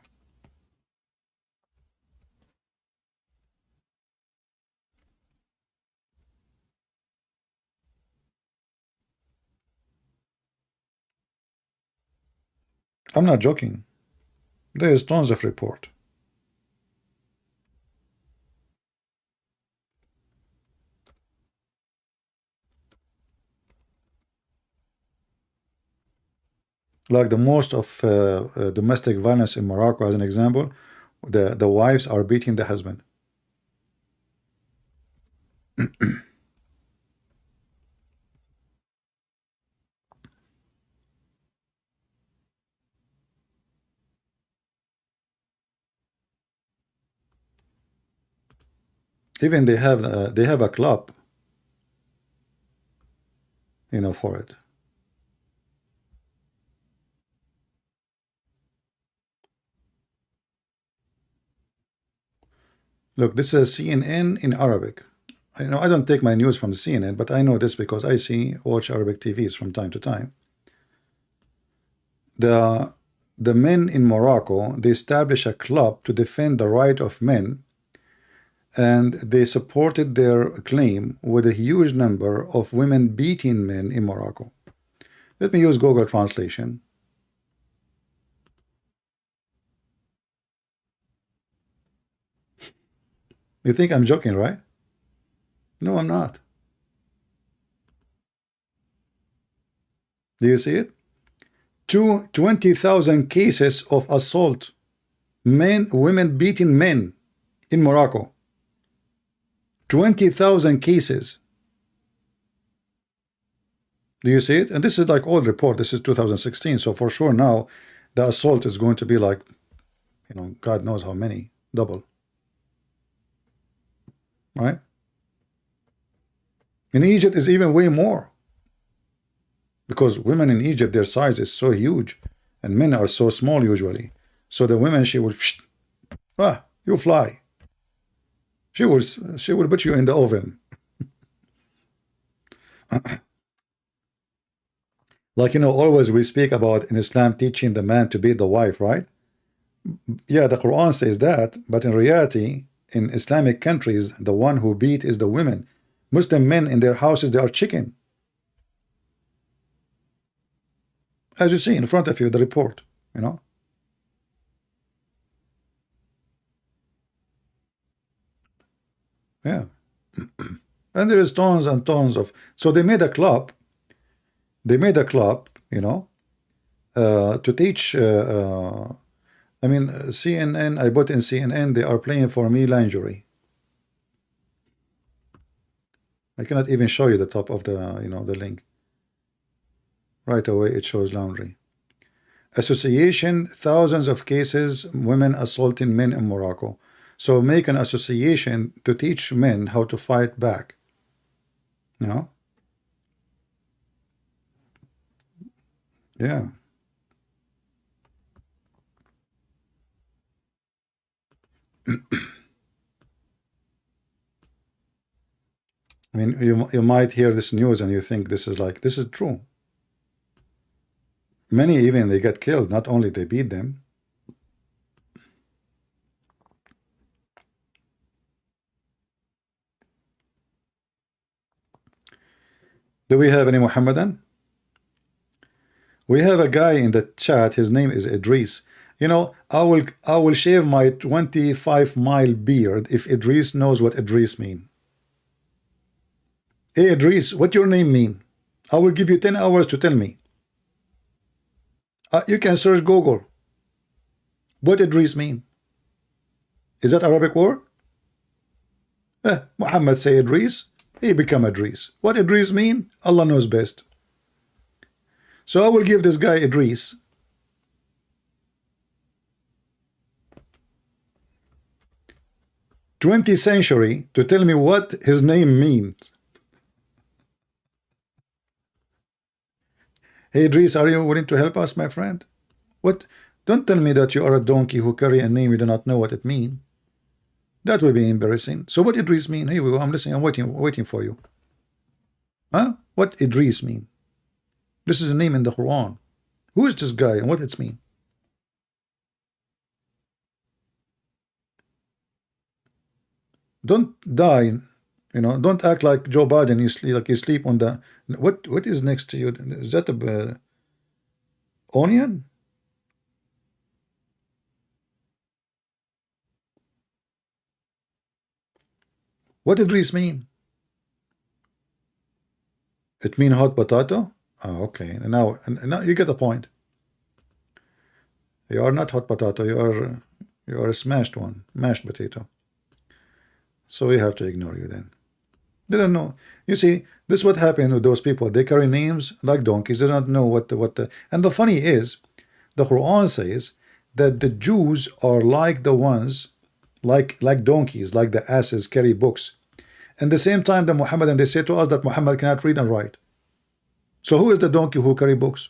A: I'm not joking. There is tons of report. Like the most of domestic violence in Morocco, as an example, the wives are beating the husband. Even they have a club, you know, for it. Look, this is CNN in Arabic. I know I don't take my news from the CNN, but I know this because I watch Arabic TVs from time to time. The men in Morocco, they establish a club to defend the right of men and they supported their claim with a huge number of women beating men in Morocco. Let me use Google translation. You think I'm joking, right? No, I'm not. Do you see it? 20,000 cases of assault, women beating men in Morocco. 20,000 cases. Do you see it? And this is like old report. This is 2016. So for sure now the assault is going to be like, God knows how many, double. Right? In Egypt is even way more. Because women in Egypt, their size is so huge, and men are so small usually. So the women, she will, you fly. She will put you in the oven. Like, always we speak about in Islam teaching the man to beat the wife, right? Yeah, the Quran says that, but in reality, in Islamic countries, the one who beat is the women. Muslim men in their houses, they are chicken. As you see in front of you, the report, Yeah. And there is tons and tons of, so they made a club, to teach, I mean, CNN, I put in CNN, they are playing for me lingerie. I cannot even show you the top of the, the link. Right away, it shows laundry. Association, thousands of cases, women assaulting men in Morocco. So make an association to teach men how to fight back. Yeah. I mean, you might hear this news and you think this is true. Many even they get killed, not only they beat them. Do we have any Muhammadan? We have a guy in the chat, his name is Idris. I will shave my 25-mile beard if Idris knows what Idris mean. Hey Idris, what your name mean? I will give you 10 hours to tell me. You can search Google. What Idris mean? Is that Arabic word? Muhammad say Idris, he become Idris. What Idris mean? Allah knows best. So I will give this guy Idris 20th century to tell me what his name means. Hey Idris, are you willing to help us, my friend? What? Don't tell me that you are a donkey who carry a name you do not know what it means. That will be embarrassing. So what Idris mean? Here we go. I'm listening. I'm waiting for you. Huh? What Idris mean? This is a name in the Quran. Who is this guy and what it mean? Don't die. Don't act like Joe Biden. You sleep on the. What is next to you? Is that a onion? What did Idris mean? It mean hot potato? Oh, okay. Now you get the point. You are not hot potato. You are a smashed one, mashed potato. So we have to ignore you then. They don't know. You see, this is what happened with those people. They carry names like donkeys. They don't know what the. And the funny is, the Quran says that the Jews are like the ones, like donkeys, like the asses carry books. And the same time, the Muhammadan, they say to us that Muhammad cannot read and write. So who is the donkey who carry books?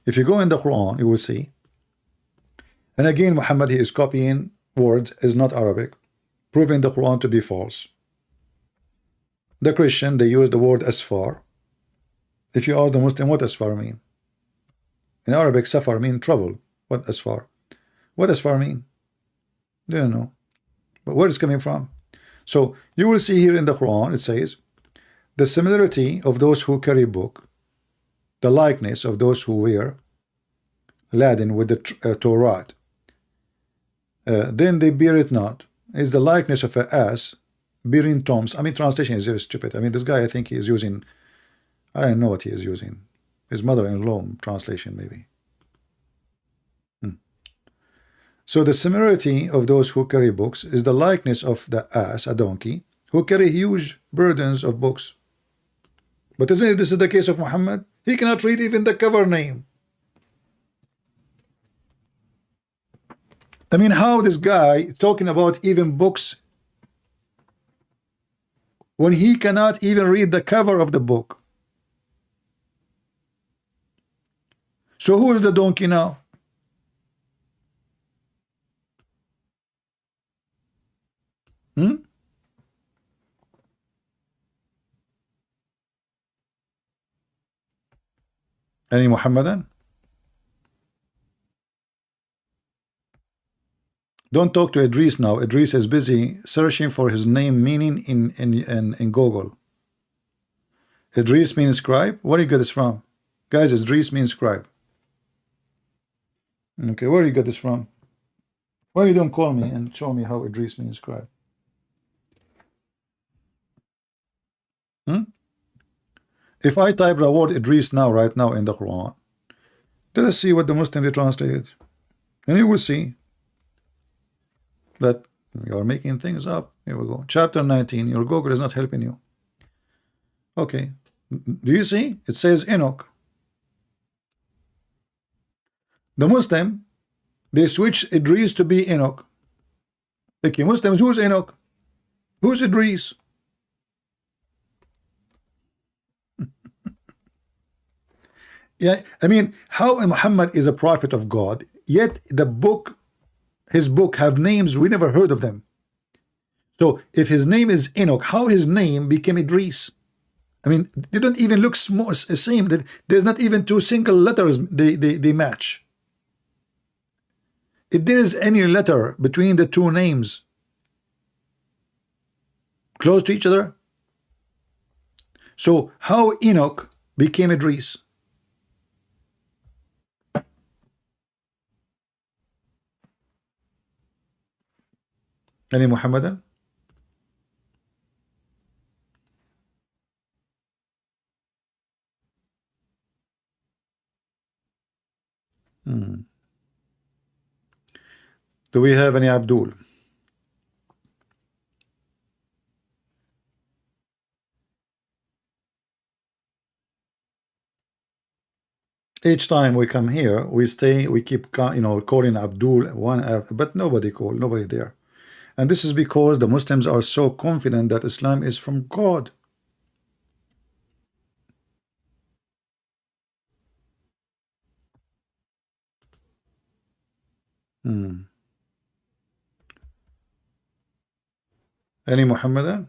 A: If you go in the Quran, you will see. And again, Muhammad, he is copying words, is not Arabic, proving the Quran to be false. The Christian, they use the word asfar. If you ask the Muslim, what asfar mean? In Arabic, safar mean trouble. What asfar? What asfar mean? They don't know. But where it's coming from? So you will see here in the Quran, it says, the similarity of those who carry book, the likeness of those who wear laden with the Torah, then they bear it not, is the likeness of an ass bearing toms. I mean, translation is very stupid. I mean, this guy, I think he is using, I don't know what he is using. His mother-in-law translation, maybe. So the similarity of those who carry books is the likeness of the ass, a donkey, who carry huge burdens of books. But isn't it, this is the case of Muhammad? He cannot read even the cover name. I mean, how this guy talking about even books when he cannot even read the cover of the book? So who is the donkey now? Any Muhammadan? Don't talk to Idris now. Idris is busy searching for his name meaning in Google. Idris means scribe. Where do you get this from? Guys, Idris means scribe. Okay, where do you get this from? Why you don't call me and show me how Idris means scribe? If I type the word Idris now, right now in the Quran, let us see what the Muslim they translated, and you will see that you are making things up. Here we go. Chapter 19. Your Google is not helping you. Okay. Do you see? It says Enoch. The Muslim, they switch Idris to be Enoch. Okay, Muslims, who's Enoch? Who's Idris? Yeah, I mean, how Muhammad is a prophet of God, yet the book, his book have names we never heard of them. So if his name is Enoch, how his name became Idris? I mean, they don't even look same. There's not even two single letters they match. If there is any letter between the two names close to each other, so how Enoch became Idris? Any Muhammadan? Do we have any Abdul? Each time we come here, we keep calling Abdul one, but nobody there. And this is because the Muslims are so confident that Islam is from God. Any Muhammadan?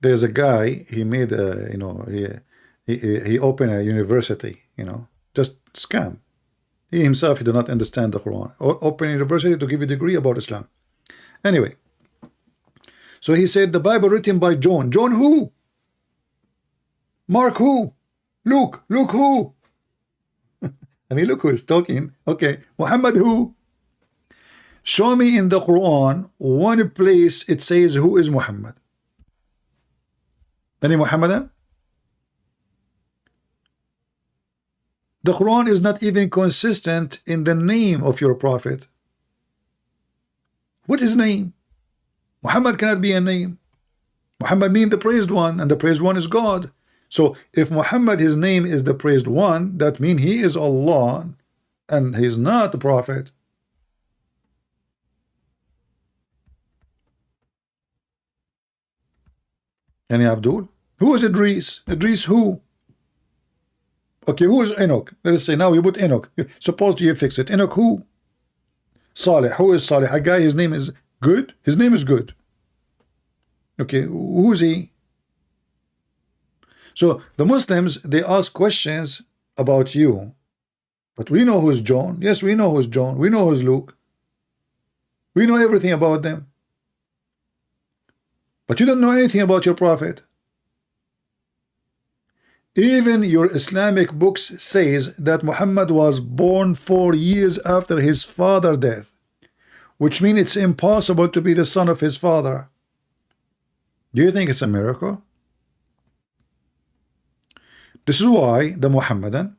A: There's a guy, he made a, he opened a university, just scam. He himself, he did not understand the Quran. Open a university to give you a degree about Islam. Anyway, so he said the Bible written by John. John who? Mark who? Luke who? I mean, look who is talking. Okay, Muhammad who? Show me in the Quran one place it says who is Muhammad. Any Muhammadan? The Quran is not even consistent in the name of your prophet. What is name? Muhammad cannot be a name. Muhammad means the praised one, and the praised one is God. So if Muhammad, his name is the praised one, that means he is Allah and he is not the prophet. Any Abdul? Who is Idris? Idris who? Okay, who is Enoch? Let us say now you put Enoch. Suppose you fix it. Enoch who? Saleh. Who is Saleh? A guy, his name is good. His name is good. Okay, who is he? So the Muslims, they ask questions about you, But we know who's John. Yes, we know who's John. We know who's Luke. We know everything about them. But you don't know anything about your prophet. Even your Islamic books says that Muhammad was born 4 years after his father's death, which means it's impossible to be the son of his father. Do you think it's a miracle? This is why the Muhammadan,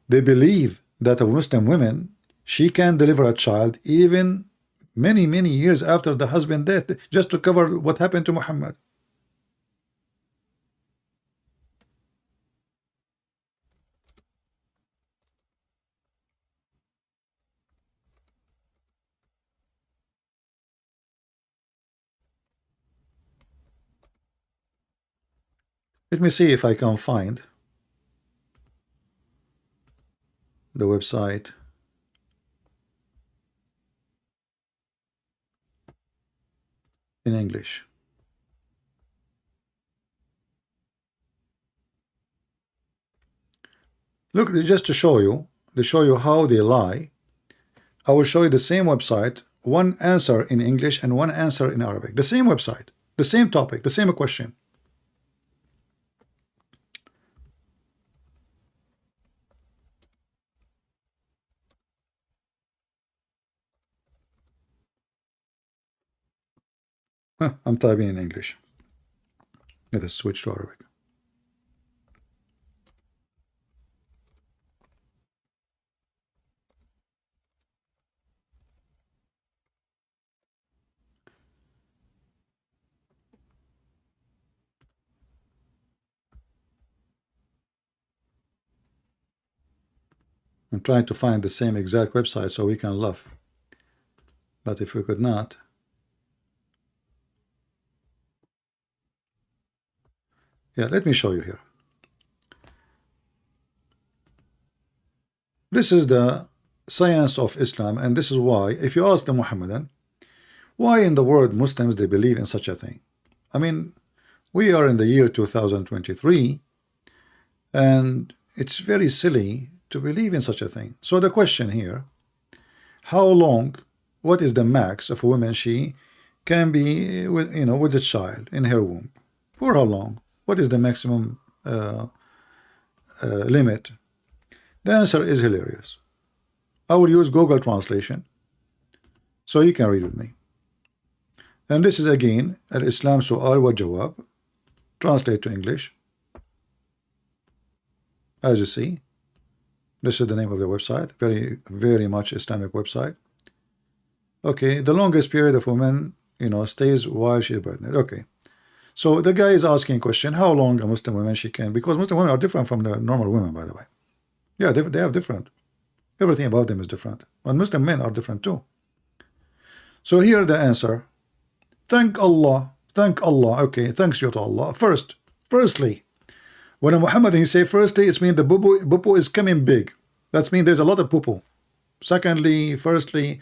A: they believe that a Muslim woman, she can deliver a child even many years after the husband death, just to cover what happened to Muhammad. Let me see if I can find the website. In English. Look, just to show you how they lie, I will show you the same website, one answer in English and one answer in Arabic. The same website, the same topic, the same question. I'm typing in English. Let us switch to Arabic. I'm trying to find the same exact website so we can laugh. But if we could not, yeah, let me show you here. This is the science of Islam, and this is why, if you ask the Muhammadan, why in the world Muslims they believe in such a thing? I mean, we are in the year 2023, and it's very silly to believe in such a thing. So the question here, how long, what is the max of a woman she can be with, with a child in her womb? For how long? What is the maximum limit? The answer is hilarious. I will use Google translation so you can read with me. And this is again Al-Islam Su'al wa Jawab, translate to English. As you see, this is the name of the website, very much Islamic website. Okay, the longest period of woman, stays while she is pregnant. Okay, so the guy is asking a question, how long a Muslim woman she can, because Muslim women are different from the normal women, by the way. Yeah, they have different. Everything about them is different. And Muslim men are different too. So here the answer. Thank Allah. Okay, thanks you to Allah. Firstly, when a Muhammad he say firstly, it means the bubu is coming big. That means there's a lot of poo-poo. Secondly, firstly.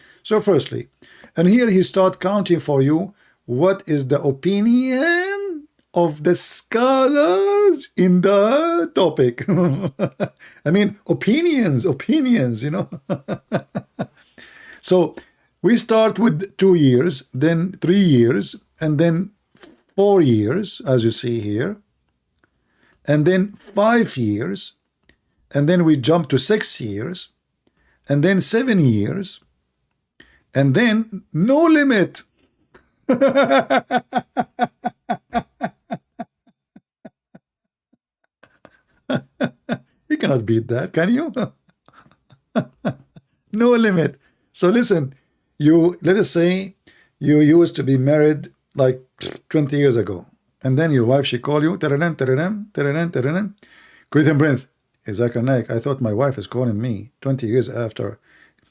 A: And here he start counting for you what is the opinion of the scholars in the topic. I mean, opinions, So we start with 2 years, then 3 years, and then 4 years, as you see here, and then 5 years, and then we jump to 6 years, and then 7 years, and then no limit. You cannot beat that, can you? No limit. So listen, let us say you used to be married like 20 years ago, and then your wife, she called you, Greeting Prince Is Ramadan. I thought my wife is calling me 20 years after.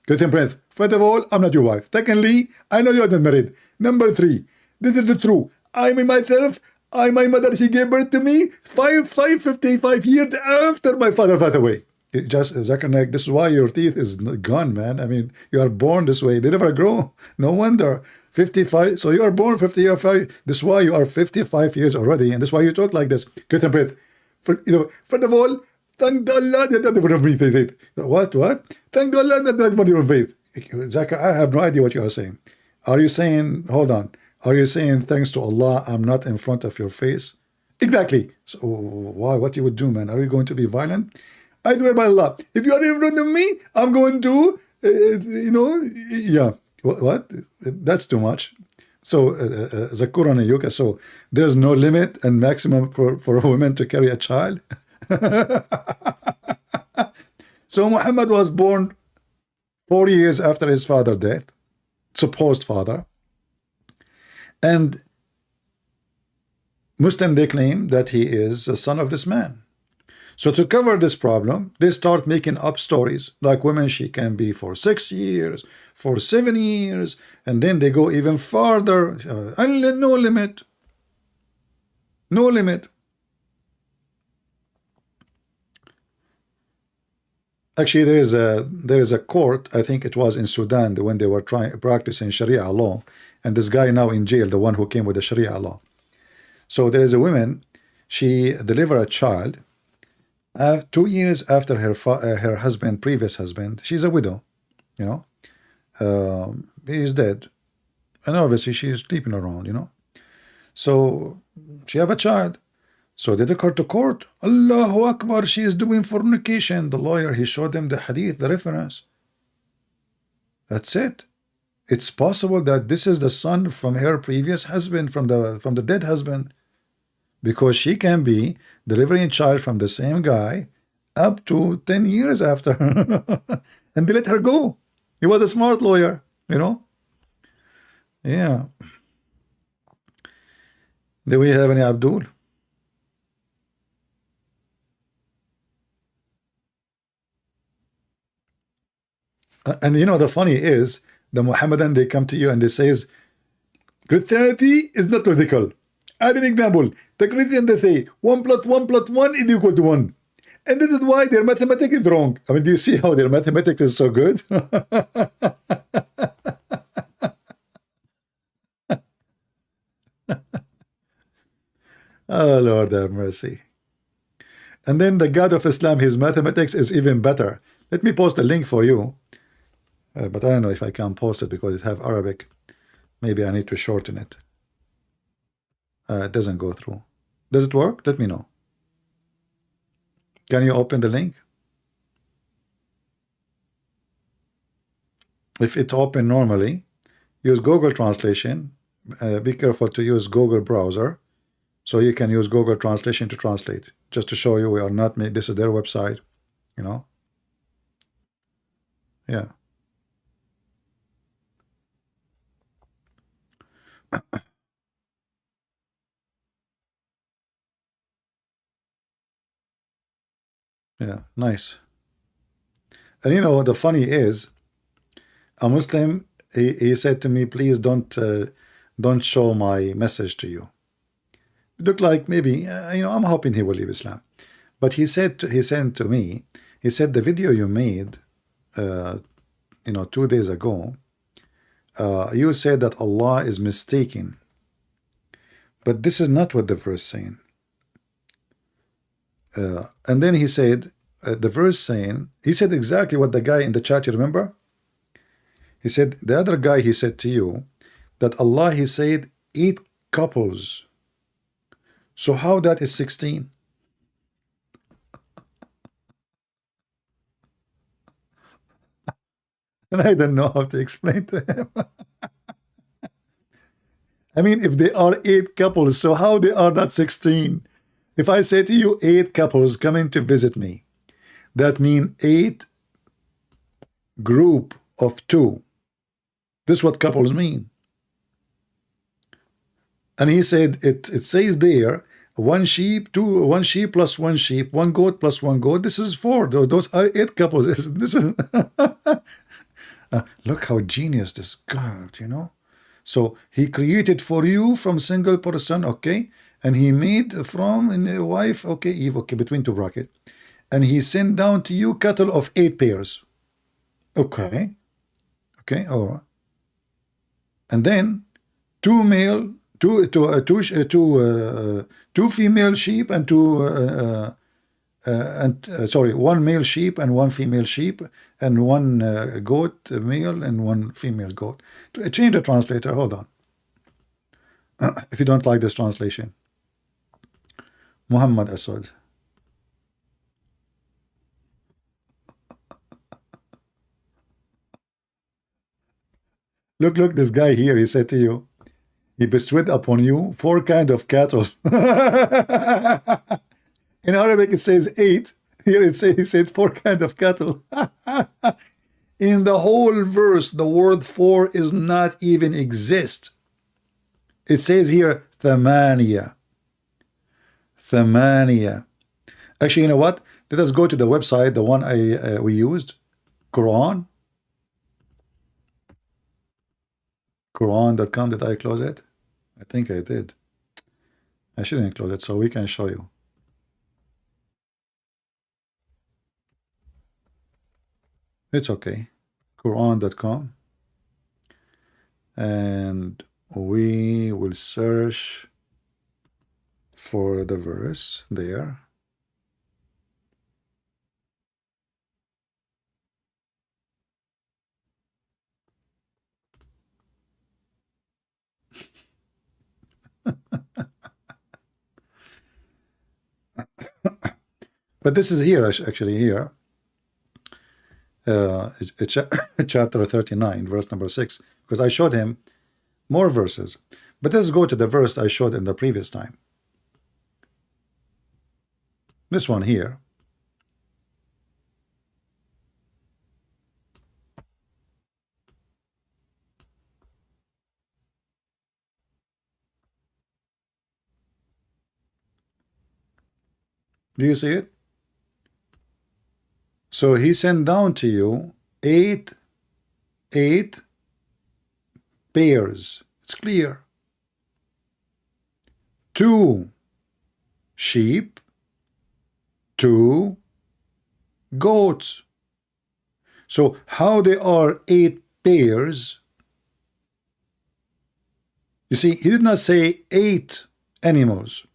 A: Greeting Prince, first of all, I'm not your wife. Secondly, I know you're not married. Number 3, this is the truth. I myself, my mother, she gave birth to me 55 years after my father passed away. Zakir, this is why your teeth is gone, man. I mean, you are born this way. They never grow. No wonder. 55. So you are born 50 years. This is why you are 55 years already, and this is why you talk like this. First of all, Thank Allah that I never be faith. What? Thank Allah that I never faith. Zaka, I have no idea what you are saying. Are you saying, hold on, are you saying thanks to Allah I'm not in front of your face? Exactly. So why? What you would do, man? Are you going to be violent? I swear by Allah, if you are in front of me, I'm going to, yeah. What? That's too much. So Zakur and Yuka. So there's no limit and maximum for a woman to carry a child. So Muhammad was born 4 years after his father's death, supposed father, and Muslim, they claim that he is the son of this man. So to cover this problem, they start making up stories like women, she can be for 6 years, for 7 years, and then they go even farther. No limit. No limit. Actually, there is a court, I think it was in Sudan, when they were practicing Sharia law, and this guy now in jail, the one who came with the Sharia law. So there is a woman, she delivered a child 2 years after her husband, previous husband. She's a widow, he is dead, and obviously she is sleeping around, So she have a child. So they took her to court. Allahu Akbar, she is doing fornication. The lawyer, he showed them the hadith, the reference. That's it. It's possible that this is the son from her previous husband, from the dead husband, because she can be delivering a child from the same guy up to 10 years after. And they let her go. He was a smart lawyer, Yeah. Do we have any Abdul? And the funny is, the Muhammadan, they come to you and they says, Christianity is not logical. Add an example. The Christian, they say 1 + 1 + 1 is equal to 1. And this is why their mathematics is wrong. I mean, do you see how their mathematics is so good? Oh, Lord have mercy. And then the God of Islam, his mathematics is even better. Let me post a link for you. But I don't know if I can post it because it have Arabic. Maybe I need to shorten it. It doesn't go through. Does it work? Let me know. Can you open the link? If it's open normally, use Google Translation. Be careful to use Google browser. So you can use Google Translation to translate. Just to show you we are not made. This is their website. Yeah. Yeah, nice. And the funny is, a Muslim, he said to me, please don't show my message to you. It looked like maybe, I'm hoping he will leave Islam. But he said to me, he said the video you made, 2 days ago, you said that Allah is mistaken. But this is not what the verse saying. And then he said, the verse saying, he said exactly what the guy in the chat, you remember? He said, the other guy, he said to you, that Allah, he said, 8 couples. So how that is 16? And I don't know how to explain to him. I mean, if they are 8 couples, so how they are not 16? If I say to you 8 couples coming to visit me, that means 8 group of 2. This is what couples mean. And he said, it says there, 1 sheep, 1 sheep plus 1 sheep, 1 goat plus 1 goat. This is 4. Those are 8 couples. This is look how genius this God, So he created for you from single person, okay? And he made from a wife, okay, Eve, okay, between 2 brackets. And he sent down to you cattle of 8 pairs. Okay. Okay, all right. And then 2 male, 2 female sheep and 2 sorry, one male sheep and one female sheep, and one goat male and one female goat. Change the translator. Hold on. If you don't like this translation, Muhammad Asad. Look, this guy here, he said to you, he bestowed upon you 4 kinds of cattle. In Arabic, it says 8. Here it says, he said 4 kinds of cattle. In the whole verse, the word 4 is not even exist. It says here, Thamaniya. Thamaniya. Actually, you know what? Let us go to the website, the one we used, Quran. Quran.com. Did I close it? I think I did. I shouldn't close it, so we can show you. It's okay. Quran.com. And we will search for the verse there. But this is here, actually here. It's chapter 39, verse number 6, because I showed him more verses. But let's go to the verse I showed in the previous time. This one here. Do you see it? So he sent down to you eight pairs. It's clear. 2 sheep, 2 goats. So how they are 8 pairs? You see, he did not say 8 animals.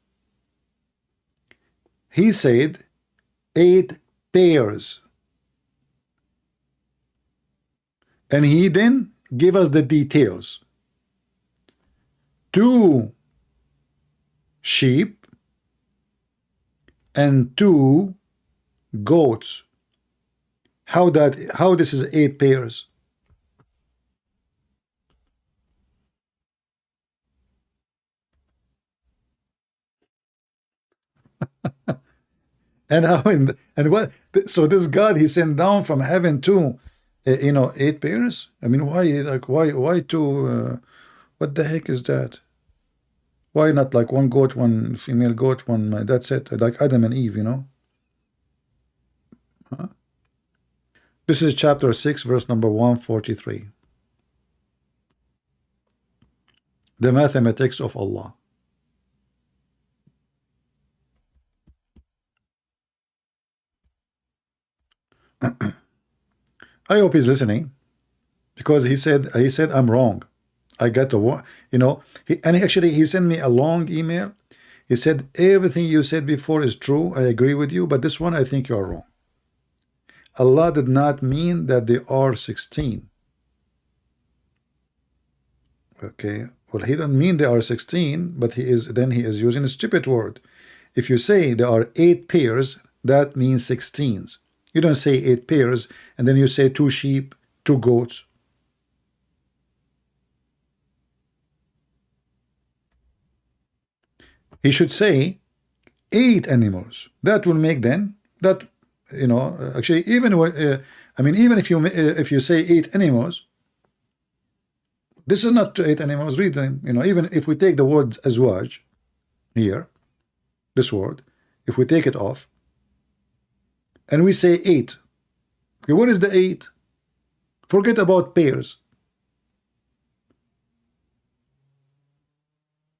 A: He said 8 pairs. And he then gave us the details. 2 sheep and 2 goats. How this is 8 pairs? And how and what? So this God, he sent down from heaven too, 8 pairs. I mean, why 2? What the heck is that? Why not like 1 goat, 1 female goat, 1? That's it. Like Adam and Eve, Huh? This is chapter 6, verse number 143. The mathematics of Allah. I hope he's listening, because he said I'm wrong. I got the he sent me a long email. He said everything you said before is true. I agree with you, but this one I think you are wrong. Allah did not mean that they are 16. Okay, well, he doesn't mean they are 16, but he is using a stupid word. If you say there are 8 pairs, that means 16s. You don't say 8 pairs and then you say 2 sheep, 2 goats. He should say 8 animals. That will make then that actually even when I mean, even if you say 8 animals, this is not 8 animals. Read them. Even if we take the word azwaj here, this word, if we take it off and we say 8, okay, what is the 8? Forget about pairs.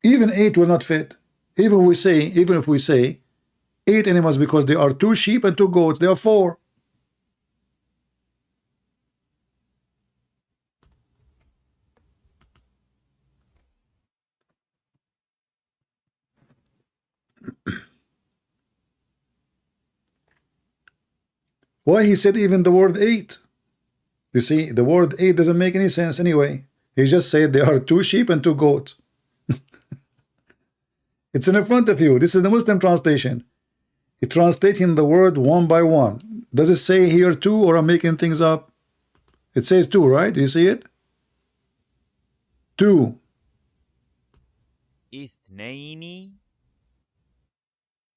A: Even 8 will not fit. Even if we say 8 animals, because there are 2 sheep and 2 goats, there are 4. Why he said even the word eight? You see, the word eight doesn't make any sense anyway. He just said there are 2 sheep and 2 goats. It's in front of you. This is the Muslim translation. It's translating the word one by one. Does it say here 2, or I'm making things up? It says 2, right? Do you see it? 2.
B: اثنين.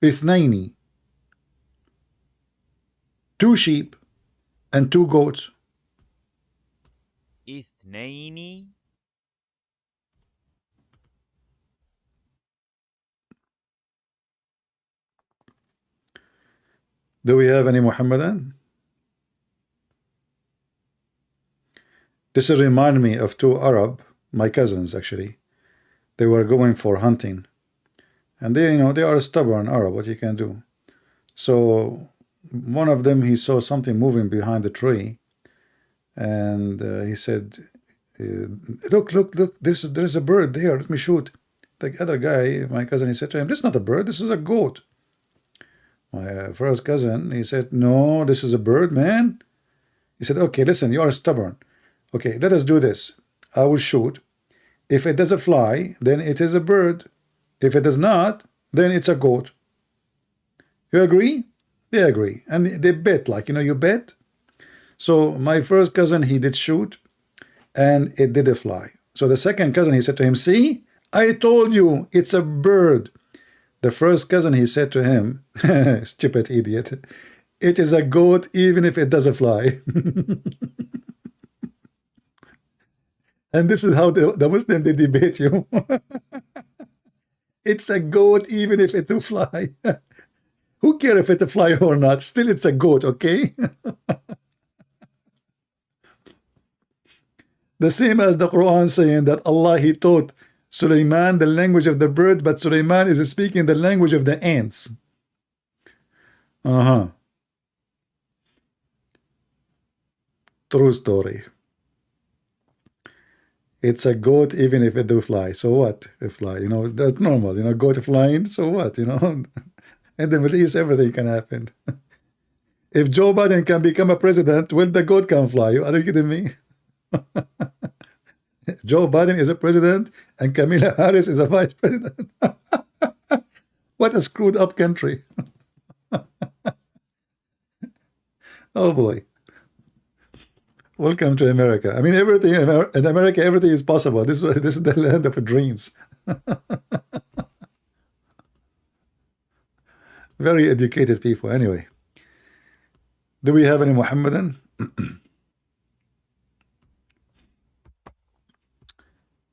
A: اثنين. 2 sheep and 2 goats.
B: اثنين.
A: Do we have any Muhammadan? This remind me of 2 Arab, my cousins actually. They were going for hunting, and they, you know, they are stubborn Arab. What you can do? So one of them, he saw something moving behind the tree, and he said, "Look, look, look! There's a bird there. Let me shoot." The other guy, my cousin, he said to him, "This is not a bird. This is a goat." My first cousin, he said, "No, this is a bird, man." He said, "Okay, listen, you are stubborn. Okay, let us do this. I will shoot. If it does a fly, then it is a bird. If it does not, then it's a goat." You agree? They agree. And they bet, like, you know, you bet. So my first cousin, he did shoot, and it did a fly. So the second cousin, he said to him, "See, I told you, it's a bird." The first cousin, he said to him, "Stupid idiot, it is a goat even if it doesn't fly." And this is how the Muslim, they debate you. It's a goat even if it do fly. Who cares if it fly or not? Still, it's a goat, okay? The same as the Quran saying that Allah, he taught Sulaiman the language of the bird, but Sulaiman is speaking the language of the ants. True story. It's a goat even if it do fly. So what? If fly, you know, that's normal. You know, goat flying, so what? You know, in the Middle East, everything can happen. If Joe Biden can become a president, will the goat can fly? Are you kidding me? Joe Biden is a president and Kamala Harris is a vice president. What a screwed up country. Oh boy. Welcome to America. I mean, everything in America, everything is possible. This is the land of dreams. Very educated people. Anyway, do we have any Muhammadan?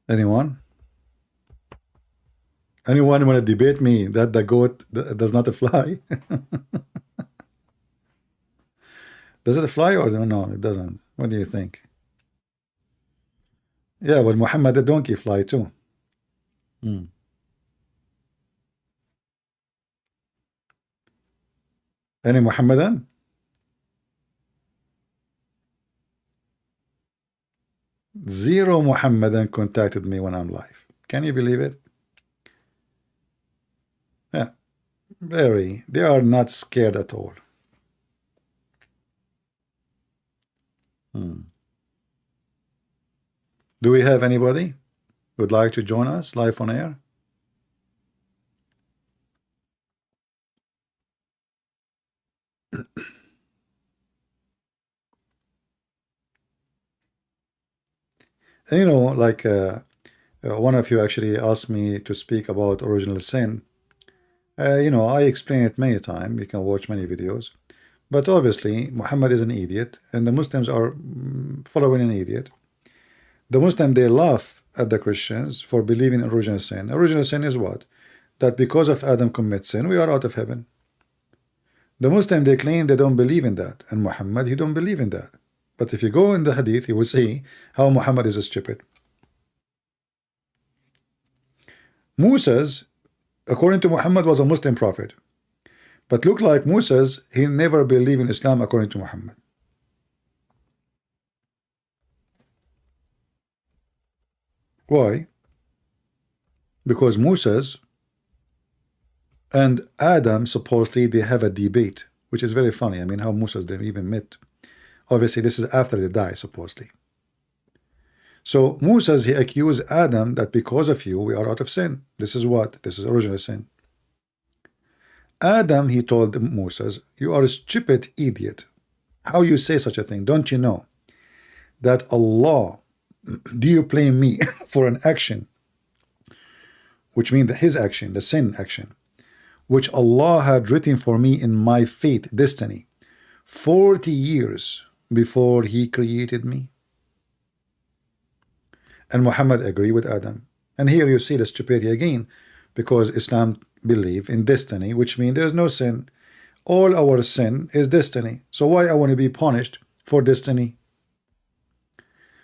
A: Anyone? Anyone want to debate me that the goat does not fly? Does it fly or no? It doesn't. What do you think? Yeah, well, Muhammad the donkey fly too. Any Muhammadan? Zero Muhammadan contacted me when I'm live. Can you believe it? Yeah, very. They are not scared at all. Do we have anybody who would like to join us live on air? And, you know, like one of you actually asked me to speak about original sin. You know, I explained it many times. You can watch many videos. But obviously, Muhammad is an idiot, and the Muslims are following an idiot. The Muslim, they laugh at the Christians for believing in original sin. Original sin is what? That because of Adam commits sin, we are out of heaven. The Muslim, they claim they don't believe in that, and Muhammad, he don't believe in that. But if you go in the hadith, you will see how Muhammad is stupid. Moses, according to Muhammad, was a Muslim prophet. But look like Moses, he never believed in Islam according to Muhammad. Why? Because Moses and Adam, supposedly, they have a debate which is very funny. I mean, how Moses they even met. Obviously, this is after they die, supposedly. So Moses, he accused Adam that because of you, we are out of sin. This is what? This is original sin. Adam, he told Moses, you are a stupid idiot. How you say such a thing? Don't you know that Allah, do you blame me for an action, which means that his action, the sin action, which Allah had written for me in my fate, destiny, 40 years before he created me? And Muhammad agreed with Adam. And here you see the stupidity again, because Islam believe in destiny, which means there is no sin. All our sin is destiny. So why I want to be punished for destiny?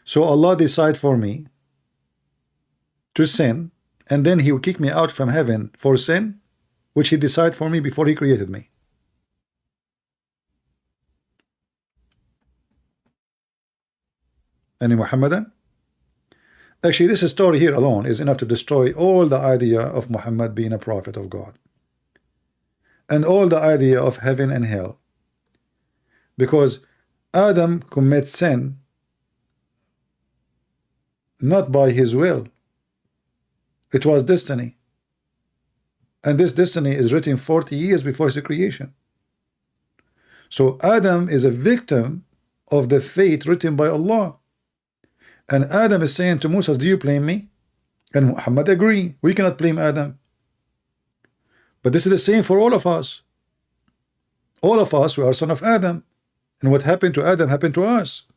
A: So Allah decide for me to sin, and then he will kick me out from heaven for sin, which he decided for me before he created me. Any Muhammadan? Actually, this story here alone is enough to destroy all the idea of Muhammad being a prophet of God, and all the idea of heaven and hell. Because Adam commits sin not by his will. It was destiny. And this destiny is written 40 years before his creation. So Adam is a victim of the fate written by Allah. And Adam is saying to Moses, do you blame me? And Muhammad agree. We cannot blame Adam. But this is the same for all of us. All of us, we are son of Adam. And what happened to Adam happened to us.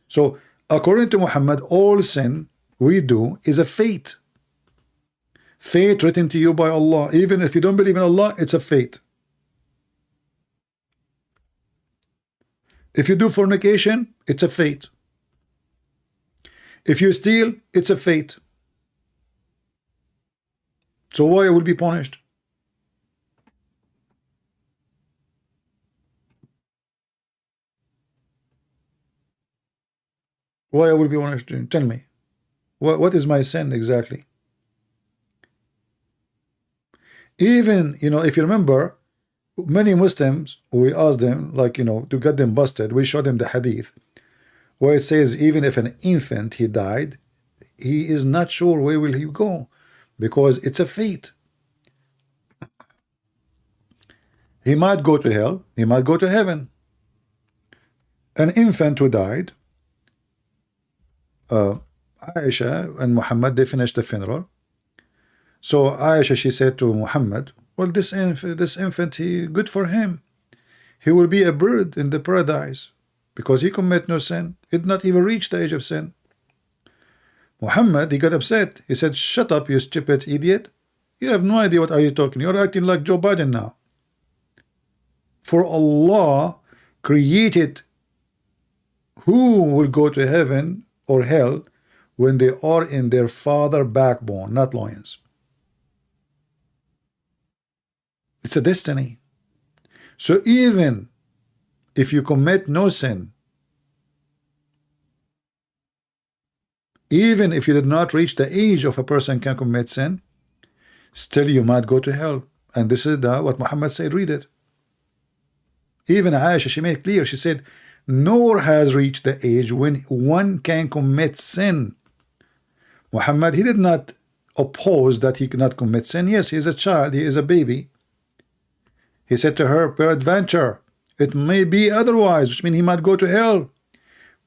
A: So according to Muhammad, all sin we do is a fate. Fate written to you by Allah. Even if you don't believe in Allah, it's a fate. If you do fornication, it's a fate. If you steal, it's a fate. So why I will be punished? Why I will be punished? Tell me. What is my sin exactly? Even, if you remember, many Muslims, we asked them, like, to get them busted, we showed them the hadith where it says even if an infant he died, he is not sure where will he go, because it's a fate. He might go to hell, he might go to heaven. An infant who died, Aisha and Muhammad, they finished the funeral. So Aisha, she said to Muhammad, well, this infant, he good for him. He will be a bird in the paradise because he commit no sin. He did not even reach the age of sin. Muhammad, he got upset. He said, shut up, you stupid idiot. You have no idea what are you talking. You're acting like Joe Biden now. For Allah created who will go to heaven or hell when they are in their father backbone, not loins. It's a destiny. So even if you commit no sin, even if you did not reach the age of a person can commit sin, still you might go to hell. And this is what Muhammad said, read it. Even Aisha, she made clear, she said, nor has reached the age when one can commit sin. Muhammad, he did not oppose that he could not commit sin. Yes, he is a child, he is a baby. He said to her, peradventure, it may be otherwise, which means he might go to hell.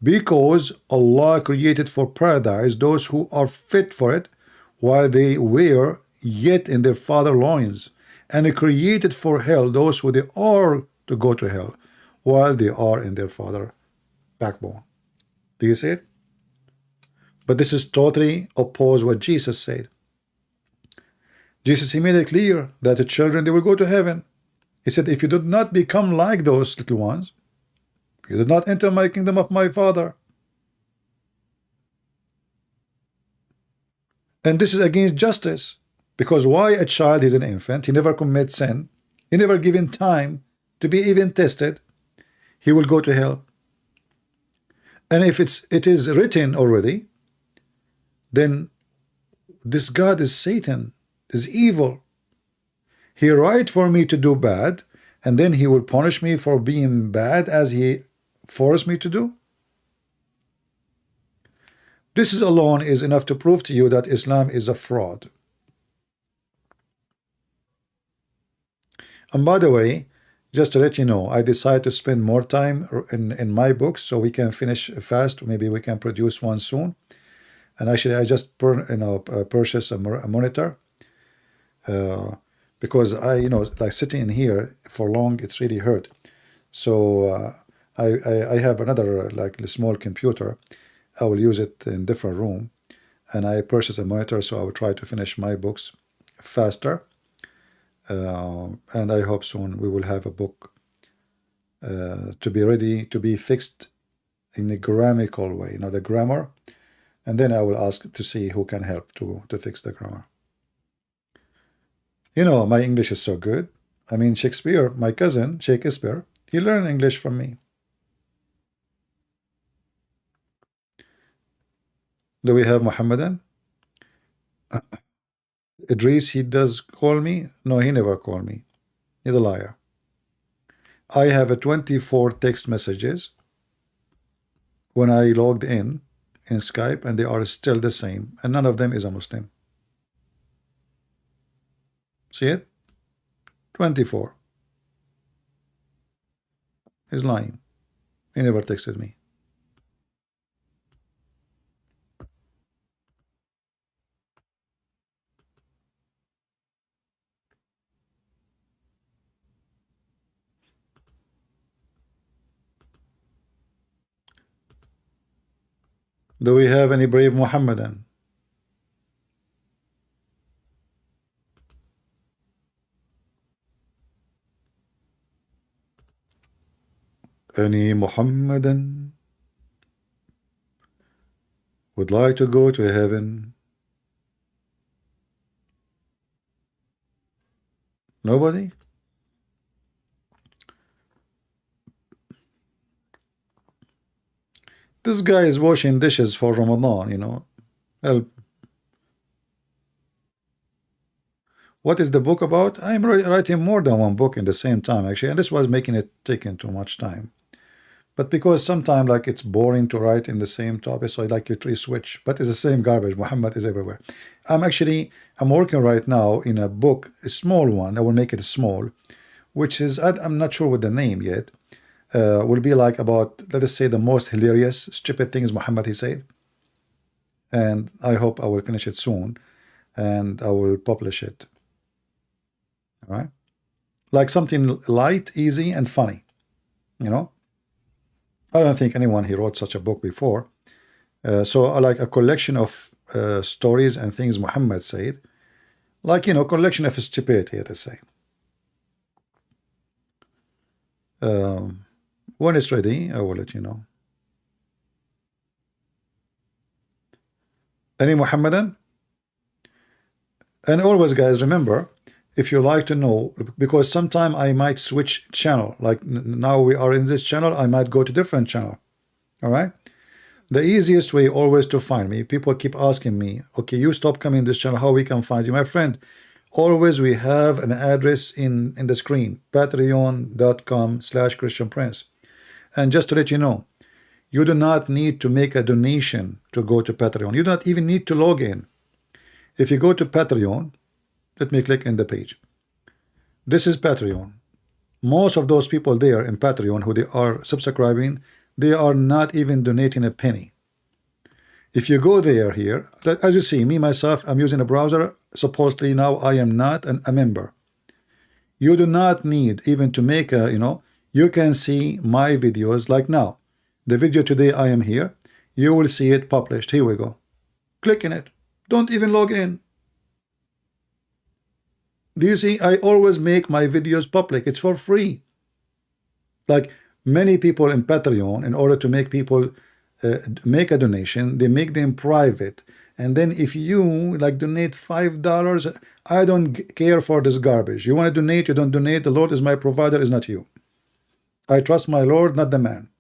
A: Because Allah created for paradise those who are fit for it while they were yet in their father loins. And He created for hell those who they are to go to hell while they are in their father backbone. Do you see it? But this is totally opposed what Jesus said. Jesus, he made it clear that the children, they will go to heaven. He said, if you did not become like those little ones, you did not enter my kingdom of my Father. And this is against justice. Because why a child is an infant? He never commits sin. He never given time to be even tested. He will go to hell. And if it is written already, then this God is Satan, is evil. He write for me to do bad, and then he will punish me for being bad as he forced me to do? This is alone is enough to prove to you that Islam is a fraud. And by the way, just to let you know, I decided to spend more time in my books so we can finish fast. Maybe we can produce one soon. And actually, I just purchased a monitor because like sitting in here for long, it's really hurt. So I have another like small computer. I will use it in different room, and I purchased a monitor so I will try to finish my books faster. And I hope soon we will have a book to be ready to be fixed in a grammatical way, the grammar, and then I will ask to see who can help to fix the grammar. My English is so good. I mean, Shakespeare, my cousin Shakespeare, he learned English from me. Do we have Muhammadan? Idris, he does call me? No, he never called me. He's a liar. I have a 24 text messages when I logged in Skype, and they are still the same, and none of them is a Muslim. See it? 24. He's lying. He never texted me. Do we have any brave Muhammadan? Any Muhammadan would like to go to heaven? Nobody? This guy is washing dishes for Ramadan, Help. What is the book about? I'm writing more than one book in the same time, actually, and this was making it taking too much time. But because sometimes like it's boring to write in the same topic, so I like to switch. But it's the same garbage. Muhammad is everywhere. I'm working right now in a book, a small one. I will make it small, which is I'm not sure with the name yet. Will be like about, let us say, the most hilarious, stupid things Muhammad he said. And I hope I will finish it soon, and I will publish it. All right, like something light, easy, and funny. I don't think anyone he wrote such a book before. So I like a collection of stories and things Muhammad said, like collection of stupidity, let us say. When it's ready, I will let you know. Any Muhammadan? And always, guys, remember, if you like to know, because sometime I might switch channel, like now we are in this channel, I might go to different channel. All right, the easiest way always to find me, people keep asking me, okay, you stop coming this channel, how we can find you? My friend, always we have an address in the screen, patreon.com/christianprince. And just to let you know, you do not need to make a donation to go to Patreon. You do not even need to log in. If you go to Patreon, let me click in the page. This is Patreon. Most of those people there in Patreon who they are subscribing, they are not even donating a penny. If you go there here, as you see, me myself, I'm using a browser. Supposedly now I am not a member. You do not need even to make a, you can see my videos like now. The video today I am here. You will see it published. Here we go. Click in it. Don't even log in. Do you see? I always make my videos public. It's for free. Like many people in Patreon, in order to make people make a donation, they make them private. And then if you like donate $5, I don't care for this garbage. You want to donate, you don't donate. The Lord is my provider, is not you. I trust my Lord, not the man.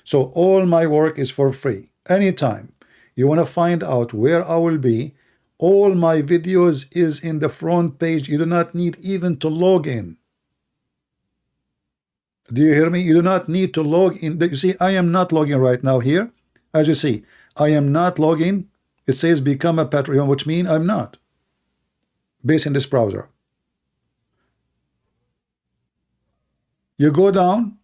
A: So all my work is for free. Anytime you want to find out where I will be, all my videos is in the front page. You do not need even to log in. Do you hear me? You do not need to log in. You see, I am not logging right now here. As you see, I am not logging. It says become a Patreon, which means I'm not based in this browser. You go down.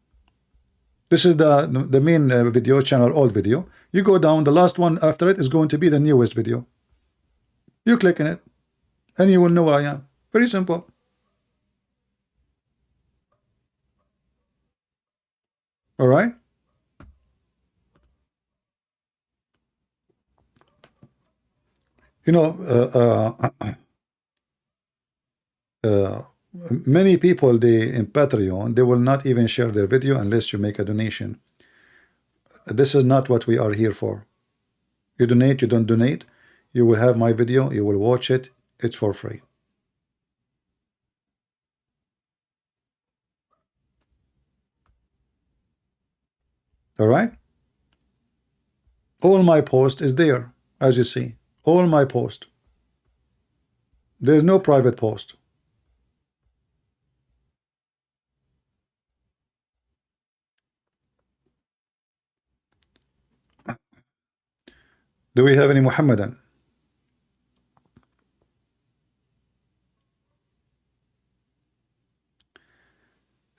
A: This is the main video channel, old video. You go down. The last one after it is going to be the newest video. You click on it, and you will know where I am. Very simple. All right. You know, many people in Patreon, they will not even share their video unless you make a donation. This is not what we are here for. You donate, you don't donate, you will have my video, you will watch it, it's for free. All right. All my post is there, as you see. All my post. There's no private post. Do we have any Muhammadan?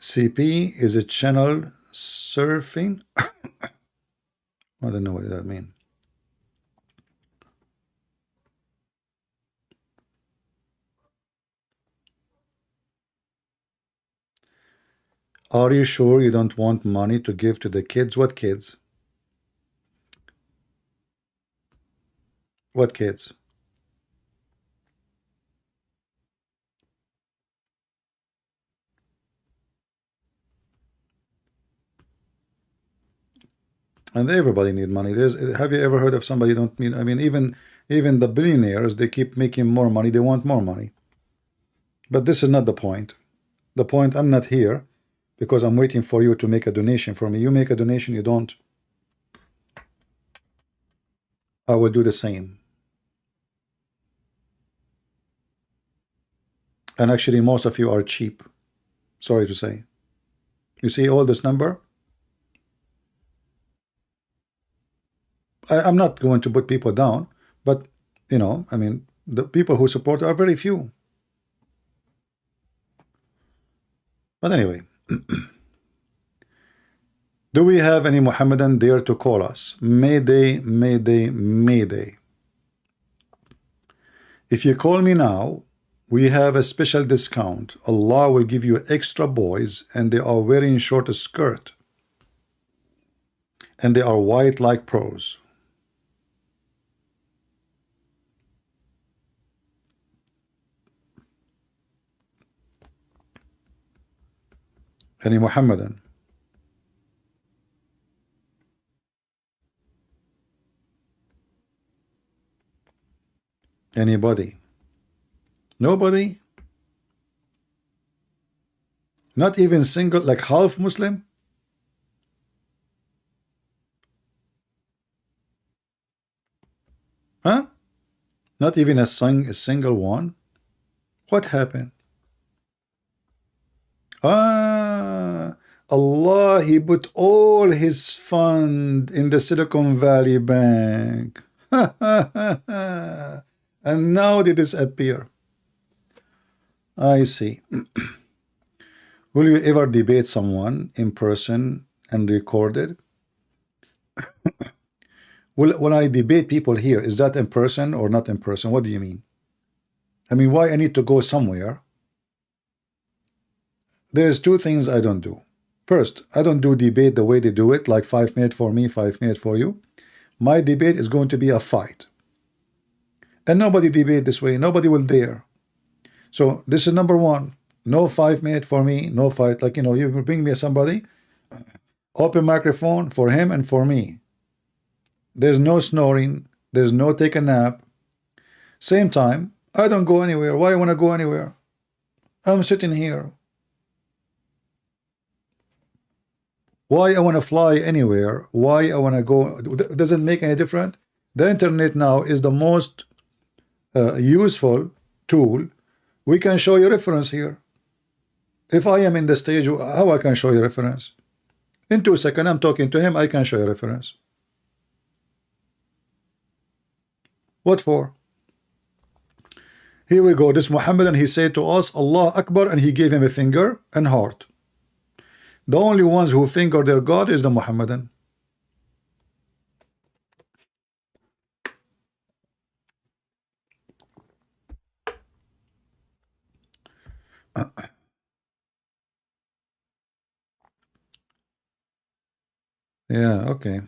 A: CP is a channel surfing. I don't know what that means. Are you sure you don't want money to give to the kids? What kids? What kids? And everybody need money. Have you ever heard of somebody don't need? I mean, even the billionaires, they keep making more money. They want more money. But this is not the point. The point, I'm not here because I'm waiting for you to make a donation for me. You make a donation, you don't, I will do the same. And actually, most of you are cheap. Sorry to say. You see all this number? I'm not going to put people down, but you know, I mean, the people who support are very few. But anyway, do we have any Muhammadan there to call us? Mayday, mayday, mayday. If you call me now, we have a special discount. Allah will give you extra boys, and they are wearing short skirt, and they are white like pearls. Any Muhammadan? Anybody? Nobody? Not even single, like half Muslim? Huh? Not even a single one? What happened? Allah, He put all His fund in the Silicon Valley Bank. And now they disappear. I see. Will you ever debate someone in person and record it? When I debate people here, is that in person or not in person? What do you mean? I mean, why I need to go somewhere? There's two things I don't do. First, I don't do debate the way they do it, like 5 minutes for me, 5 minutes for you. My debate is going to be a fight. And nobody debate this way. Nobody will dare. So this is number one. No 5 minutes for me, no fight. Like, you know, you bring me somebody, open microphone for him and for me. There's no snoring. There's no take a nap. Same time, I don't go anywhere. Why I want to go anywhere? I'm sitting here. Why I want to fly anywhere? Why I want to go? Does it make any difference? The internet now is the most useful tool. We can show you reference here. If I am in the stage, how I can show you reference? In 2 seconds, I'm talking to him, I can show you reference. What for? Here we go. This Muhammad, and he said to us, Allah Akbar, and he gave him a finger and heart. The only ones who finger their God is the Muhammadan. Yeah, okay.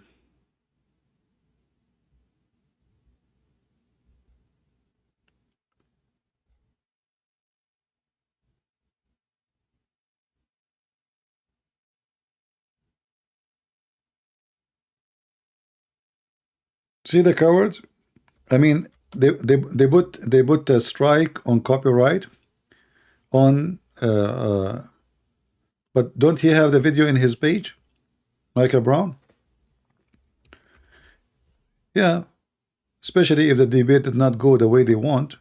A: See the cowards? I mean, they put a strike on copyright on but don't he have the video in his page, Michael Brown? Yeah, especially if the debate did not go the way they want,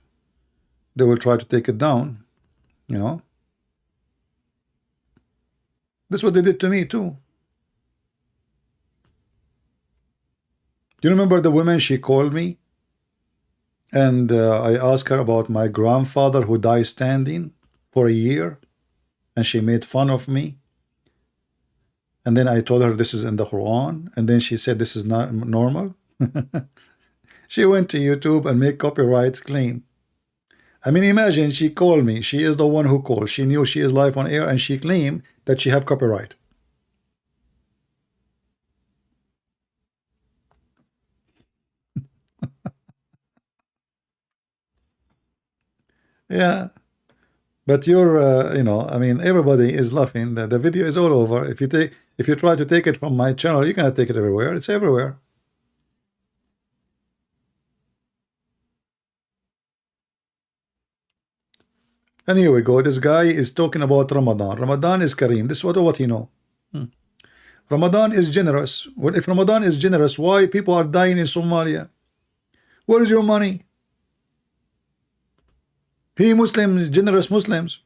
A: they will try to take it down, you know. That's what they did to me too. Do you remember the woman? She called me and I asked her about my grandfather who died standing for a year, and she made fun of me. And then I told her this is in the Quran, and then she said this is not normal. She went to YouTube and made copyright claim. I mean, imagine, she called me. She is the one who called. She knew she is live on air, and she claimed that she have copyright. Yeah, but you're, you know, I mean, everybody is laughing. The video is all over. If you try to take it from my channel, you cannot take it everywhere. It's everywhere. And here we go. This guy is talking about Ramadan. Ramadan is Kareem. This is what you know. Ramadan is generous. Well, if Ramadan is generous, why people are dying in Somalia? Where is your money? He Muslims, generous Muslims.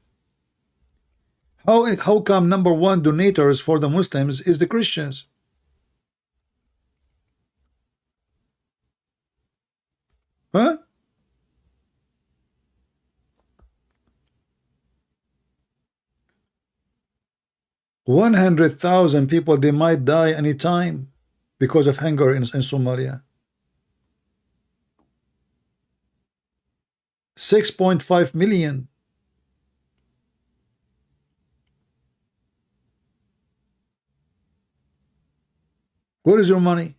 A: How come number one donators for the Muslims is the Christians? Huh? $100,000 people, they might die anytime because of hunger in Somalia. 6.5 million. Where is your money?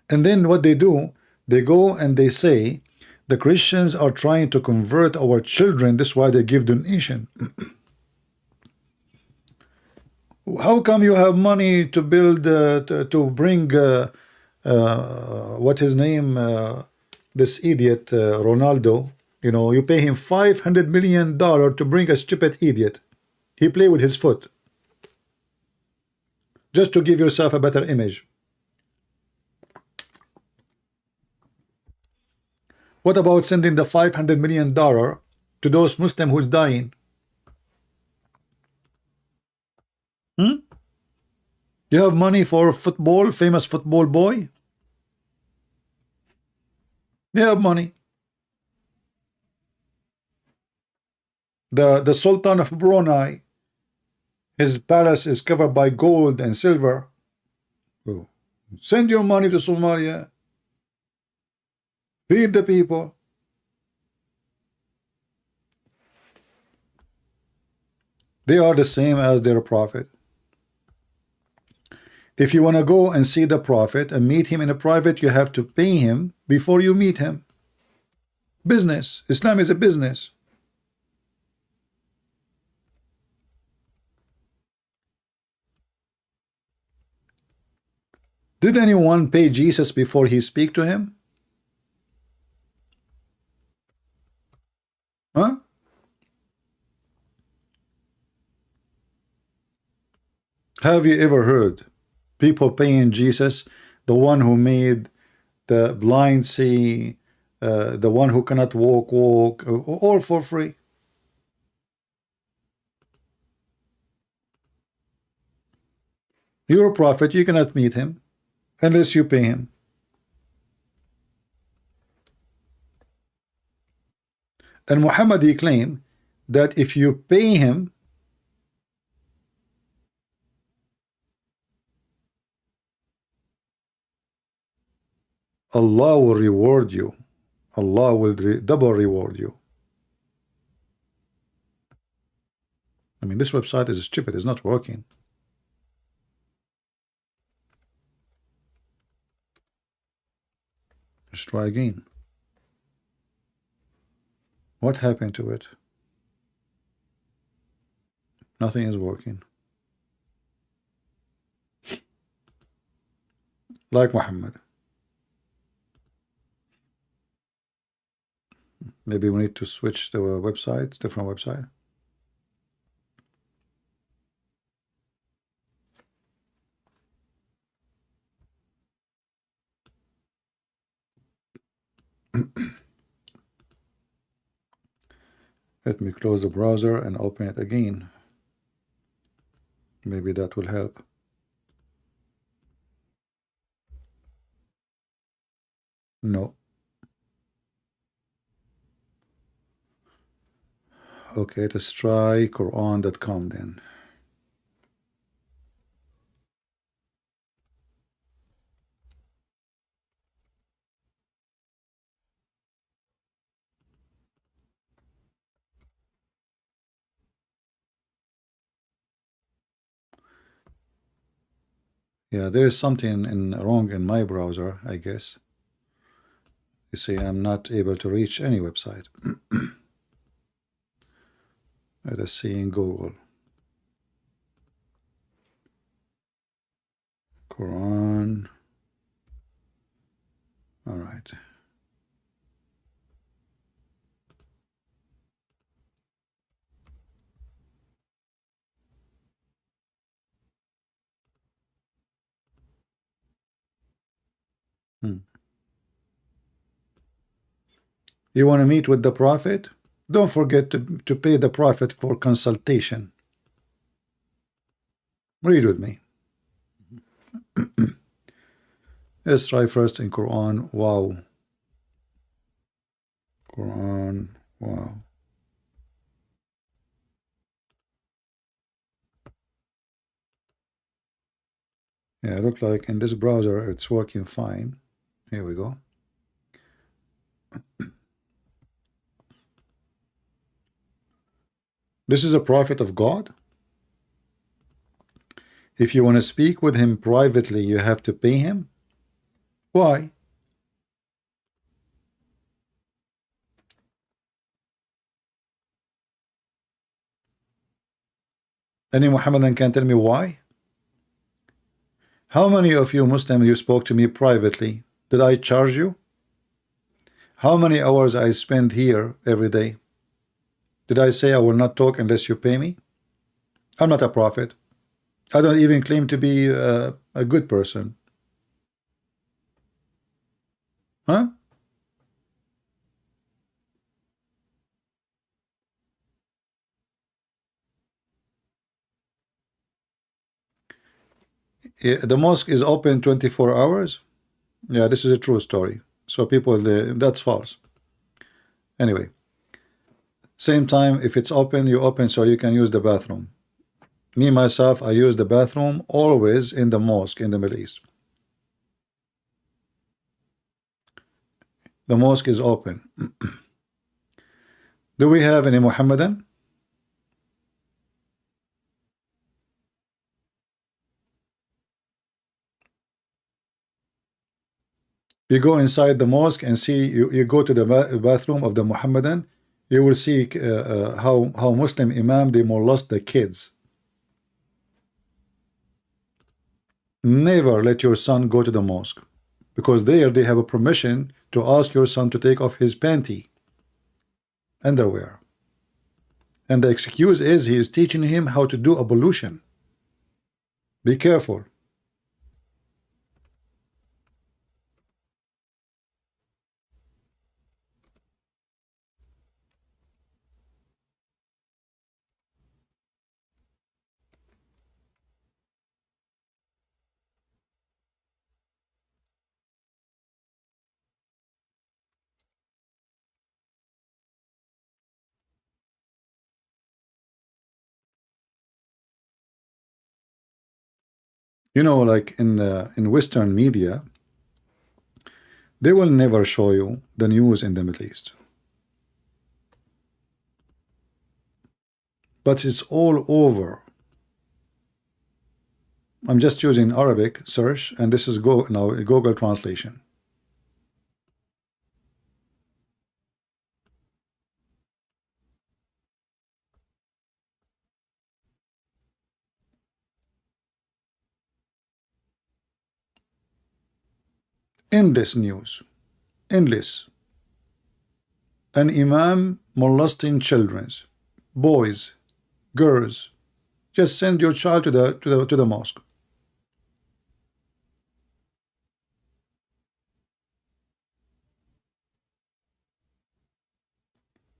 A: And then what they do, they go and they say the Christians are trying to convert our children. That's why they give donation. How come you have money to build to bring what his name, this idiot Ronaldo, you know, you pay him $500 million to bring a stupid idiot. He play with his foot just to give yourself a better image. What about sending the $500 million to those Muslims who's dying? You have money for football, famous football boy? They have money. The Sultan of Brunei, his palace is covered by gold and silver. Oh. Send your money to Somalia. Feed the people. They are the same as their prophet. If you want to go and see the prophet and meet him in a private, you have to pay him before you meet him. Business. Islam is a business. Did anyone pay Jesus before he speak to him? Huh? Have you ever heard people paying Jesus, the one who made the blind see, the one who cannot walk, all for free. You're a prophet, you cannot meet him unless you pay him. And Muhammad, he claimed that if you pay him, Allah will reward you. Allah will double reward you. I mean, this website is stupid, it's not working. Let's try again. What happened to it? Nothing is working. Like Muhammad. Maybe we need to switch the website, different website. Let me close the browser and open it again. Maybe that will help. No. Okay, let's try Quran.com then. Yeah, there is something wrong in my browser, I guess. You see, I'm not able to reach any website. Let us see in Google. Quran. All right. You want to meet with the Prophet? Don't forget to pay the Prophet for consultation. Read with me. Let's try first in Quran. Wow. Quran. Wow. Yeah, it looks like in this browser it's working fine. Here we go. This is a prophet of God. If you want to speak with him privately, you have to pay him. Why? Any Muhammadan can tell me why? How many of you Muslims you spoke to me privately? Did I charge you? How many hours I spend here every day? Did I say I will not talk unless you pay me? I'm not a prophet. I don't even claim to be a good person. Huh? The mosque is open 24 hours. Yeah, this is a true story. So people, that's false. Anyway, same time, if it's open, you open so you can use the bathroom. Me, myself, I use the bathroom always in the mosque in the Middle East. The mosque is open. Do we have any Muhammadan? You go inside the mosque and see, you go to the bathroom of the Muhammadan, you will see how Muslim Imam, they molest the kids. Never let your son go to the mosque, because there they have a permission to ask your son to take off his panty, underwear. And the excuse is he is teaching him how to do ablution. Be careful. You know, like in Western media, they will never show you the news in the Middle East. But it's all over. I'm just using Arabic search, and this is now Google translation. Endless news, endless. An imam molesting children, boys, girls. Just send your child to the mosque.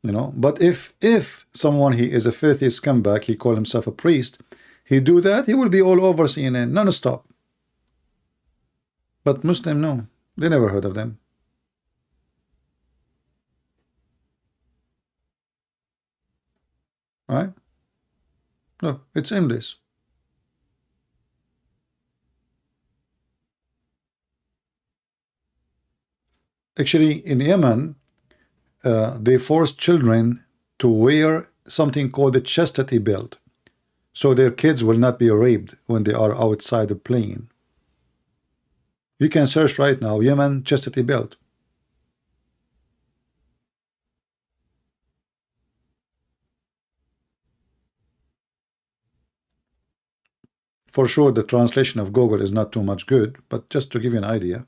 A: You know, but if someone, he is a filthy scumbag, he call himself a priest, he do that, he will be all over CNN non-stop. But Muslim, no, they never heard of them. Right? No, it's endless. Actually, in Yemen, they force children to wear something called the chastity belt, so their kids will not be raped when they are outside the plane. You can search right now, Yemen chastity belt. For sure, the translation of Google is not too much good, but just to give you an idea.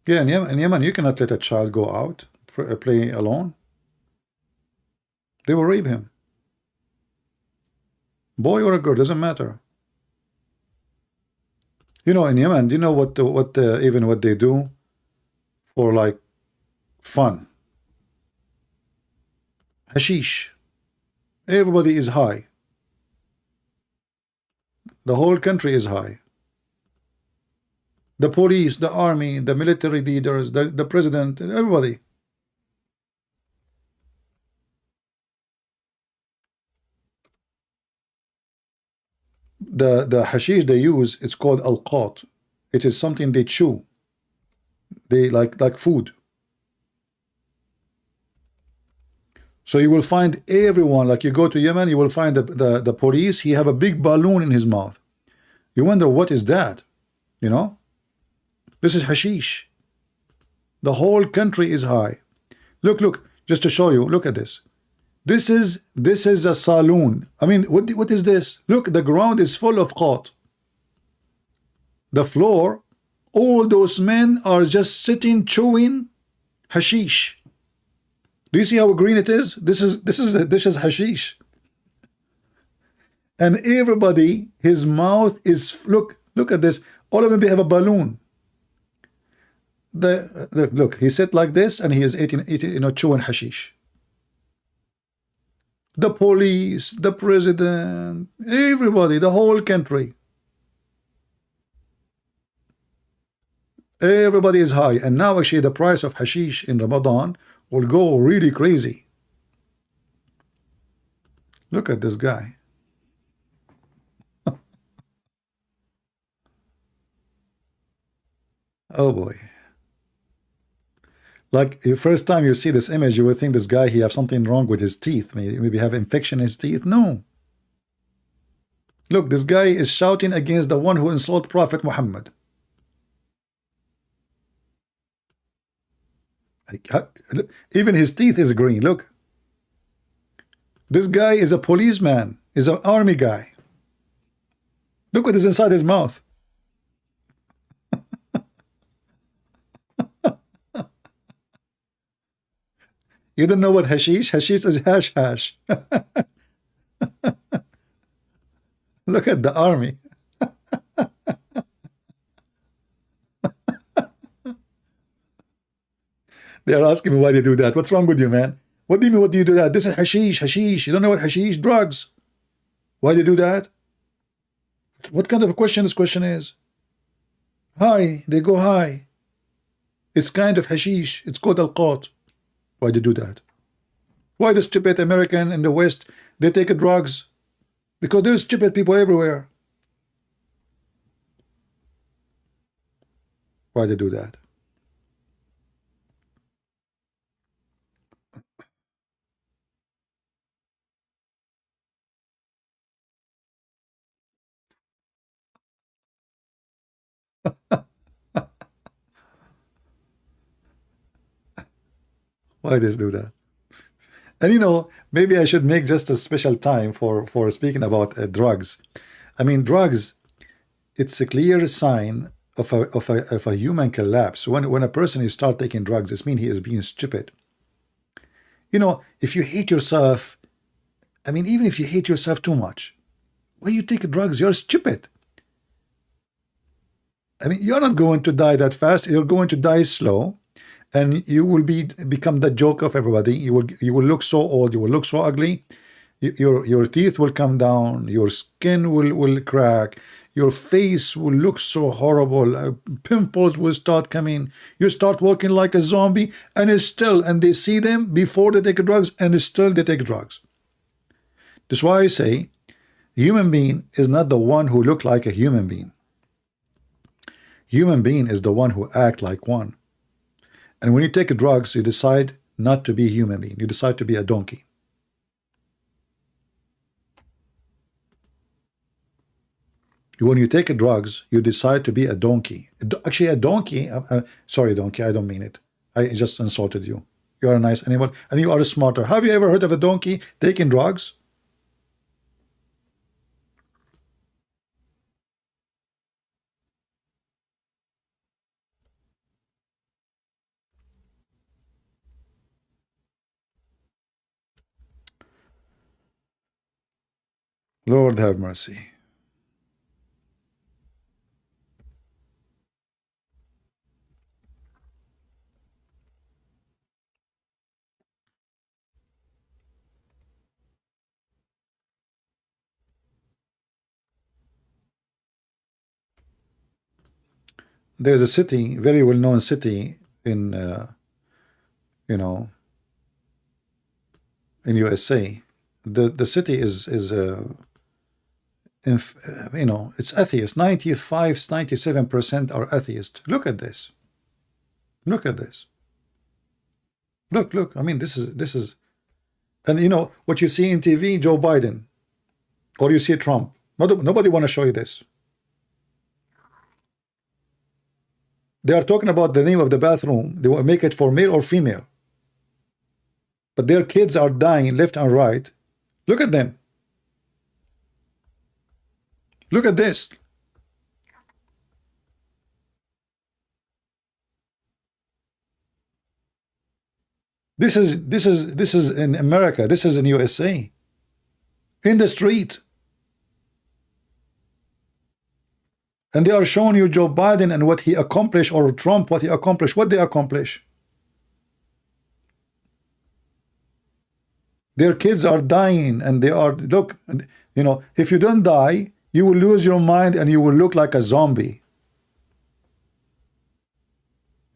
A: Yeah, in Yemen, you cannot let a child go out, play alone. They will rape him. Boy or a girl, doesn't matter. You know, in Yemen, do you know even what they do for like fun? Hashish. Everybody is high. The whole country is high. The police, the army, the military leaders, the president, everybody. The hashish they use, it's called al-qat. It is something they chew. They like food. So you will find everyone, like you go to Yemen, you will find the police, he have a big balloon in his mouth. You wonder, what is that? You know? This is hashish. The whole country is high. Look, just to show you, look at this. This is a saloon. I mean, what is this? Look, the ground is full of qat. The floor, all those men are just sitting chewing hashish. Do you see how green it is? This is hashish. And everybody, his mouth is, look at this. All of them, they have a balloon. Look, he sit like this, and he is eating, chewing hashish. The police, the president, everybody, the whole country. Everybody is high. And now actually the price of hashish in Ramadan will go really crazy. Look at this guy. Oh boy. Like the first time you see this image, you would think this guy, he have something wrong with his teeth. Maybe have infection in his teeth. No. Look, this guy is shouting against the one who insulted Prophet Muhammad. Even his teeth is green. Look. This guy is a policeman, is an army guy. Look what is inside his mouth. You don't know what hashish? Hashish is hash. Look at the army. They are asking me why they do that. What's wrong with you, man? What do you mean, what do you do that? This is hashish. You don't know what hashish? Drugs. Why they do that? What kind of a question this question is? High. They go high. It's kind of hashish. It's called al-qat. Why they do that? Why the stupid American in the West, they take drugs because there's stupid people everywhere. Why they do that? Why they do that? And maybe I should make just a special time for speaking about drugs. I mean, drugs, it's a clear sign of a human collapse. When a person is start taking drugs, it means he is being stupid. If you hate yourself, I mean, even if you hate yourself too much, why you take drugs? You're stupid. I mean, you're not going to die that fast. You're going to die slow, and you will become the joke of everybody. You will look so old. You will look so ugly. Your teeth will come down. Your skin will crack. Your face will look so horrible. Pimples will start coming. You start walking like a zombie, and they see them before they take drugs, and still they take drugs. That's why I say, human being is not the one who look like a human being. Human being is the one who act like one. And when you take drugs, you decide not to be a human being. You decide to be a donkey. When you take drugs, you decide to be a donkey. Actually, a donkey. Sorry, donkey. I don't mean it. I just insulted you. You are a nice animal, and you are smarter. Have you ever heard of a donkey taking drugs? Lord have mercy. There's a city, very well-known city in in USA. The city is it's atheist. 95-97% are atheist. Look at this. Look at this. Look. I mean, this is, and what you see in TV, Joe Biden, or you see Trump. Nobody want to show you this. They are talking about the name of the bathroom. They will make it for male or female. But their kids are dying left and right. Look at them. Look at this. This is in America. This is in USA. In the street. And they are showing you Joe Biden and what he accomplished, or Trump, what he accomplished, what they accomplish. Their kids are dying, and they are, look, if you don't die, you will lose your mind and you will look like a zombie.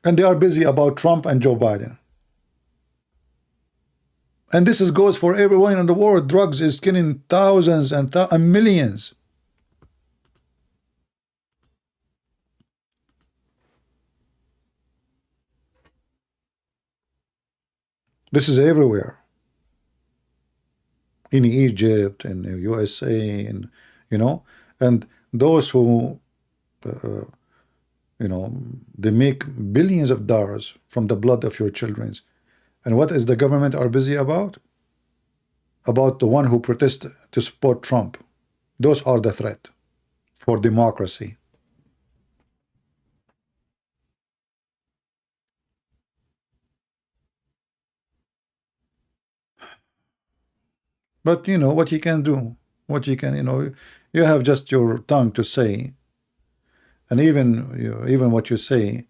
A: And they are busy about Trump and Joe Biden. And this goes for everyone in the world. Drugs is killing thousands and millions. This is everywhere. In Egypt, in the USA, and and those who they make billions of dollars from the blood of your children. And what is the government are busy about? About the one who protest to support Trump. Those are the threat for democracy. But what you can do, what you can, you have just your tongue to say, and even what you say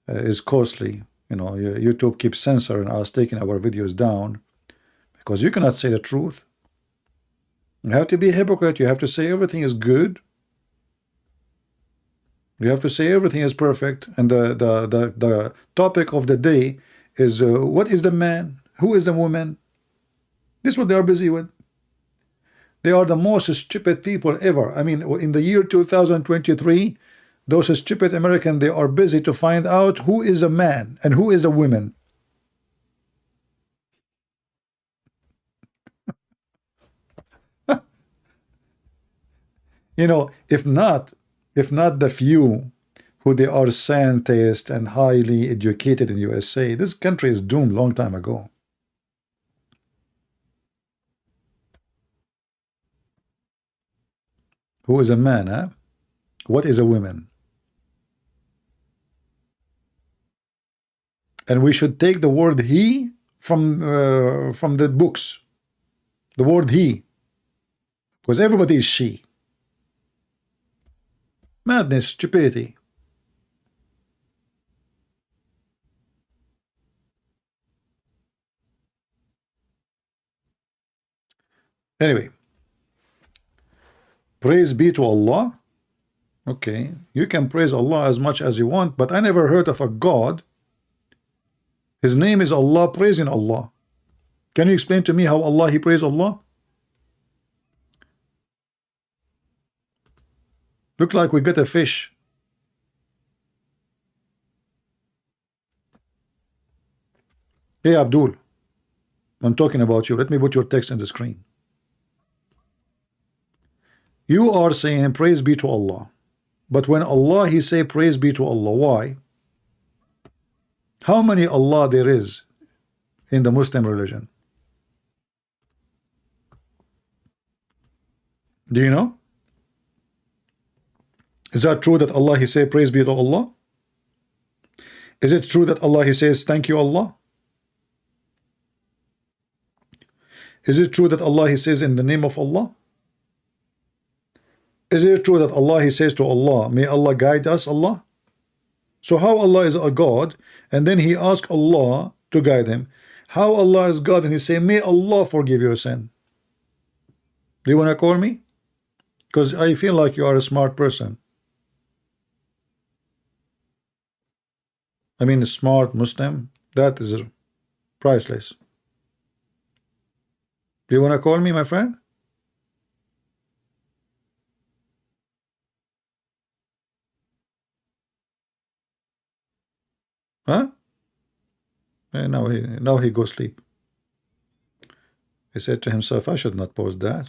A: is costly. YouTube keeps censoring us, taking our videos down, because you cannot say the truth. You have to be a hypocrite. You have to say everything is good. You have to say everything is perfect. And the topic of the day is what is the man? Who is the woman? This is what they are busy with. They are the most stupid people ever. I mean, in the year 2023, those stupid Americans, they are busy to find out who is a man and who is a woman. You know, if not the few who they are scientists and highly educated in USA, this country is doomed long time ago. Who is a man, huh? What is a woman? And we should take the word he from the books. The word he, because everybody is she. Madness, stupidity. Anyway, praise be to Allah. Okay, you can praise Allah as much as you want, but I never heard of a God. His name is Allah, praising Allah. Can you explain to me how Allah, he praise Allah? Look like we got a fish. Hey, Abdul, I'm talking about you. Let me put your text in the screen. You are saying praise be to Allah. But when Allah, he say praise be to Allah, why? How many Allah there is in the Muslim religion? Do you know? Is that true that Allah, he say praise be to Allah? Is it true that Allah, he says thank you Allah? Is it true that Allah, he says in the name of Allah? Is it true that Allah, he says to Allah, may Allah guide us, Allah? So how Allah is a God, and then he asks Allah to guide him? How Allah is God, and he say, may Allah forgive your sin? Do you want to call me? Because I feel like you are a smart person. I mean, a smart Muslim, that is priceless. Do you want to call me, my friend? Huh? And now he goes sleep. He said to himself, I should not post that.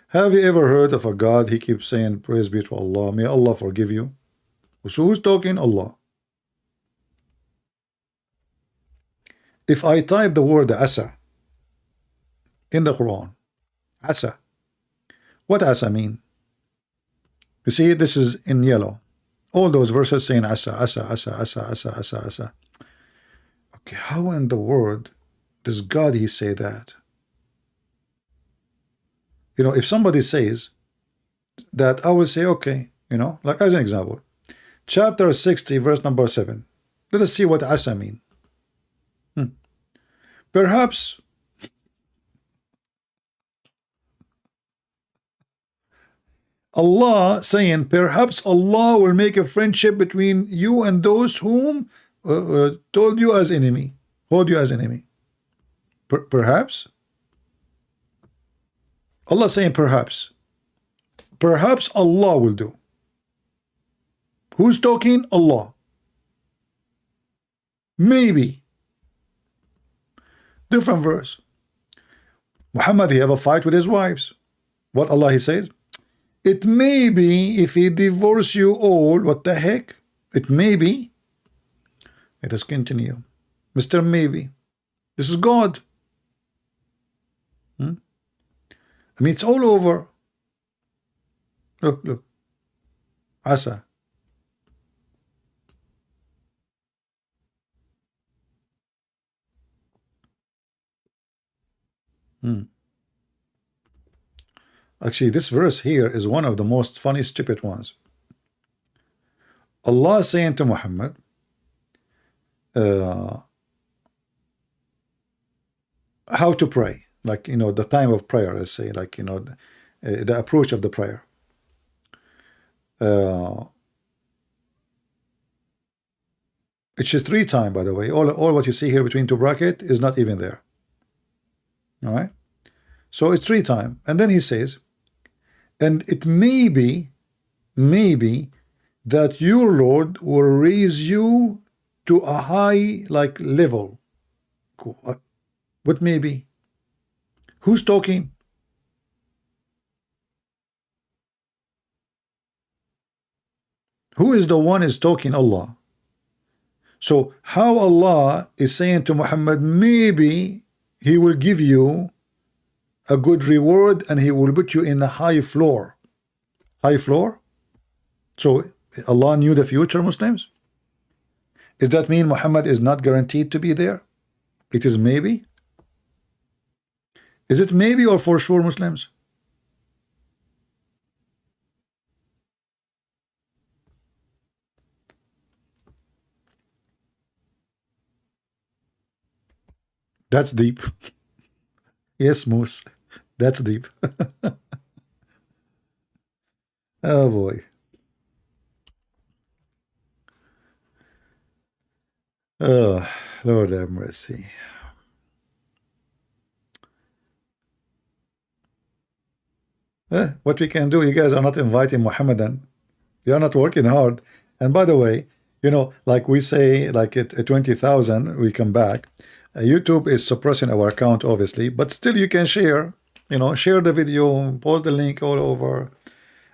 A: Have you ever heard of a God? He keeps saying, praise be to Allah. May Allah forgive you. So who's talking? Allah. If I type the word asa in the Quran, asa, what asa mean? You see, this is in yellow. All those verses saying asa, asa, asa, asa, asa, asa, asa. Okay, how in the world does God he say that? You know, if somebody says that, I will say, okay, you know, like as an example, chapter 60, verse number 7. Let us see what asa mean. Perhaps Allah saying, perhaps Allah will make a friendship between you and those whom told you as enemy, hold you as enemy. Perhaps Allah saying perhaps Allah will do. Who's talking? Allah. Maybe. Different verse. Muhammad, he have a fight with his wives. What Allah he says? It may be if he divorce you all. What the heck? It may be. Let us continue. Mr. Maybe. This is God. I mean, it's all over. Look. Asa. Actually, this verse here is one of the most funny, stupid ones. Allah is saying to Muhammad, how to pray, like, you know, the time of prayer, let's say, like, you know, the approach of the prayer. It's a 3 time, by the way. All what you see here between 2 brackets is not even there. All right. So it's 3 times. And then he says, and it maybe that your Lord will raise you to a high like level. What maybe? Who's talking? Who is the one is talking? Allah. So how Allah is saying to Muhammad, maybe he will give you a good reward and he will put you in the high floor. High floor? So Allah knew the future, Muslims? Does that mean Muhammad is not guaranteed to be there? It is maybe? Is it maybe or for sure, Muslims? That's deep. Yes, Moose. That's deep. Oh boy. Oh, Lord have mercy. What we can do, you guys are not inviting Muhammadan. You're not working hard. And by the way, you know, like we say, like at 20,000, we come back. YouTube is suppressing our account, obviously, but still you can share, you know, share the video, post the link all over,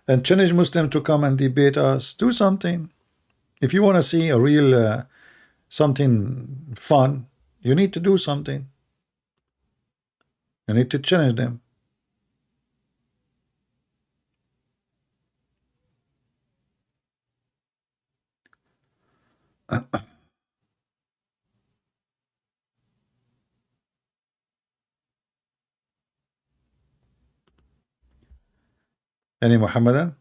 A: and challenge Muslim to come and debate us. Do something. If you want to see a real something fun, you need to do something. You need to challenge them. Any Muhammadan?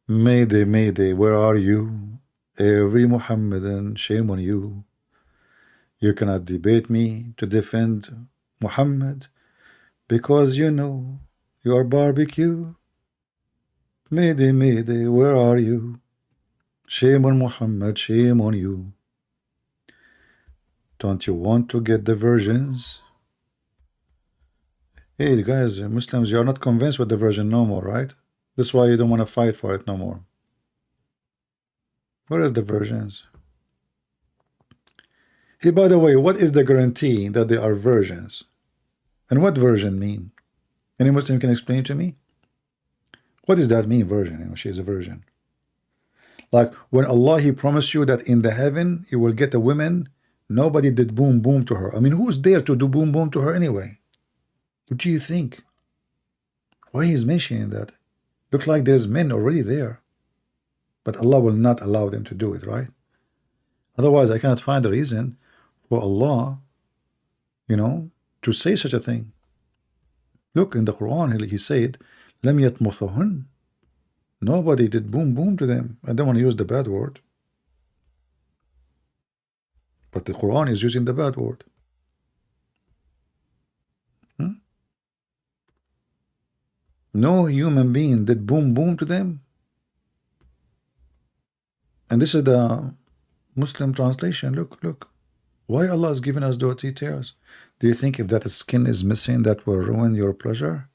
A: Mayday, Mayday, where are you? Every Muhammadan, shame on you. You cannot debate me to defend Muhammad because you know you are barbecue. Mayday, Mayday, where are you? Shame on Muhammad, shame on you. Don't you want to get the versions? Hey guys, Muslims, you are not convinced with the version no more, right? That's why you don't want to fight for it no more. Where is the versions? Hey, by the way, what is the guarantee that they are versions? And what version mean? Any Muslim can explain to me? What does that mean, version? You know, she is a virgin. Like when Allah, He promised you that in the heaven you will get a woman, nobody did boom boom to her. I mean, who's there to do boom boom to her anyway? What do you think? Why He's mentioning that? Looks like there's men already there. But Allah will not allow them to do it, right? Otherwise, I cannot find a reason for Allah, you know, to say such a thing. Look, in the Quran, He said, Lam yatmuthahun. Nobody did boom boom to them. I don't want to use the bad word. But the Quran is using the bad word. No human being did boom boom to them. And this is the Muslim translation. Look, look. Why Allah has given us those details? Do you think if that skin is missing, that will ruin your pleasure?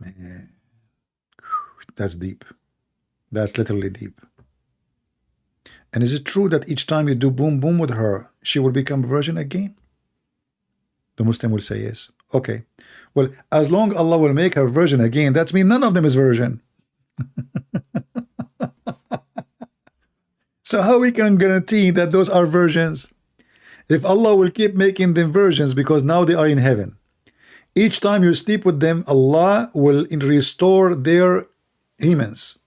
A: Man, that's deep. That's literally deep. And is it true that each time you do boom boom with her, she will become a virgin again? The Muslim will say yes. Okay. Well, as long Allah will make her virgin again, that means none of them is virgin. So how we can guarantee that those are virgins? If Allah will keep making them virgins because now they are in heaven. Each time you sleep with them, Allah will restore their humans.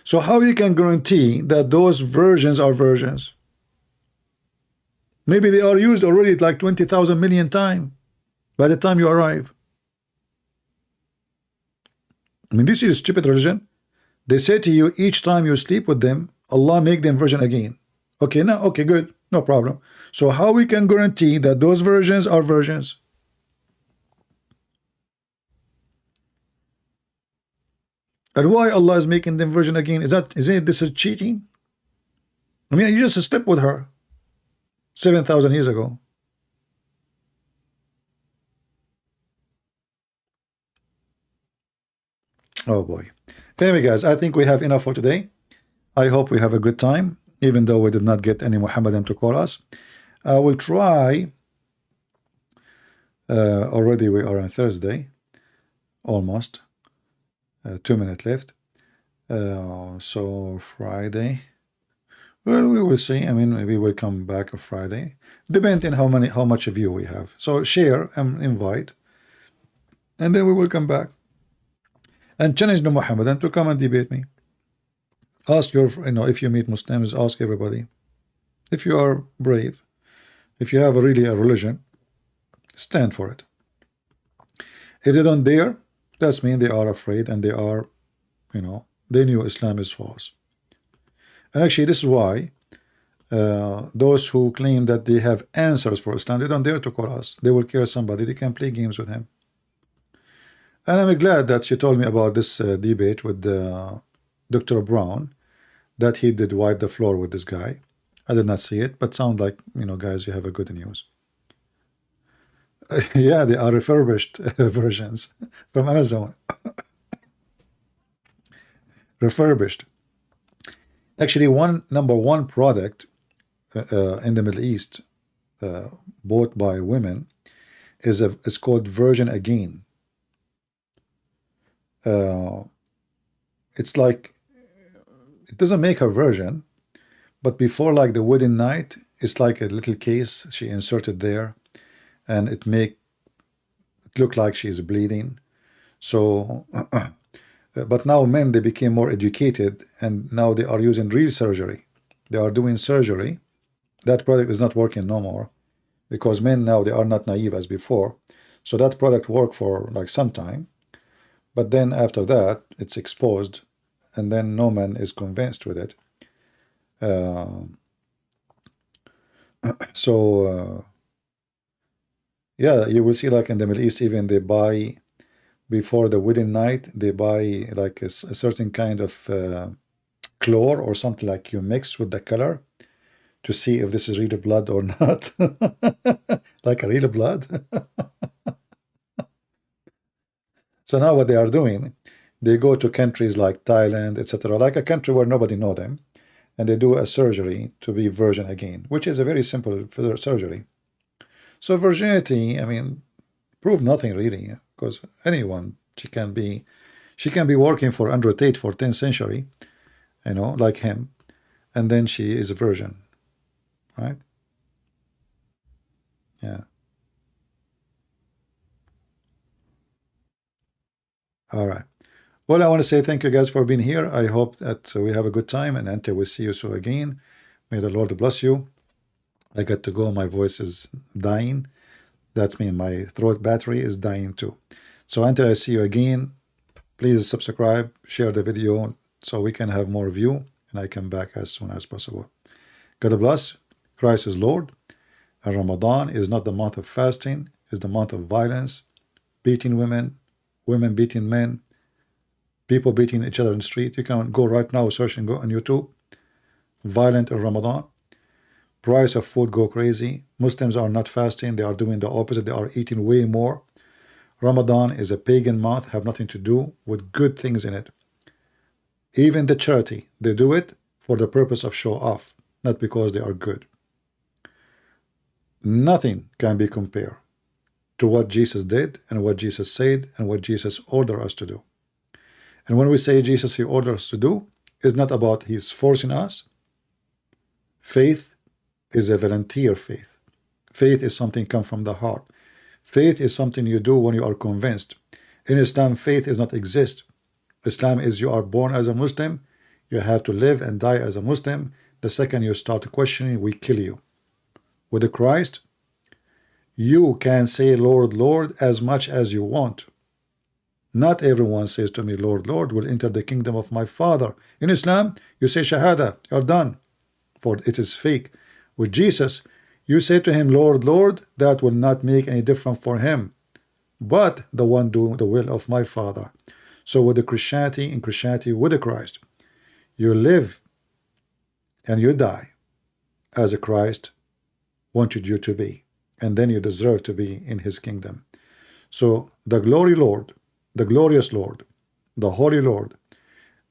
A: So how you can guarantee that those virgins are virgins? Maybe they are used already like 20,000 million times by the time you arrive. I mean, this is stupid religion. They say to you, each time you sleep with them, Allah make them virgin again. Okay, now, okay, good, no problem. So how we can guarantee that those virgins are virgins? And why Allah is making them virgin again? Isn't this is cheating? I mean, you just slept with her 7,000 years ago. Oh boy. Anyway, guys, I think we have enough for today. I hope we have a good time, even though we did not get any Muhammadan to call us. I will try. Already we are on Thursday, almost. 2 minutes left. So Friday. Well, we will see. I mean, maybe we'll come back on Friday, depending on how much of you we have. So share and invite, and then we will come back and challenge the Muhammadan to come and debate me. Ask your, if you meet Muslims, ask everybody. If you are brave, if you have really a religion, stand for it. If they don't dare, that's mean they are afraid and they are, they knew Islam is false. And actually, this is why those who claim that they have answers for Islam, they don't dare to call us. They will kill somebody. They can play games with him. And I'm glad that she told me about this debate with Dr. Brown, that he did wipe the floor with this guy. I did not see it, but sound like, guys, you have a good news. Yeah, they are refurbished versions from Amazon. Refurbished. Actually, number one product in the Middle East bought by women is called Virgin Again. It's like, it doesn't make her virgin, but before like the wedding night, it's like a little case she inserted there, and it look like she is bleeding. So but now men, they became more educated, and now they are using real surgery. They are doing surgery. That product is not working no more, because men now, they are not naive as before. So that product worked for like some time, but then after that it's exposed, and then no man is convinced with it. Yeah, you will see like in the Middle East, even they buy, before the wedding night, they buy like a certain kind of chlor or something, like you mix with the color to see if this is real blood or not. Like a real blood. So now what they are doing, they go to countries like Thailand, etc., like a country where nobody know them, and they do a surgery to be virgin again, which is a very simple surgery. So virginity, I mean, prove nothing really, because anyone, she can be working for Andrew Tate for 10th century, like him, and then she is a virgin, right? Yeah. All right. Well, I want to say thank you guys for being here. I hope that we have a good time, and until we see you so again, may the Lord bless you. I got to go. My voice is dying. That's mean my throat battery is dying too. So until I see you again, please subscribe, share the video so we can have more view, and I come back as soon as possible. God bless. Christ is Lord. And Ramadan is not the month of fasting, it's the month of violence, beating women, women beating men, people beating each other in the street. You can go right now, search and go on YouTube. Violent in Ramadan. Price of food go crazy. Muslims are not fasting. They are doing the opposite. They are eating way more. Ramadan is a pagan month, have nothing to do with good things in it. Even the charity, they do it for the purpose of show off, not because they are good. Nothing can be compared to what Jesus did and what Jesus said and what Jesus ordered us to do. And when we say Jesus, he orders us to do, it's not about he's forcing us. Faith is a volunteer faith. Faith is something come from the heart. Faith is something you do when you are convinced. In Islam, faith does not exist. Islam is you are born as a Muslim, you have to live and die as a Muslim. The second you start questioning, we kill you. With the Christ, you can say Lord, Lord as much as you want. Not everyone says to me, Lord, Lord, will enter the kingdom of my Father. In Islam, you say Shahada, you're done, for it is fake. With Jesus, you say to him, Lord, Lord, that will not make any difference for him, but the one doing the will of my Father. So with the Christianity, in Christianity with the Christ, you live and you die as Christ wanted you to be, and then you deserve to be in his kingdom. So the glory Lord, the glorious Lord, the holy Lord,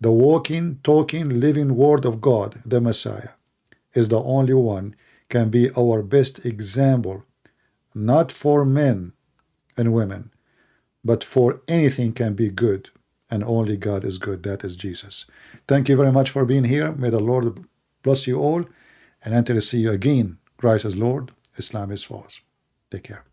A: the walking, talking, living word of God, the Messiah, is the only one can be our best example, not for men and women, but for anything can be good, and only God is good. That is Jesus. Thank you very much for being here. May the Lord bless you all, and until I see you again, Christ is Lord, Islam is false. Take care.